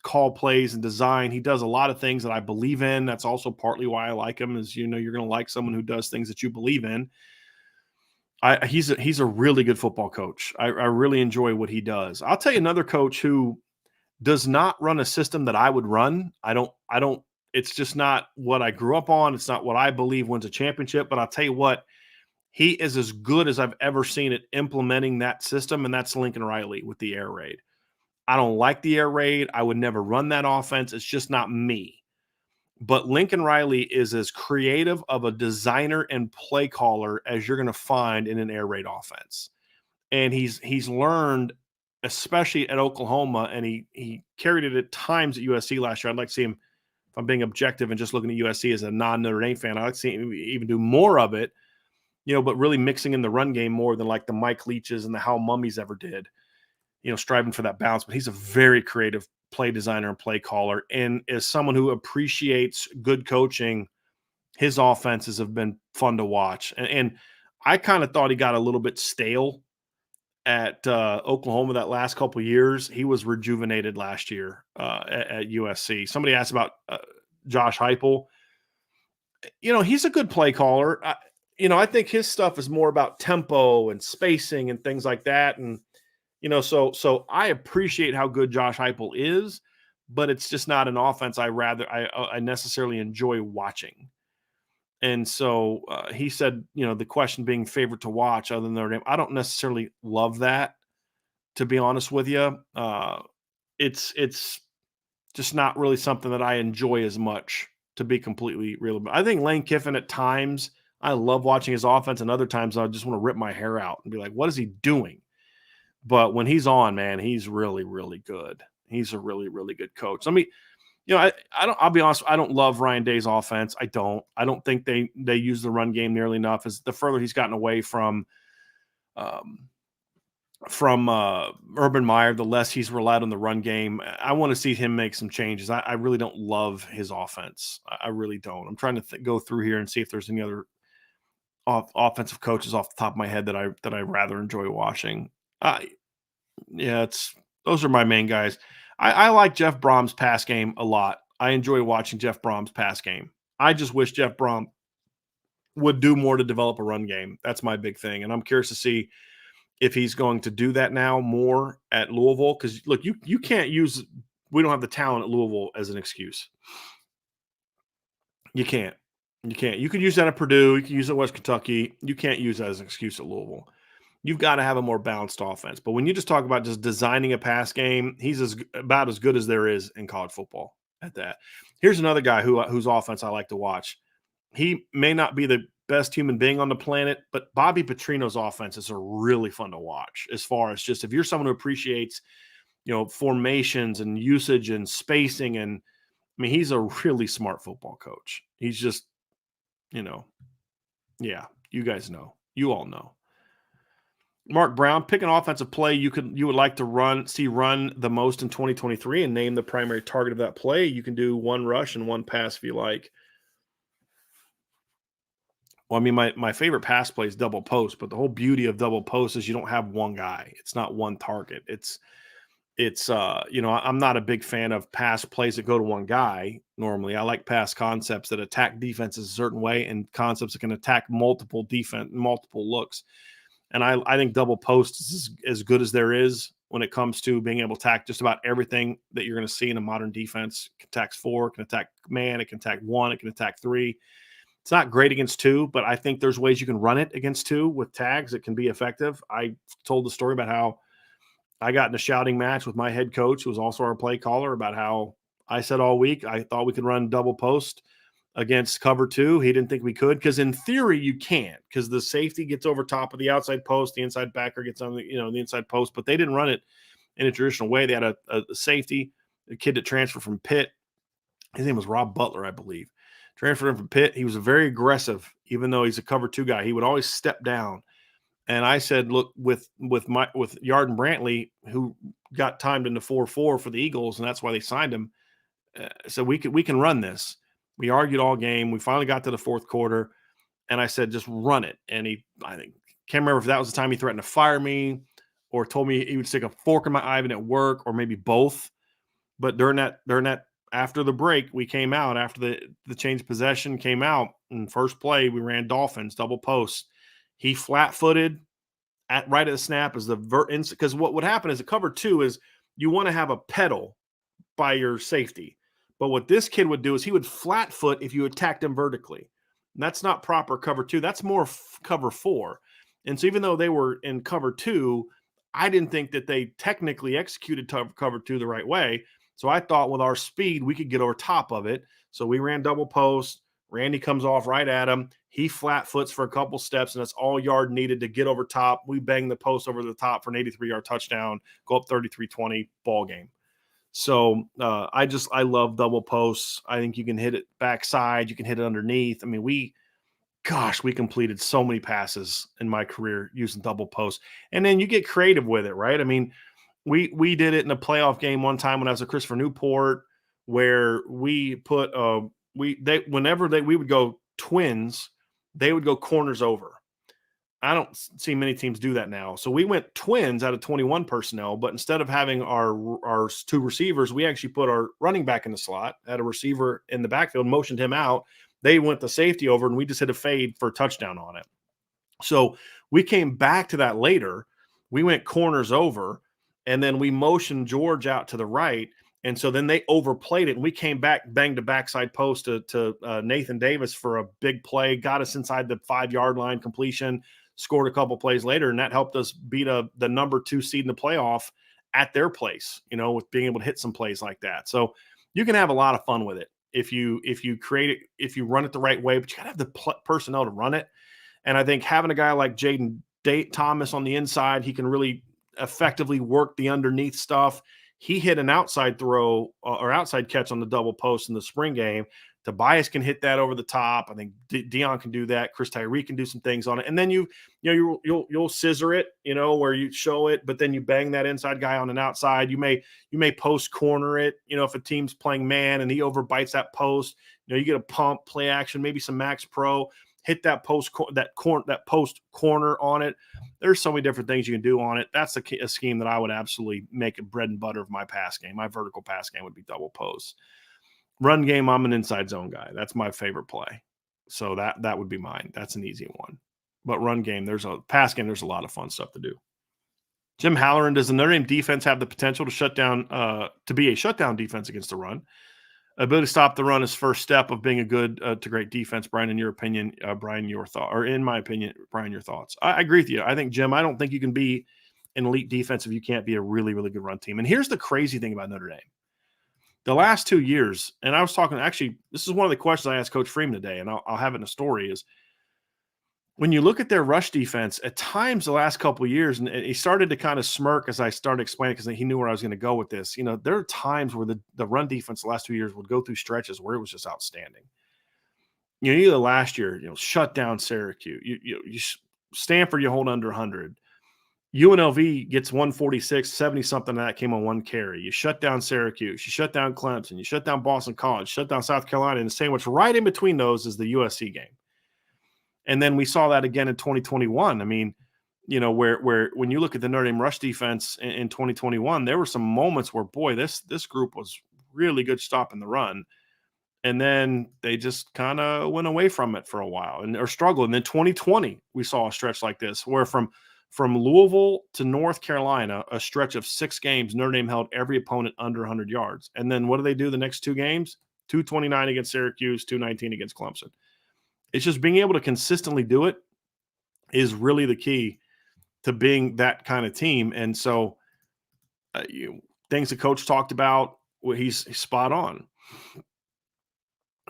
call plays and design. He does a lot of things that I believe in. That's also partly why I like him. Is you're going to like someone who does things that you believe in. He's a really good football coach. I really enjoy what he does. I'll tell you another coach who does not run a system that I would run. I don't. It's just not what I grew up on. It's not what I believe wins a championship. But I'll tell you what, he is as good as I've ever seen at implementing that system, and that's Lincoln Riley with the air raid. I don't like the air raid. I would never run that offense. It's just not me. But Lincoln Riley is as creative of a designer and play caller as you're going to find in an air raid offense. And he's learned, especially at Oklahoma, and he carried it at times at USC last year. I'd like to see him, if I'm being objective and just looking at USC as a non-Notre Dame fan, I'd like to see him even do more of it, but really mixing in the run game more than like the Mike Leaches and the Hal Mummies ever did, striving for that balance. But he's a very creative play designer and play caller. And as someone who appreciates good coaching, his offenses have been fun to watch. And I kind of thought he got a little bit stale at Oklahoma that last couple of years. He was rejuvenated last year at USC. Somebody asked about Josh Heupel. He's a good play caller. I think his stuff is more about tempo and spacing and things like that. And so I appreciate how good Josh Heupel is, but it's just not an offense I necessarily enjoy watching. And so he said, the question being favorite to watch other than Notre Dame, I don't necessarily love that, to be honest with you. It's just not really something that I enjoy as much, to be completely real. I think Lane Kiffin at times, I love watching his offense, and other times I just want to rip my hair out and be like, what is he doing? But when he's on, man, he's really, really good. He's a really, really good coach. I'll be honest, I don't love Ryan Day's offense. I don't think they use the run game nearly enough. As the further he's gotten away from Urban Meyer, the less he's relied on the run game. I want to see him make some changes. I really don't love his offense. I really don't. I'm trying to go through here and see if there's any other offensive coaches off the top of my head that I rather enjoy watching. Those are my main guys. I like Jeff Brom's pass game a lot. I enjoy watching Jeff Brom's pass game. I just wish Jeff Brom would do more to develop a run game. That's my big thing. And I'm curious to see if he's going to do that now more at Louisville. Because, look, you can't use – we don't have the talent at Louisville as an excuse. You can't. You can't. You can use that at Purdue. You can use it at West Kentucky. You can't use that as an excuse at Louisville. You've got to have a more balanced offense. But when you just talk about just designing a pass game, he's about as good as there is in college football at that. Here's another guy whose offense I like to watch. He may not be the best human being on the planet, but Bobby Petrino's offenses are really fun to watch, as far as just if you're someone who appreciates, formations and usage and spacing. And I mean, he's a really smart football coach. He's just, yeah, you guys know. You all know. Mark Brown, pick an offensive play you would like to run the most in 2023 and name the primary target of that play. You can do one rush and one pass if you like. Well, I mean, my favorite pass play is double post, but the whole beauty of double post is you don't have one guy. It's not one target. It's I'm not a big fan of pass plays that go to one guy. Normally, I like pass concepts that attack defenses a certain way and concepts that can attack multiple looks. And I think double post is as good as there is when it comes to being able to attack just about everything that you're going to see in a modern defense. It can attack 4, it can attack man, it can attack 1, it can attack 3. It's not great against 2, but I think there's ways you can run it against 2 with tags that can be effective. I told the story about how I got in a shouting match with my head coach, who was also our play caller, about how I said all week I thought we could run double post against cover 2. He didn't think we could, because in theory you can't, because the safety gets over top of the outside post, the inside backer gets on the inside post, but they didn't run it in a traditional way. They had a safety, a kid that transferred from Pitt. His name was Rob Butler, I believe. Transferred him from Pitt. He was very aggressive, even though he's a cover 2 guy. He would always step down. And I said, look, with Yarden Brantley, who got timed into 4-4 for the Eagles, and that's why they signed him. So we can run this. We argued all game. We finally got to the fourth quarter. And I said, just run it. And can't remember if that was the time he threatened to fire me or told me he would stick a fork in my eye at work, or maybe both. But during that, after the break, we came out after the change of possession came out. In first play, we ran Dolphins double post. He flat footed right at the snap as because what would happen is a cover two is you want to have a pedal by your safety. But what this kid would do is he would flat foot if you attacked him vertically. And that's not proper cover two. That's more cover four. And so even though they were in cover two, I didn't think that they technically executed cover two the right way. So I thought with our speed, we could get over top of it. So we ran double post. Randy comes off right at him. He flat foots for a couple steps, and that's all yard needed to get over top. We bang the post over the top for an 83-yard touchdown, go up 33-20, ball game. So I love double posts. I think you can hit it backside. You can hit it underneath. I mean, we completed so many passes in my career using double posts. And then you get creative with it, right? I mean, we did it in a playoff game one time when I was at Christopher Newport, where we put whenever we would go twins, they would go corners over. I don't see many teams do that now. So we went twins out of 21 personnel, but instead of having our two receivers, we actually put our running back in the slot, had a receiver in the backfield, motioned him out. They went the safety over, and we just hit a fade for a touchdown on it. So we came back to that later. We went corners over, and then we motioned George out to the right. And so then they overplayed it, and we came back, banged a backside post to Nathan Davis for a big play, got us inside the 5-yard line completion, scored a couple plays later, and that helped us beat the number 2 seed in the playoff at their place, with being able to hit some plays like that. So you can have a lot of fun with it if you create it, if you run it the right way, but you got to have the personnel to run it. And I think having a guy like Jaden Thomas on the inside, he can really effectively work the underneath stuff. He hit an outside throw or outside catch on the double post in the spring game. Tobias can hit that over the top. I think Dion can do that. Tyree can do some things on it. And then you'll scissor it, where you show it, but then you bang that inside guy on an outside. You may post corner it, if a team's playing man and he overbites that post, you get a pump, play action, maybe some max pro, hit that post corner on it. There's so many different things you can do on it. That's a scheme that I would absolutely make a bread and butter of my pass game. My vertical pass game would be double posts. Run game, I'm an inside zone guy. That's my favorite play. So that would be mine. That's an easy one. But run game, there's a lot of fun stuff to do. Jim Halloran, does the Notre Dame defense have the potential to be a shutdown defense against the run? Ability to stop the run is first step of being a good to great defense. Brian, in your opinion, in my opinion, Brian, your thoughts. I agree with you. I think, Jim, I don't think you can be an elite defense if you can't be a really, really good run team. And here's the crazy thing about Notre Dame. The last 2 years, and I was talking, actually, this is one of the questions I asked Coach Freeman today, and I'll have it in a story, is when you look at their rush defense, at times the last couple of years, and he started to kind of smirk as I started explaining because he knew where I was going to go with this. There are times where the run defense the last 2 years would go through stretches where it was just outstanding. Either last year, shut down Syracuse. You Stanford, you hold under 100. UNLV gets 146, 70-something of that came on one carry. You shut down Syracuse. You shut down Clemson. You shut down Boston College. Shut down South Carolina. And the sandwich right in between those is the USC game. And then we saw that again in 2021. I mean, where when you look at the Notre Dame rush defense in 2021, there were some moments where, boy, this group was really good stopping the run. And then they just kind of went away from it for a while or struggled. And then 2020, we saw a stretch like this where from Louisville to North Carolina, a stretch of 6 games, Notre Dame held every opponent under 100 yards. And then what do they do the next 2 games? 229 against Syracuse, 219 against Clemson. It's just being able to consistently do it is really the key to being that kind of team. And so things the coach talked about, he's spot on.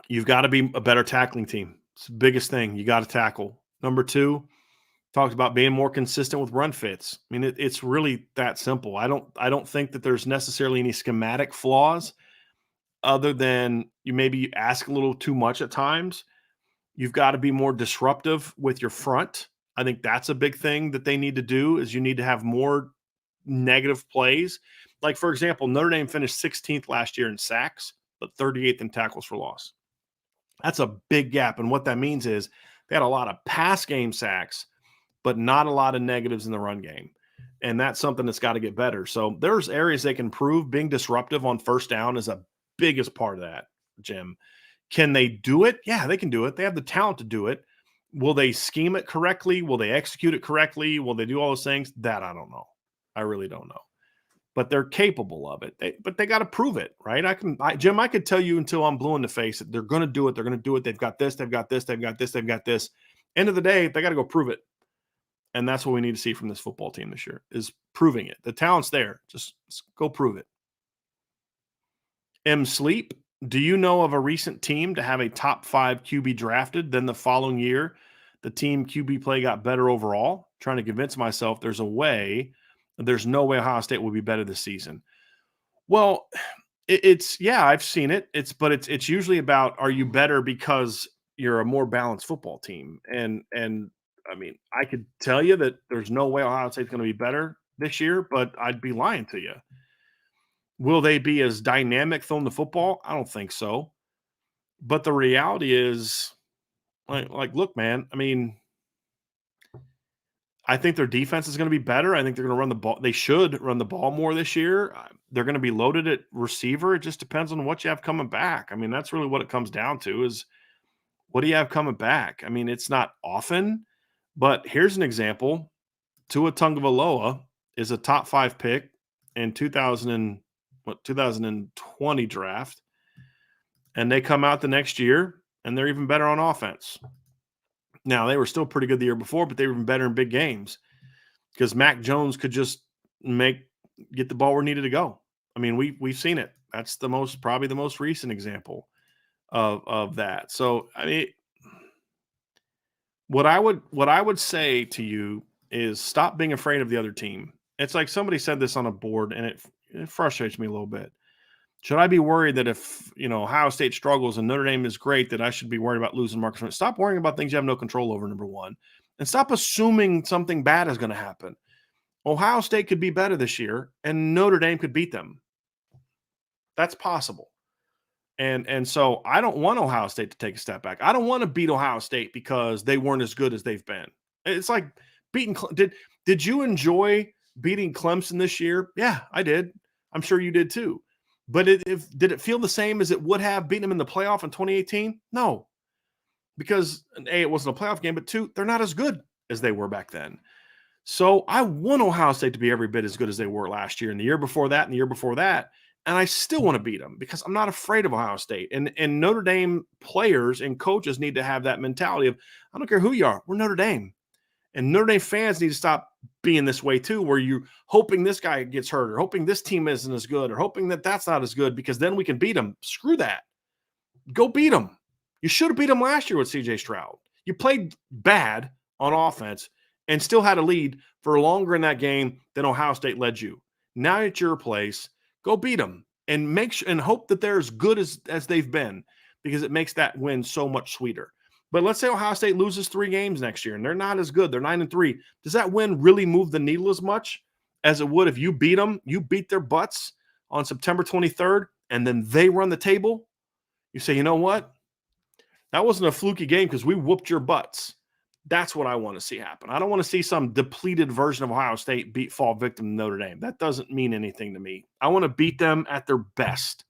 You've got to be a better tackling team. It's the biggest thing. You got to tackle. Number 2, talked about being more consistent with run fits. I mean, it's really that simple. I don't think that there's necessarily any schematic flaws other than you maybe ask a little too much at times. You've got to be more disruptive with your front. I think that's a big thing that they need to do is you need to have more negative plays. Like, for example, Notre Dame finished 16th last year in sacks, but 38th in tackles for loss. That's a big gap. And what that means is They had a lot of pass game sacks, but not a lot of negatives in the run game. And that's something that's got to get better. So there's areas they can improve. Being disruptive on first down is a biggest part of that, Jim. Can they do it? Yeah, they can do it. They have the talent to do it. Will they scheme it correctly? Will they execute it correctly? Will they do all those things? That I don't know. I really don't know. But they're capable of it. But they got to prove it, right? Jim, I could tell you until I'm blue in the face that they're going to do it. They're going to do it. They've got this. They've got this. They've got this. They've got this. End of the day, they got to go prove it. And that's what we need to see from this football team this year is proving it. The talent's there. Just go prove it. M. Sleep, do you know of a recent team to have a top 5 QB drafted? Then the following year, the team QB play got better overall? Trying to convince myself there's no way Ohio State will be better this season. Well, I've seen it. It's usually about, are you better because you're a more balanced football team? And I mean, I could tell you that there's no way Ohio State's going to be better this year, but I'd be lying to you. Will they be as dynamic throwing the football? I don't think so. But the reality is, look, man, I mean, I think their defense is going to be better. I think they're going to run the ball. They should run the ball more this year. They're going to be loaded at receiver. It just depends on what you have coming back. I mean, that's really what it comes down to is what do you have coming back? I mean, it's not often, but here's an example. Tua Tagovailoa is a top 5 pick in 2020 draft, and they come out the next year, and they're even better on offense. Now, they were still pretty good the year before, but they were even better in big games because Mac Jones could just get the ball where it needed to go. I mean, we've seen it. That's probably the most recent example of that. So, I mean, what I would say to you is stop being afraid of the other team. It's like somebody said this on a board, and it frustrates me a little bit. Should I be worried that if, Ohio State struggles and Notre Dame is great, that I should be worried about losing Marcus Smith? Stop worrying about things you have no control over, number one. And stop assuming something bad is going to happen. Ohio State could be better this year, and Notre Dame could beat them. That's possible. And so I don't want Ohio State to take a step back. I don't want to beat Ohio State because they weren't as good as they've been. It's like beating – did you enjoy beating Clemson this year? Yeah, I did. I'm sure you did too. But did it feel the same as it would have beaten them in the playoff in 2018? No. Because, A, it wasn't a playoff game, but 2, they're not as good as they were back then. So I want Ohio State to be every bit as good as they were last year and the year before that and the year before that. And I still want to beat them because I'm not afraid of Ohio State. And Notre Dame players and coaches need to have that mentality of, I don't care who you are, we're Notre Dame. And Notre Dame fans need to stop being this way too, where you're hoping this guy gets hurt or hoping this team isn't as good or hoping that that's not as good because then we can beat them. Screw that. Go beat them. You should have beat them last year with C.J. Stroud. You played bad on offense and still had a lead for longer in that game than Ohio State led you. Now it's your place. Go beat them and and hope that they're as good as they've been because it makes that win so much sweeter. But let's say Ohio State loses 3 games next year and they're not as good. They're 9-3. Does that win really move the needle as much as it would if you beat them? You beat their butts on September 23rd and then they run the table. You say, you know what? That wasn't a fluky game because we whooped your butts. That's what I want to see happen. I don't want to see some depleted version of Ohio State fall victim to Notre Dame. That doesn't mean anything to me. I want to beat them at their best.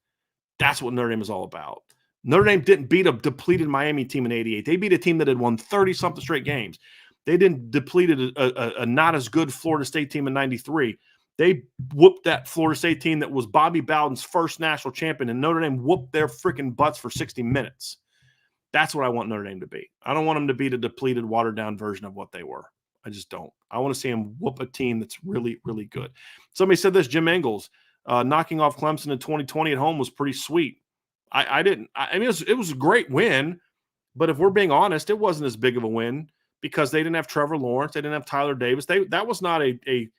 That's what Notre Dame is all about. Notre Dame didn't beat a depleted Miami team in 88. They beat a team that had won 30-something straight games. They didn't depleted a not as good Florida State team in 93. They whooped that Florida State team that was Bobby Bowden's first national champion, and Notre Dame whooped their freaking butts for 60 minutes. That's what I want Notre Dame to be. I don't want them to be the depleted, watered-down version of what they were. I just don't. I want to see them whoop a team that's really, really good. Somebody said this, Jim Engels, knocking off Clemson in 2020 at home was pretty sweet. I didn't. I mean, it was a great win, but if we're being honest, it wasn't as big of a win because they didn't have Trevor Lawrence. They didn't have Tyler Davis. That was not a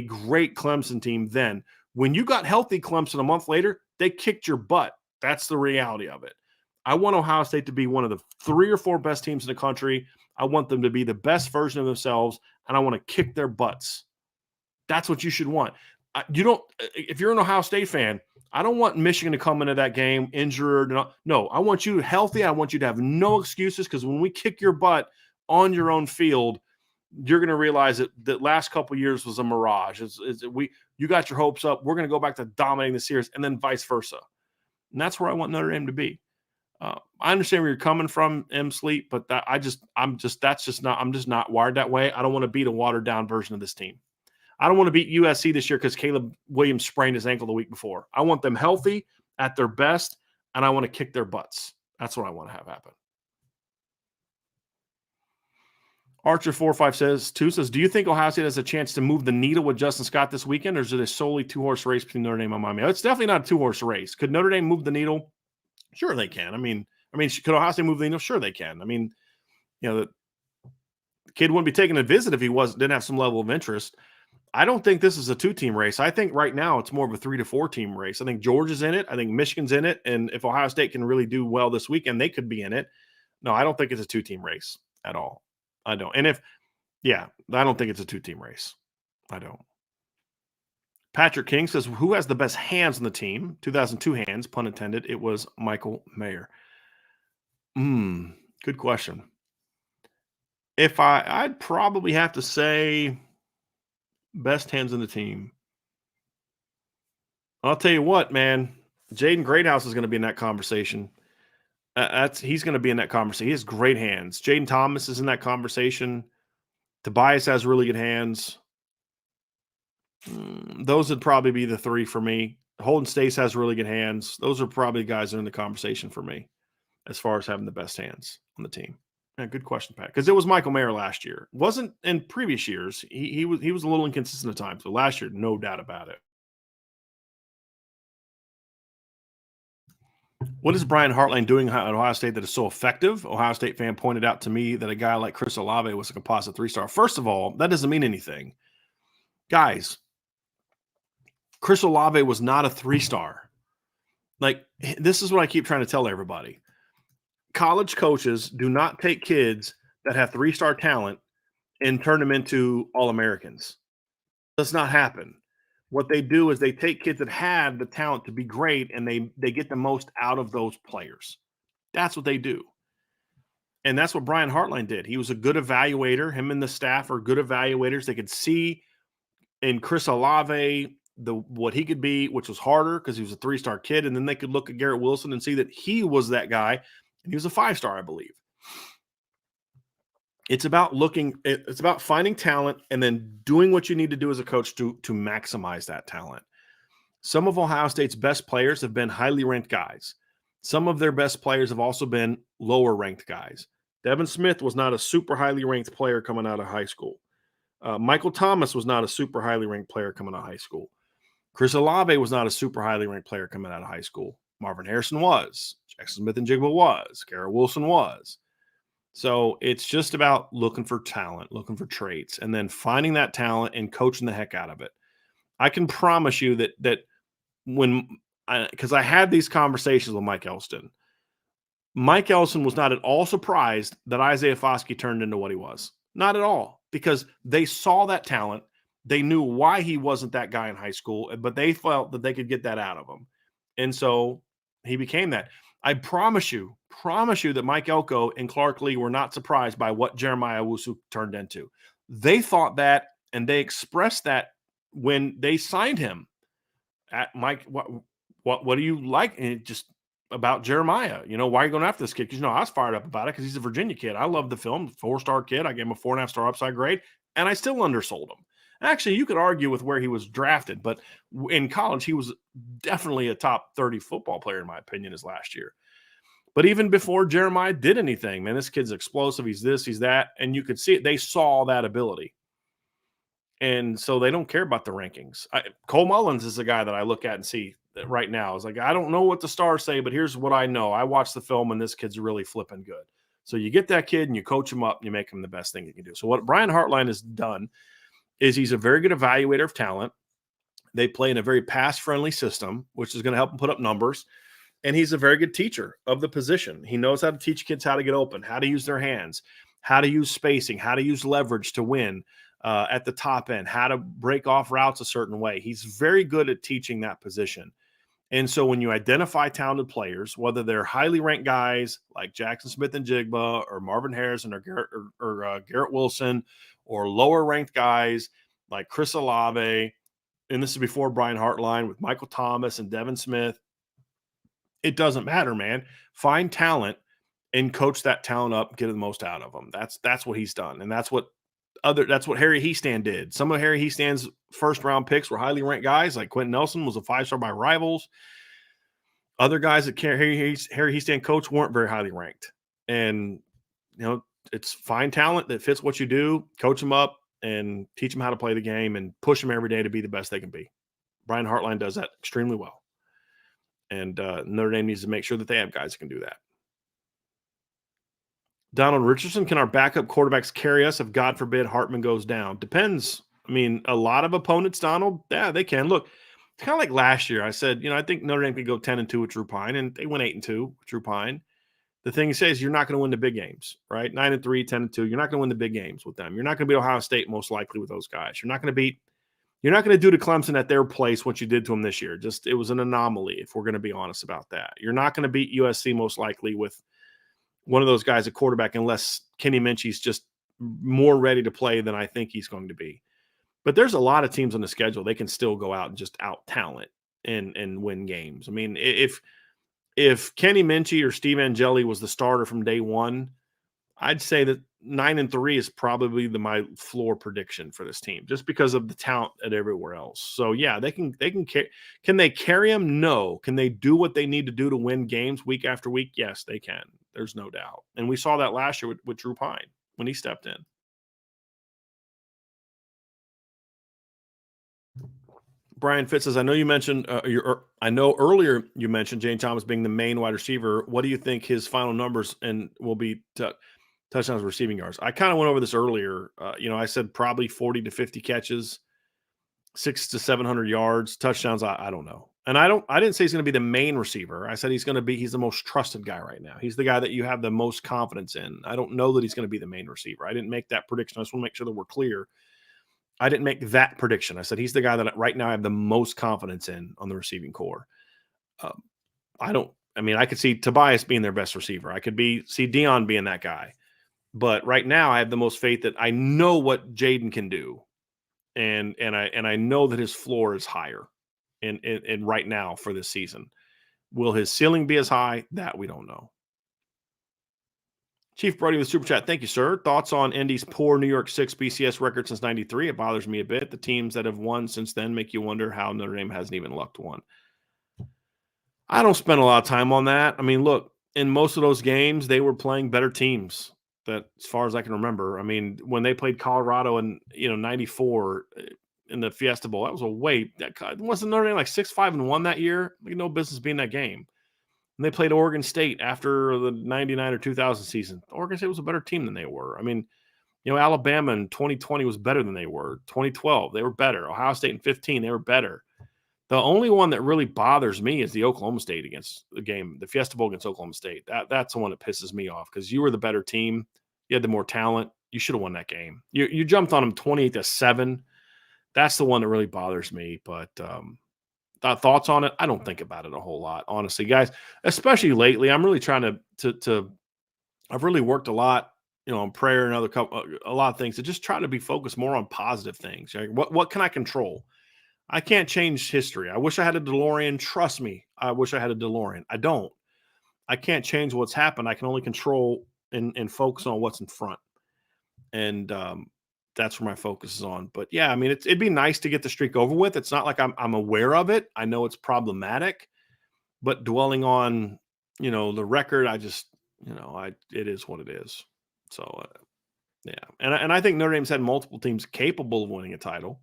great Clemson team then. When you got healthy Clemson a month later, they kicked your butt. That's the reality of it. I want Ohio State to be one of the 3 or 4 best teams in the country. I want them to be the best version of themselves, and I want to kick their butts. That's what you should want. If you're an Ohio State fan, I don't want Michigan to come into that game injured. No, I want you healthy. I want you to have no excuses because when we kick your butt, on your own field, you're going to realize that last couple of years was a mirage. You got your hopes up. We're going to go back to dominating the series, and then vice versa. And that's where I want Notre Dame to be. I understand where you're coming from, M. Sleep, but I'm just not wired that way. I don't want to beat a watered down version of this team. I don't want to beat USC this year because Caleb Williams sprained his ankle the week before. I want them healthy at their best, and I want to kick their butts. That's what I want to have happen. Archer45 says, do you think Ohio State has a chance to move the needle with Justin Scott this weekend, or is it a solely two-horse race between Notre Dame and Miami? It's definitely not a two-horse race. Could Notre Dame move the needle? Sure they can. I mean, could Ohio State move the needle? Sure they can. I mean, the kid wouldn't be taking a visit if he didn't have some level of interest. I don't think this is a two-team race. I think right now it's more of a 3 to 4 team race. I think Georgia's in it. I think Michigan's in it. And if Ohio State can really do well this weekend, they could be in it. No, I don't think it's a two-team race at all. I don't. And I don't think it's a two-team race. I don't. Patrick King says, who has the best hands on the team? 2002 hands, pun intended. It was Michael Mayer. Good question. I'd probably have to say best hands on the team. I'll tell you what, man. Jaden Greathouse is going to be in that conversation. He's going to be in that conversation. He has great hands. Jaden Thomas is in that conversation. Tobias has really good hands. Those would probably be the three for me. Holden Stace has really good hands. Those are probably the guys that are in the conversation for me as far as having the best hands on the team. Yeah, good question, Pat. Because it was Michael Mayer last year. Wasn't in previous years. He was a little inconsistent at times. But last year, no doubt about it. What is Brian Hartline doing at Ohio State that is so effective? Ohio State fan pointed out to me that a guy like Chris Olave was a composite 3-star. First of all, that doesn't mean anything. Guys, Chris Olave was not a 3-star. This is what I keep trying to tell everybody. College coaches do not take kids that have 3-star talent and turn them into All-Americans. Does not happen. What they do is they take kids that had the talent to be great, and they get the most out of those players. That's what they do. And that's what Brian Hartline did. He was a good evaluator. Him and the staff are good evaluators. They could see in Chris Olave what he could be, which was harder because he was a 3-star kid. And then they could look at Garrett Wilson and see that he was that guy, and he was a 5-star, I believe. It's about finding talent and then doing what you need to do as a coach to maximize that talent. Some of Ohio State's best players have been highly ranked guys. Some of their best players have also been lower ranked guys. Devin Smith was not a super highly ranked player coming out of high school. Michael Thomas was not a super highly ranked player coming out of high school. Chris Olave was not a super highly ranked player coming out of high school. Marvin Harrison was. Jackson Smith-Njigba was. Garrett Wilson was. So it's just about looking for talent, looking for traits, and then finding that talent and coaching the heck out of it. I can promise you that because I had these conversations with Mike Elston. Mike Elston was not at all surprised that Isaiah Foskey turned into what he was. Not at all, because they saw that talent. They knew why he wasn't that guy in high school, but they felt that they could get that out of him. And so he became that. I promise you that Mike Elko and Clark Lee were not surprised by what Jeremiah Owusu turned into. They thought that, and they expressed that when they signed him. At Mike, what do you like? And just about Jeremiah, why are you going after this kid? Because I was fired up about it because he's a Virginia kid. I love the film, 4-star kid. I gave him a 4.5-star upside grade, and I still undersold him. Actually, you could argue with where he was drafted, but in college, he was definitely a top 30 football player, in my opinion, his last year. But even before Jeremiah did anything, man, this kid's explosive. He's this, he's that. And you could see it. They saw that ability. And so they don't care about the rankings. Cole Mullins is the guy that I look at and see right now. It's like, I don't know what the stars say, but here's what I know. I watched the film, and this kid's really flipping good. So you get that kid and you coach him up and you make him the best thing you can do. So what Brian Hartline has done is he's a very good evaluator of talent. They play in a very pass-friendly system, which is going to help them put up numbers. And he's a very good teacher of the position. He knows how to teach kids how to get open, how to use their hands, how to use spacing, how to use leverage to win at the top end, how to break off routes a certain way. He's very good at teaching that position. And so when you identify talented players, whether they're highly ranked guys like Jackson Smith and Jigba or Marvin Harrison or Garrett Wilson, or lower ranked guys like Chris Olave, and this is before Brian Hartline with Michael Thomas and Devin Smith, it doesn't matter, man. Find talent and coach that talent up, get the most out of them. That's what he's done, and that's what Harry Heastand did. Some of Harry Heastand's first round picks were highly ranked guys, like Quentin Nelson was a 5-star by Rivals. Other guys that Harry Heastand coach weren't very highly ranked, and it's find talent that fits what you do, coach them up, and teach them how to play the game, and push them every day to be the best they can be. Brian Hartline does that extremely well, and Notre Dame needs to make sure that they have guys that can do that. Donald Richardson, can our backup quarterbacks carry us if, God forbid, Hartman goes down? Depends. I mean, a lot of opponents, Donald, yeah, they can. Look, it's kind of like last year. I said, I think Notre Dame could go 10-2 with Drew Pine, and they went 8-2 with Drew Pine. The thing is, you're not going to win the big games, right? 9-3, 10-2. You're not going to win the big games with them. You're not going to beat Ohio State most likely with those guys. You're not going to do to Clemson at their place what you did to them this year. It was an anomaly, if we're going to be honest about that. You're not going to beat USC most likely with one of those guys at quarterback, unless Kenny Minchie's just more ready to play than I think he's going to be. But there's a lot of teams on the schedule. They can still go out and just out talent and win games. I mean, if Kenny Minchie or Steve Angeli was the starter from day one, I'd say that 9-3 is probably my floor prediction for this team, just because of the talent at everywhere else. So yeah, can they carry them? No. Can they do what they need to do to win games week after week? Yes, they can. There's no doubt. And we saw that last year with Drew Pine when he stepped in. Brian Fitz says, I know you mentioned I know earlier you mentioned Jane Thomas being the main wide receiver. What do you think his final numbers and will be touchdowns, receiving yards? I kind of went over this earlier. I said probably 40 to 50 catches, 600 to 700 yards, touchdowns. I don't know. And I didn't say he's going to be the main receiver. I said he's the most trusted guy right now. He's the guy that you have the most confidence in. I don't know that he's going to be the main receiver. I didn't make that prediction. I just want to make sure that we're clear. I didn't make that prediction. I said he's the guy that right now I have the most confidence in on the receiving core. I could see Tobias being their best receiver. I could see Dion being that guy. But right now I have the most faith that I know what Jaden can do. And I know that his floor is higher and right now for this season. Will his ceiling be as high? That we don't know. Chief Brody with Super Chat. Thank you, sir. Thoughts on Indy's poor New York 6 BCS record since 93? It bothers me a bit. The teams that have won since then make you wonder how Notre Dame hasn't even lucked one. I don't spend a lot of time on that. I mean, look, in most of those games, they were playing better teams, that as far as I can remember. I mean, when they played Colorado in 94 in the Fiesta Bowl, that was wasn't Notre Dame like 6-5-1 that year? Like, no business being that game. And they played Oregon State after the 99 or 2000 season. Oregon State was a better team than they were. I mean, Alabama in 2020 was better than they were. 2012, they were better. Ohio State in 15, they were better. The only one that really bothers me is the Oklahoma State the Fiesta Bowl against Oklahoma State. That's the one that pisses me off, because you were the better team. You had the more talent. You should have won that game. You jumped on them 28-7. That's the one that really bothers me. But thoughts on it? I don't think about it a whole lot, honestly, guys. Especially lately, I'm really trying to. I've really worked a lot, on prayer and a lot of things, to just try to be focused more on positive things. Right? What can I control? I can't change history. I wish I had a DeLorean. Trust me, I wish I had a DeLorean. I don't. I can't change what's happened. I can only control and focus on what's in front. And that's where my focus is on. But yeah, I mean, it'd be nice to get the streak over with. It's not like I'm aware of it. I know it's problematic, but dwelling on, the record, I just, it is what it is. So yeah. And I think Notre Dame's had multiple teams capable of winning a title,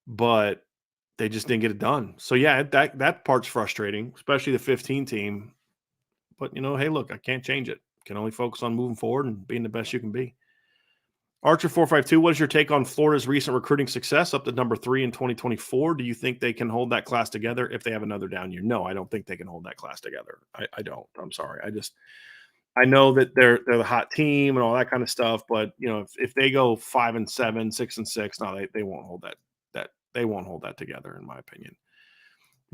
but they just didn't get it done. So yeah, that part's frustrating, especially the 15 team. But hey, look, I can't change it. Can only focus on moving forward and being the best you can be. Archer452, what is your take on Florida's recent recruiting success up to number 3 in 2024? Do you think they can hold that class together if they have another down year? No, I don't think they can hold that class together. I don't. I'm sorry. I know that they're the hot team and all that kind of stuff, but if they go 5-7, 6-6, no, they won't hold that they won't hold that together, in my opinion.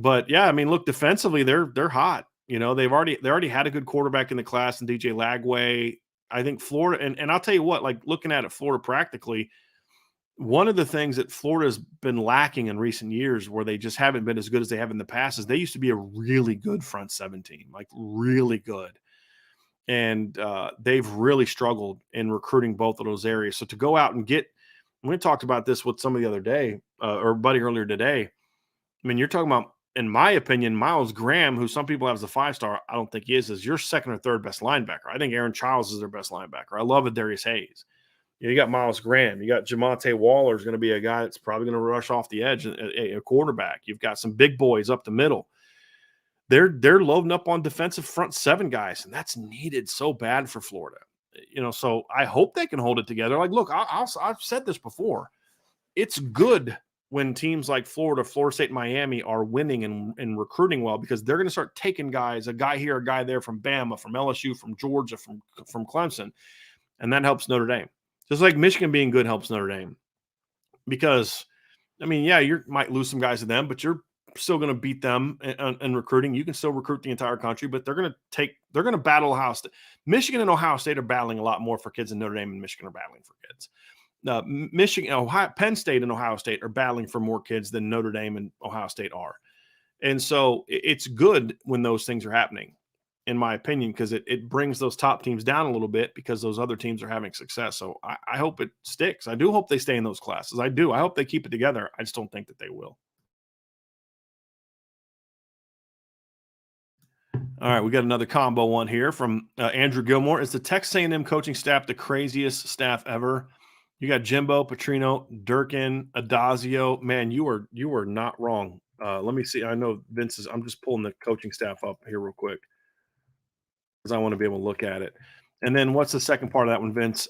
But yeah, I mean, look, defensively, they're hot. They already had a good quarterback in the class, and DJ Lagway. I think Florida, and I'll tell you what, like looking at it, Florida practically, one of the things that Florida's been lacking in recent years, where they just haven't been as good as they have in the past, is they used to be a really good front seven team, like really good. And they've really struggled in recruiting both of those areas. So to go out and get, we talked about this with somebody the other day, or buddy earlier today. I mean, you're talking about, in my opinion, Miles Graham, who some people have as a 5-star. I don't think he is your second or third best linebacker. I think Aaron Childs is their best linebacker. I love Darius Hayes. You got Miles Graham. You got Jamonte Waller is going to be a guy that's probably going to rush off the edge, a quarterback. You've got some big boys up the middle. They're loading up on defensive front seven guys, and that's needed so bad for Florida. So I hope they can hold it together. Like, look, I've said this before. It's good when teams like Florida State, Miami are winning and recruiting well, because they're going to start taking guys, a guy here, a guy there from Bama, from LSU, from Georgia, from Clemson, and that helps Notre Dame. Just like Michigan being good helps Notre Dame, because, I mean, yeah, you might lose some guys to them, but you're still going to beat them in recruiting. You can still recruit the entire country, but they're going to battle Ohio State. Michigan and Ohio State are battling a lot more for kids than Notre Dame and Michigan are battling for kids. Michigan, Penn State and Ohio State are battling for more kids than Notre Dame and Ohio State are. And so it's good when those things are happening, in my opinion, because it brings those top teams down a little bit, because those other teams are having success. So I hope it sticks. I do hope they stay in those classes. I do. I hope they keep it together. I just don't think that they will. All right, we got another combo one here from Andrew Gilmore. Is the Texas A&M coaching staff the craziest staff ever? You got Jimbo, Petrino, Durkin, Adazio. Man, you are not wrong. Let me see. I know Vince is. I'm just pulling the coaching staff up here real quick, because I want to be able to look at it. And then what's the second part of that one, Vince?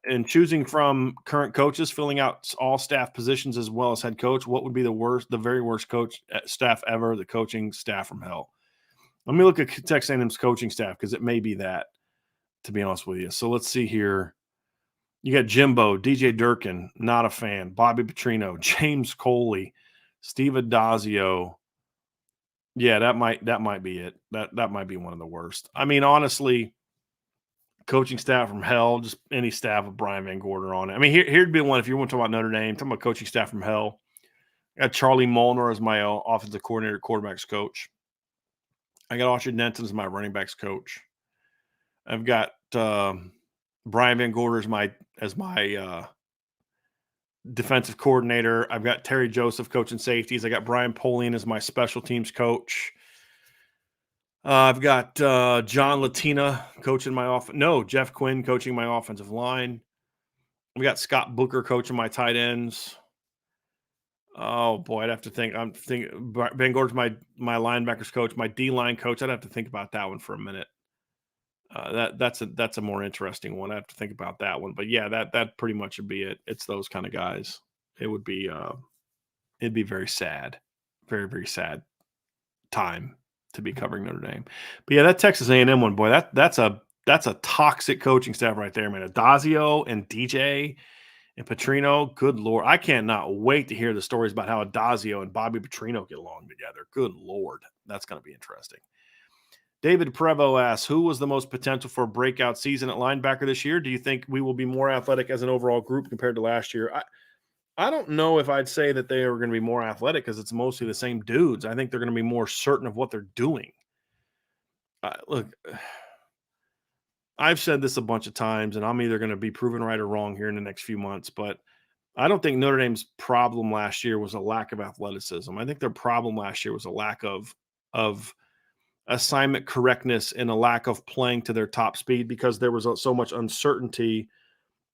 In choosing from current coaches, filling out all staff positions as well as head coach, what would be the very worst coach staff ever? The coaching staff from hell. Let me look at Texas A&M's coaching staff, because it may be that, to be honest with you. So let's see here. You got Jimbo, DJ Durkin, not a fan. Bobby Petrino, James Coley, Steve Adazio. Yeah, that might be it. That might be one of the worst. I mean, honestly, coaching staff from hell, just any staff with Brian Van Gorder on it. I mean, here'd be one if you want to talk about Notre Dame, talking about coaching staff from hell. I got Charlie Molnar as my offensive coordinator, quarterbacks coach. I got Archie Denton as my running backs coach. I've got Brian Van Gorder as my defensive coordinator. I've got Terry Joseph coaching safeties. I got Brian Polian as my special teams coach. I've got John Latina coaching my Jeff Quinn coaching my offensive line. We got Scott Booker coaching my tight ends. Oh boy, I'd have to think. I'm thinking Van Gorder's my linebackers coach, my D-line coach. I'd have to think about that one for a minute. That's a more interesting one. I have to think about that one. But yeah, that pretty much would be it. It's those kind of guys. It would be it'd be very sad, very, very sad time to be covering Notre Dame. But yeah, that Texas A&M one, boy, that's a toxic coaching staff right there, man. Adazio and DJ and Petrino, good Lord. I cannot wait to hear the stories about how Adazio and Bobby Petrino get along together. Good Lord. That's going to be interesting. David Prevo asks, who was the most potential for a breakout season at linebacker this year? Do you think we will be more athletic as an overall group compared to last year? I don't know if I'd say that they are going to be more athletic, because it's mostly the same dudes. I think they're going to be more certain of what they're doing. Look, I've said this a bunch of times, and I'm either going to be proven right or wrong here in the next few months, but I don't think Notre Dame's problem last year was a lack of athleticism. I think their problem last year was a lack of assignment correctness and a lack of playing to their top speed, because there was so much uncertainty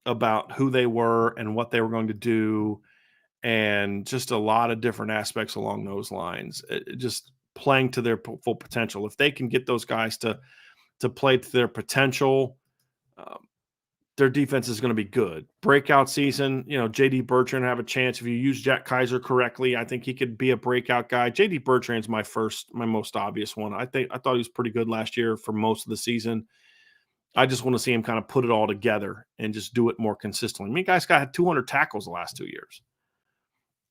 about who they were and what they were going to do, and just a lot of different aspects along those lines. Just playing to their full potential. If they can get those guys to play to their potential, their defense is going to be good. Breakout season, J.D. Bertrand have a chance. If you use Jack Kaiser correctly, I think he could be a breakout guy. J.D. Bertrand's my most obvious one. I thought he was pretty good last year for most of the season. I just want to see him kind of put it all together and just do it more consistently. I mean, guys got 200 tackles the last 2 years.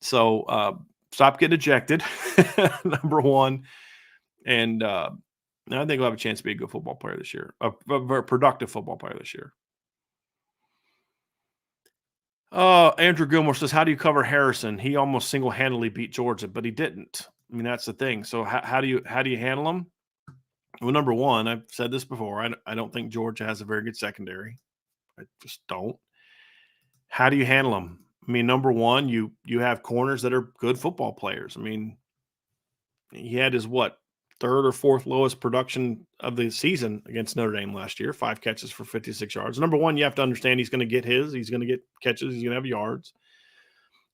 So stop getting ejected, number one. And I think he'll have a chance to be a good football player this year, a very productive football player this year. Andrew Gilmore says, "How do you cover Harrison? He almost single-handedly beat Georgia, but he didn't. I mean, that's the thing. So how do you handle him? Well, number one, I've said this before. I don't think Georgia has a very good secondary. I just don't. How do you handle them? I mean, number one, you have corners that are good football players. I mean, he had his third or fourth lowest production of the season against Notre Dame last year, 5 catches for 56 yards. Number one, you have to understand he's going to get he's going to get catches, he's going to have yards.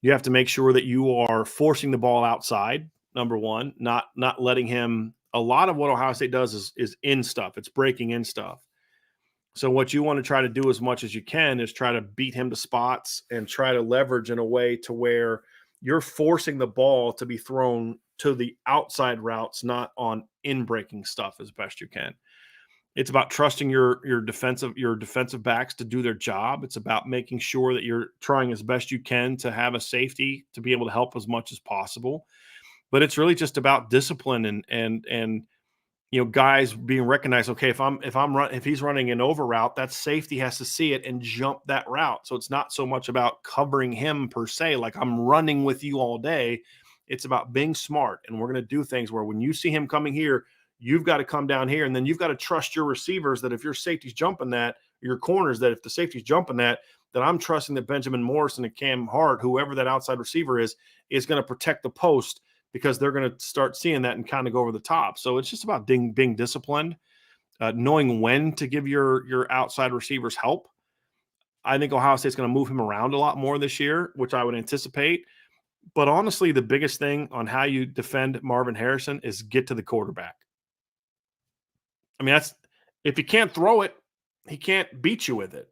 You have to make sure that you are forcing the ball outside, number one, not letting him. A lot of what Ohio State does is in stuff. It's breaking in stuff. So what you want to try to do as much as you can is try to beat him to spots and try to leverage in a way to where you're forcing the ball to be thrown to the outside routes, not on in-breaking stuff as best you can. It's about trusting your defensive backs to do their job. It's about making sure that you're trying as best you can to have a safety to be able to help as much as possible. But it's really just about discipline and guys being recognized. Okay, if he's running an over route, that safety has to see it and jump that route. So it's not so much about covering him per se, like I'm running with you all day. It's about being smart, and we're going to do things where when you see him coming here, you've got to come down here, and then you've got to trust your receivers that if your safety's jumping that, your corners, that if the safety's jumping that I'm trusting that Benjamin Morrison and Cam Hart, whoever that outside receiver is going to protect the post, because they're going to start seeing that and kind of go over the top. So it's just about being disciplined, knowing when to give your outside receivers help. I think Ohio State's going to move him around a lot more this year, which I would anticipate. But honestly, the biggest thing on how you defend Marvin Harrison is get to the quarterback. I mean, if he can't throw it, he can't beat you with it.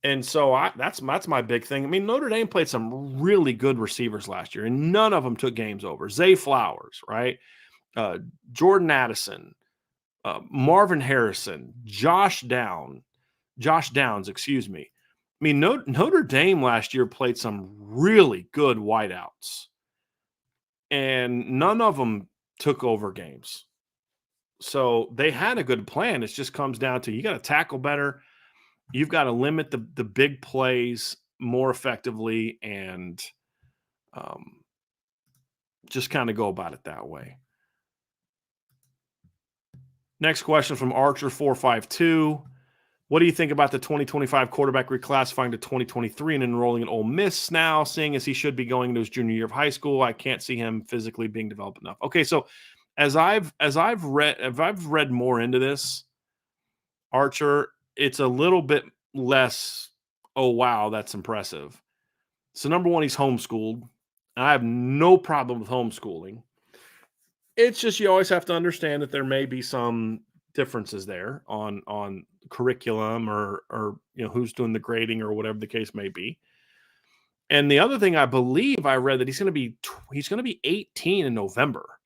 And so that's my big thing. I mean, Notre Dame played some really good receivers last year, and none of them took games over. Zay Flowers, right? Jordan Addison, Marvin Harrison, Josh Downs, excuse me. I mean, Notre Dame last year played some really good wideouts, and none of them took over games. So they had a good plan. It just comes down to you got to tackle better. You've got to limit the big plays more effectively and just kind of go about it that way. Next question from Archer452. What do you think about the 2025 quarterback reclassifying to 2023 and enrolling in Ole Miss now, seeing as he should be going into his junior year of high school? I can't see him physically being developed enough. Okay, so as I've read more into this, Archer, it's a little bit less, oh, wow, that's impressive. So number one, he's homeschooled. I have no problem with homeschooling. It's just you always have to understand that there may be some differences there on curriculum or who's doing the grading or whatever the case may be. And the other thing I believe I read that he's going to be 18 in November.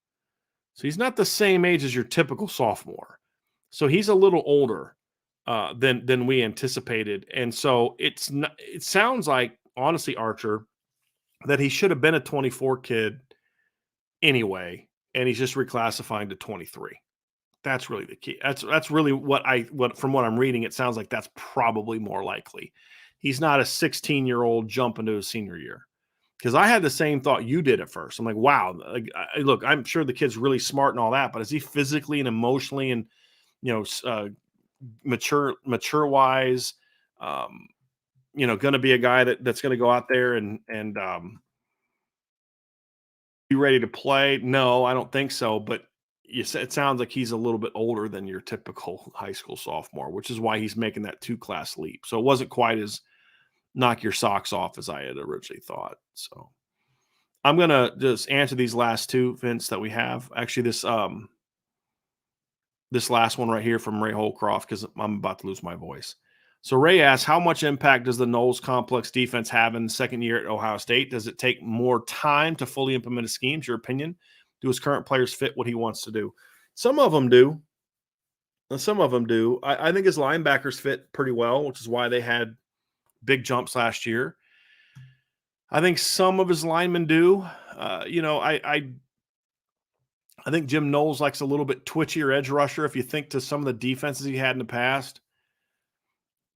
So he's not the same age as your typical sophomore. So he's a little older than we anticipated. And so it sounds like, honestly, Archer, that he should have been a 24 kid anyway, and he's just reclassifying to 23. That's really the key. That's really what from what I'm reading, it sounds like that's probably more likely. He's not a 16-year-old jump into his senior year. Because I had the same thought you did at first. I'm like, wow, look, I'm sure the kid's really smart and all that, but is he physically and emotionally and mature wise, going to be a guy that's going to go out there and be ready to play? No, I don't think so. But it sounds like he's a little bit older than your typical high school sophomore, which is why he's making that 2-class leap. So it wasn't quite as knock your socks off as I had originally thought. So I'm going to just answer these last two, Vince, that we have. Actually, this last one right here from Ray Holcroft, because I'm about to lose my voice. So Ray asks, how much impact does the Knowles complex defense have in the second year at Ohio State? Does it take more time to fully implement his schemes? Your opinion? Do his current players fit what he wants to do? Some of them do. Some of them do. I think his linebackers fit pretty well, which is why they had big jumps last year. I think some of his linemen do. I think Jim Knowles likes a little bit twitchier edge rusher. If you think to some of the defenses he had in the past,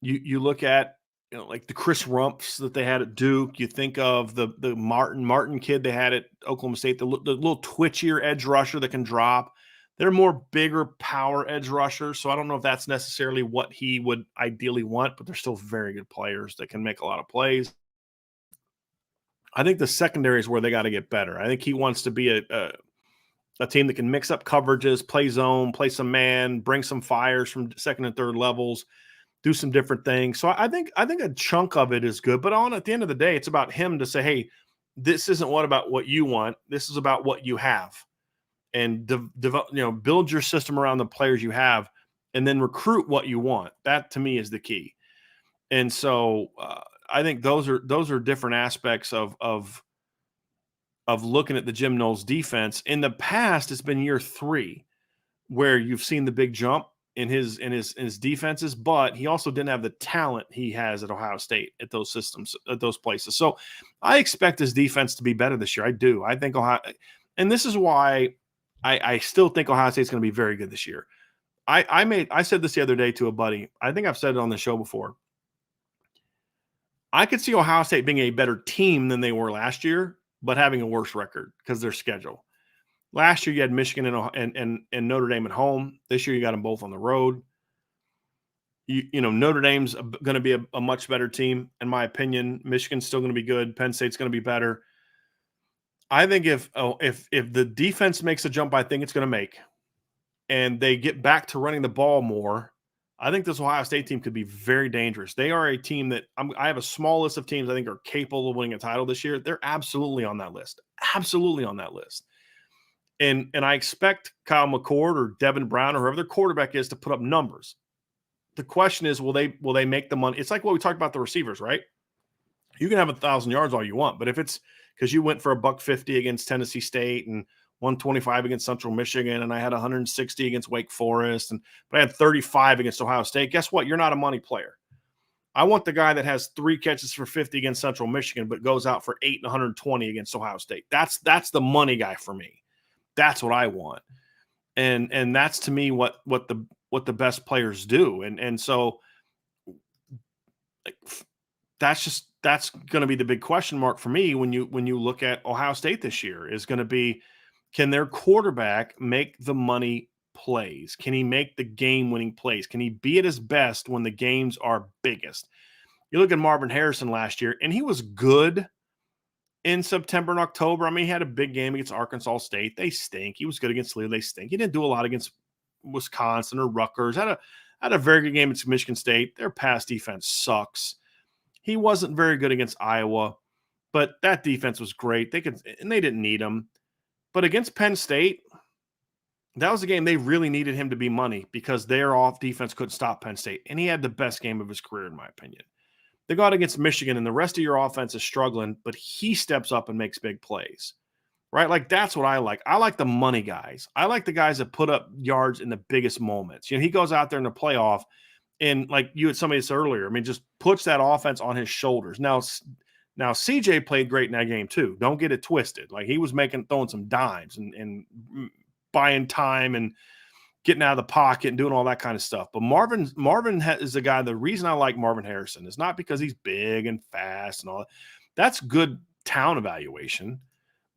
you look at like the Chris Rumps that they had at Duke. You think of the Martin kid they had at Oklahoma State, the little twitchier edge rusher that can drop. They're more bigger power edge rushers, so I don't know if that's necessarily what he would ideally want, but they're still very good players that can make a lot of plays. I think the secondary is where they got to get better. I think he wants to be a team that can mix up coverages, play zone, play some man, bring some fires from second and third levels, do some different things. So I think a chunk of it is good, but at the end of the day, it's about him to say, hey, this isn't about what you want. This is about what you have, and build your system around the players you have, and then recruit what you want. That to me is the key. And so I think those are different aspects of looking at the Jim Knowles defense. In the past, it's been year 3 where you've seen the big jump in his defenses, but he also didn't have the talent he has at Ohio State at those systems, at those places. So I expect his defense to be better this year. I do. I think and this is why I still think Ohio State's going to be very good this year. I said this the other day to a buddy. I think I've said it on the show before. I could see Ohio State being a better team than they were last year, but having a worse record because their schedule. Last year, you had Michigan and Notre Dame at home. This year, you got them both on the road. Notre Dame's going to be a much better team, in my opinion. Michigan's still going to be good. Penn State's going to be better. I think if the defense makes a jump, I think it's going to make, and they get back to running the ball more, I think this Ohio State team could be very dangerous. They are a team that I have a small list of teams I think are capable of winning a title this year. They're absolutely on that list. Absolutely on that list. And I expect Kyle McCord or Devin Brown or whoever their quarterback is to put up numbers. The question is, will they make the money? It's like what we talked about the receivers, right? You can have 1,000 yards all you want, but if it's because you went for $150 against Tennessee State and 125 against Central Michigan, and I had 160 against Wake Forest, but I had 35 against Ohio State, guess what? You're not a money player. I want the guy that has 3 catches for 50 against Central Michigan, but goes out for 8 and 120 against Ohio State. That's the money guy for me. That's what I want. And that's to me what the best players do. And so that's going to be the big question mark for me when you look at Ohio State this year is going to be, can their quarterback make the money plays? Can he make the game-winning plays? Can he be at his best when the games are biggest? You look at Marvin Harrison last year, and he was good in September and October. I mean, he had a big game against Arkansas State. They stink. He was good against Lee. They stink. He didn't do a lot against Wisconsin or Rutgers. Had a very good game against Michigan State. Their pass defense sucks. He wasn't very good against Iowa, but that defense was great. They didn't need him. But against Penn State, that was a game they really needed him to be money because their off defense couldn't stop Penn State. And he had the best game of his career, in my opinion. They go out against Michigan, and the rest of your offense is struggling, but he steps up and makes big plays, right? Like, that's what I like. I like the money guys. I like the guys that put up yards in the biggest moments. He goes out there in the playoff, and like you had somebody said earlier, I mean, just puts that offense on his shoulders. Now CJ played great in that game too. Don't get it twisted. Like, he was throwing some dimes and buying time and getting out of the pocket and doing all that kind of stuff. But Marvin is the guy. The reason I like Marvin Harrison is not because he's big and fast and all that. That's good talent evaluation.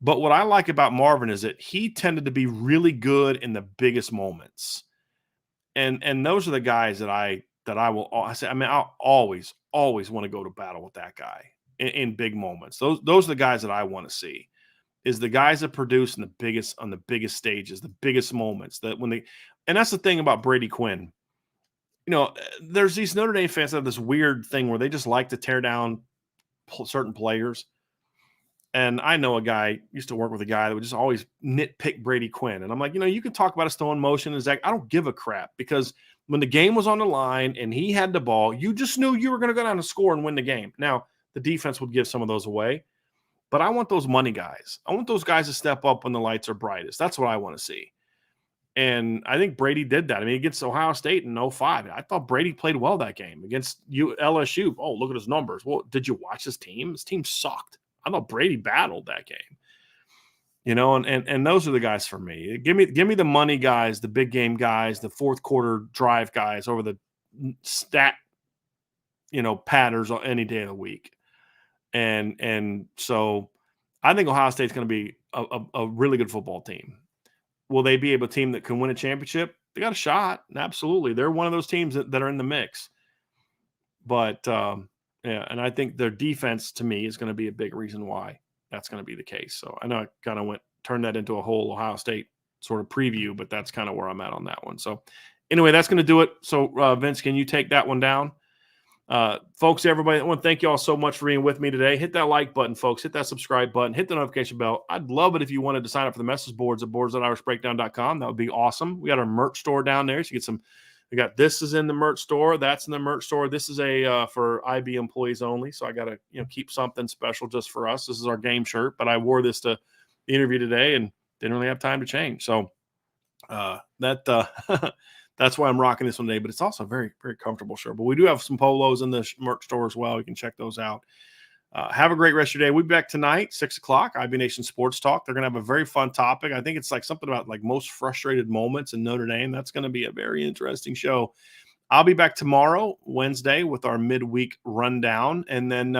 But what I like about Marvin is that he tended to be really good in the biggest moments. And those are the guys that I'll always want to go to battle with that guy in big moments. Those are the guys that I want to see. Is the guys that produce on the biggest stages, the biggest moments. And that's the thing about Brady Quinn. There's these Notre Dame fans that have this weird thing where they just like to tear down certain players. And I know a guy, used to work with a guy that would just always nitpick Brady Quinn. And I'm like, you can talk about a stone motion and Zach. I don't give a crap, because when the game was on the line and he had the ball, you just knew you were going to go down and score and win the game. Now, the defense would give some of those away. But I want those money guys. I want those guys to step up when the lights are brightest. That's what I want to see. And I think Brady did that. I mean, against Ohio State in 2005, I thought Brady played well that game. Against LSU, oh, look at his numbers. Well, did you watch his team? His team sucked. I thought Brady battled that game. and those are the guys for me. Give me the money guys, the big game guys, the fourth quarter drive guys over the stat, patterns on any day of the week. And so I think Ohio State's going to be a really good football team. Will they be a team that can win a championship? They got a shot. Absolutely. They're one of those teams that are in the mix. But, yeah, and I think their defense, to me, is going to be a big reason why that's going to be the case. So I know I kind of turned that into a whole Ohio State sort of preview, but that's kind of where I'm at on that one. So anyway, that's going to do it. So, Vince, can you take that one down? Folks, everybody, I want to thank you all so much for being with me today. Hit that like button, folks. Hit that subscribe button. Hit the notification bell. I'd love it if you wanted to sign up for the message boards at boards.irishbreakdown.com. That would be awesome. We got our merch store down there. So you get some. We got this is in the merch store. That's in the merch store. This is a for IB employees only. So I got to keep something special just for us. This is our game shirt, but I wore this to the interview today and didn't really have time to change. So that's why I'm rocking this one today, but it's also a very, very comfortable shirt. But we do have some polos in the merch store as well. You can check those out. Have a great rest of your day. We'll be back tonight, 6 o'clock, IB Nation Sports Talk. They're going to have a very fun topic. I think it's like something about like most frustrated moments in Notre Dame. That's going to be a very interesting show. I'll be back tomorrow, Wednesday, with our midweek rundown. And then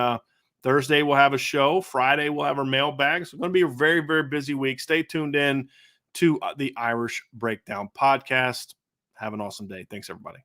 Thursday, we'll have a show. Friday, we'll have our mailbag. So it's going to be a very, very busy week. Stay tuned in to the Irish Breakdown podcast. Have an awesome day. Thanks, everybody.